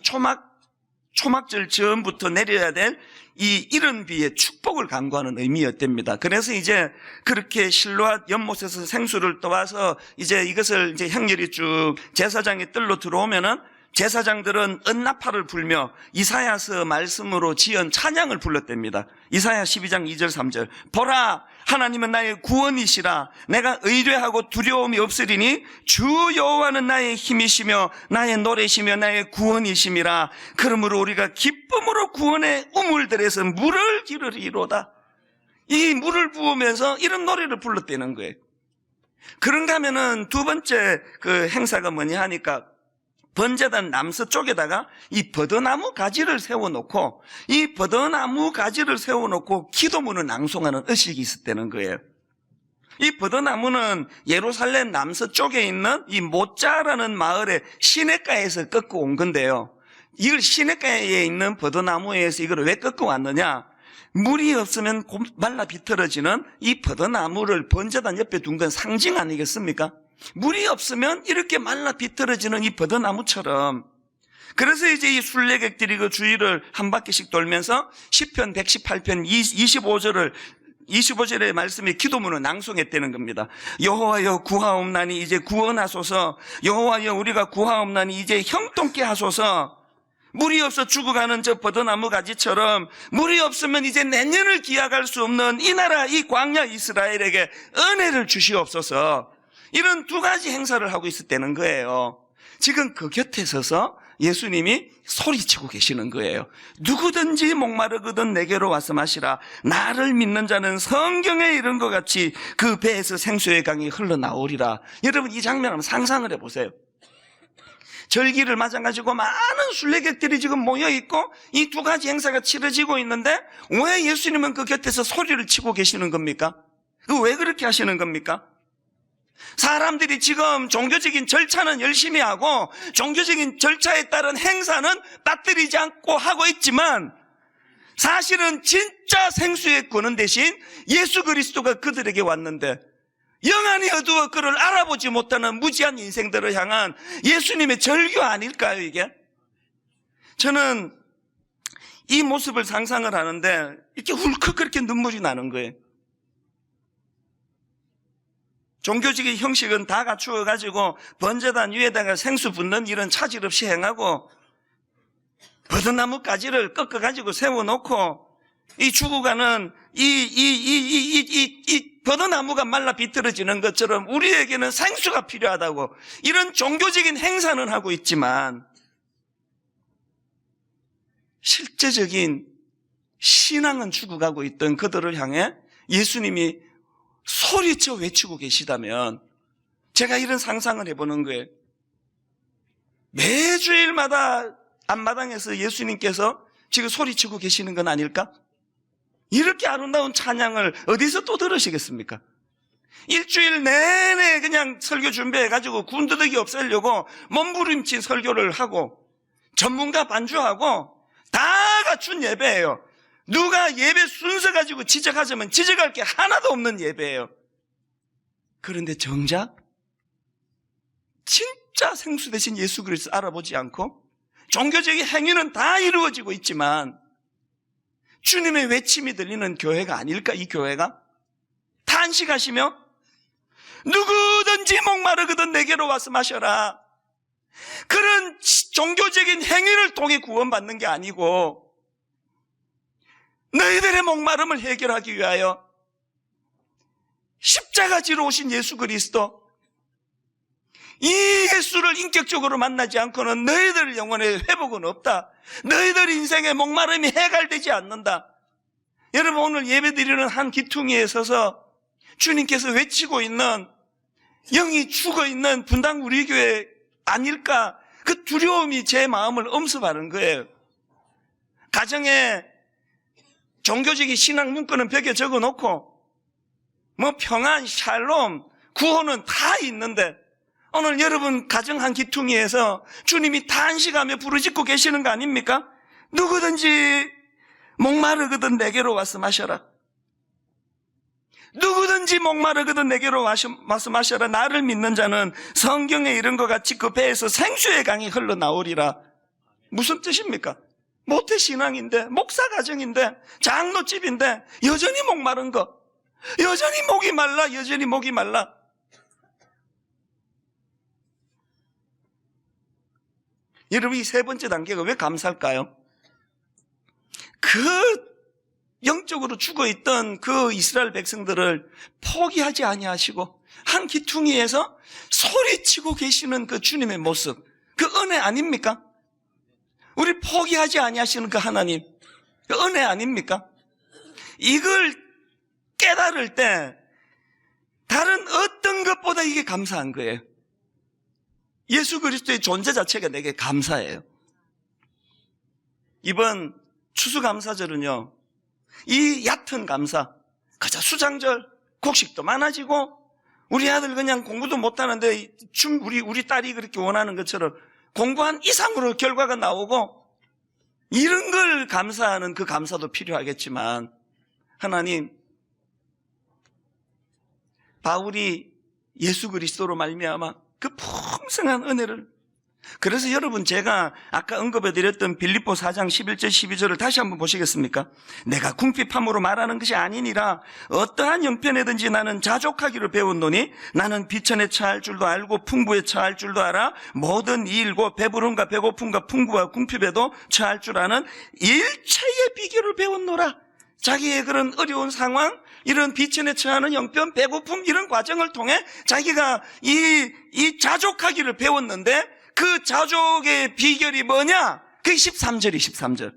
초막절 전부터 내려야 될 이 이른 비의 축복을 간구하는 의미였답니다. 그래서 이제 그렇게 실로암 연못에서 생수를 떠와서 이제 이것을 이제 행렬이 쭉 제사장의 뜰로 들어오면은 제사장들은 은나파를 불며 이사야서 말씀으로 지은 찬양을 불렀답니다. 이사야 12장 2절 3절. 보라, 하나님은 나의 구원이시라. 내가 의뢰하고 두려움이 없으리니 주 여호와는 나의 힘이시며 나의 노래시며 나의 구원이심이라. 그러므로 우리가 기쁨으로 구원의 우물들에서 물을 기르리로다. 이 물을 부으면서 이런 노래를 불렀다는 거예요. 그런가 하면은 두 번째 그 행사가 뭐냐 하니까 번제단 남서쪽에다가 이 버드나무 가지를 세워놓고 이 버드나무 가지를 세워놓고 기도문을 낭송하는 의식이 있었다는 거예요. 이 버드나무는 예루살렘 남서쪽에 있는 이 모짜라는 마을의 시냇가에서 꺾어 온 건데요, 이걸 시냇가에 있는 버드나무에서 이걸 왜 꺾어 왔느냐? 물이 없으면 말라 비틀어지는 이 버드나무를 번제단 옆에 둔 건 상징 아니겠습니까? 물이 없으면 이렇게 말라 비틀어지는 이 버드나무처럼. 그래서 이제 이 순례객들이 그 주위를 한 바퀴씩 돌면서 시편 118편 25절을 25절의 말씀에 기도문을 낭송했다는 겁니다. 여호와여 구하옵나니 이제 구원하소서. 여호와여 우리가 구하옵나니 이제 형통케 하소서. 물이 없어 죽어가는 저 버드나무 가지처럼 물이 없으면 이제 내년을 기약할 수 없는 이 나라 이 광야 이스라엘에게 은혜를 주시옵소서. 이런 두 가지 행사를 하고 있었다는 거예요. 지금 그 곁에 서서 예수님이 소리치고 계시는 거예요. 누구든지 목마르거든 내게로 와서 마시라. 나를 믿는 자는 성경에 이른 것 같이 그 배에서 생수의 강이 흘러나오리라. 여러분 이 장면 한번 상상을 해보세요. 절기를 맞아가지고 많은 순례객들이 지금 모여있고 이 두 가지 행사가 치러지고 있는데 왜 예수님은 그 곁에서 소리를 치고 계시는 겁니까? 왜 그렇게 하시는 겁니까? 사람들이 지금 종교적인 절차는 열심히 하고 종교적인 절차에 따른 행사는 빠뜨리지 않고 하고 있지만 사실은 진짜 생수의 근원 대신 예수 그리스도가 그들에게 왔는데 영안이 어두워 그를 알아보지 못하는 무지한 인생들을 향한 예수님의 절규 아닐까요, 이게? 저는 이 모습을 상상을 하는데 이렇게 울컥 그렇게 눈물이 나는 거예요. 종교적인 형식은 다 갖추어가지고 번제단 위에다가 생수 붓는 이런 차질 없이 행하고 버드나무 가지를 꺾어가지고 세워놓고 이 죽어가는 이 버드나무가 말라 비틀어지는 것처럼 우리에게는 생수가 필요하다고 이런 종교적인 행사는 하고 있지만 실제적인 신앙은 죽어가고 있던 그들을 향해 예수님이 소리쳐 외치고 계시다면 제가 이런 상상을 해보는 거예요. 매주일마다 앞마당에서 예수님께서 지금 소리치고 계시는 건 아닐까? 이렇게 아름다운 찬양을 어디서 또 들으시겠습니까? 일주일 내내 그냥 설교 준비해가지고 군더더기 없애려고 몸부림친 설교를 하고 전문가 반주하고 다 갖춘 예배예요. 누가 예배 순서 가지고 지적하자면 지적할 게 하나도 없는 예배예요. 그런데 정작 진짜 생수 대신 예수 그리스도 알아보지 않고 종교적인 행위는 다 이루어지고 있지만 주님의 외침이 들리는 교회가 아닐까, 이 교회가? 탄식하시며 누구든지 목마르거든 내게로 와서 마셔라. 그런 종교적인 행위를 통해 구원받는 게 아니고 너희들의 목마름을 해결하기 위하여 십자가 지러 오신 예수 그리스도, 이 예수를 인격적으로 만나지 않고는 너희들 영혼의 회복은 없다. 너희들 인생의 목마름이 해결되지 않는다. 여러분 오늘 예배드리는 한 기퉁이에 서서 주님께서 외치고 있는 영이 죽어있는 분당 우리 교회 아닐까, 그 두려움이 제 마음을 엄습하는 거예요. 가정에 종교적인 신앙 문구는 벽에 적어놓고 뭐 평안, 샬롬, 구호는 다 있는데 오늘 여러분 가정 한 기퉁이에서 주님이 탄식하며 부르짖고 계시는 거 아닙니까? 누구든지 목마르거든 내게로 와서 마셔라. 누구든지 목마르거든 내게로 와서 마셔라. 나를 믿는 자는 성경에 이른 것 같이 그 배에서 생수의 강이 흘러나오리라. 무슨 뜻입니까? 모태신앙인데, 목사 가정인데, 장로집인데 여전히 목마른 거, 여전히 목이 말라, 여전히 목이 말라. 여러분 이 세 번째 단계가 왜 감사할까요? 그 영적으로 죽어있던 그 이스라엘 백성들을 포기하지 아니하시고 한 기퉁이에서 소리치고 계시는 그 주님의 모습, 그 은혜 아닙니까? 우리 포기하지 아니하시는 그 하나님, 그 은혜 아닙니까? 이걸 깨달을 때 다른 어떤 것보다 이게 감사한 거예요. 예수 그리스도의 존재 자체가 내게 감사해요. 이번 추수감사절은요, 이 얕은 감사, 그저 수장절, 곡식도 많아지고 우리 아들 그냥 공부도 못하는데 우리 딸이 그렇게 원하는 것처럼 공부한 이상으로 결과가 나오고, 이런 걸 감사하는 그 감사도 필요하겠지만 하나님, 바울이 예수 그리스도로 말미암아 그 풍성한 은혜를 그래서 여러분, 제가 아까 언급해드렸던 빌립보 4장 11절 12절을 다시 한번 보시겠습니까? 내가 궁핍함으로 말하는 것이 아니니라. 어떠한 형편에든지 나는 자족하기를 배웠노니 나는 비천에 처할 줄도 알고 풍부에 처할 줄도 알아. 모든 일고 배부름과 배고픔과 풍부와 궁핍에도 처할 줄 아는 일체의 비결을 배웠노라. 자기의 그런 어려운 상황, 이런 비천에 처하는 형편, 배고픔, 이런 과정을 통해 자기가 이 자족하기를 배웠는데, 그 자족의 비결이 뭐냐? 그게 13절이 13절.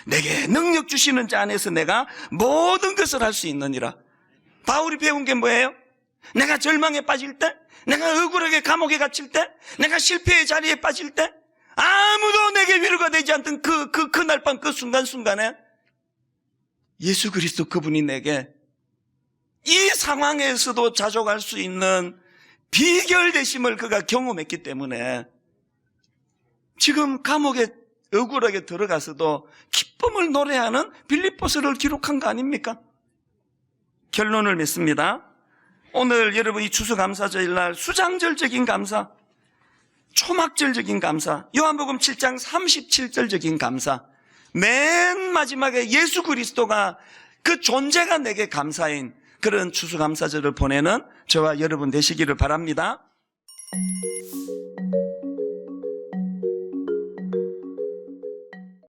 내게 능력 주시는 자 안에서 내가 모든 것을 할 수 있느니라. 바울이 배운 게 뭐예요? 내가 절망에 빠질 때, 내가 억울하게 감옥에 갇힐 때, 내가 실패의 자리에 빠질 때, 아무도 내게 위로가 되지 않던 그날 밤 그 순간순간에 예수 그리스도 그분이 내게 이 상황에서도 자족할 수 있는 비결 되심을 그가 경험했기 때문에 지금 감옥에 억울하게 들어가서도 기쁨을 노래하는 빌립보서를 기록한 거 아닙니까? 결론을 맺습니다. 오늘 여러분이 추수감사절날 수장절적인 감사, 초막절적인 감사, 요한복음 7장 37절적인 감사, 맨 마지막에 예수 그리스도가 그 존재가 내게 감사인 그런 추수감사절을 보내는 저와 여러분 되시기를 바랍니다.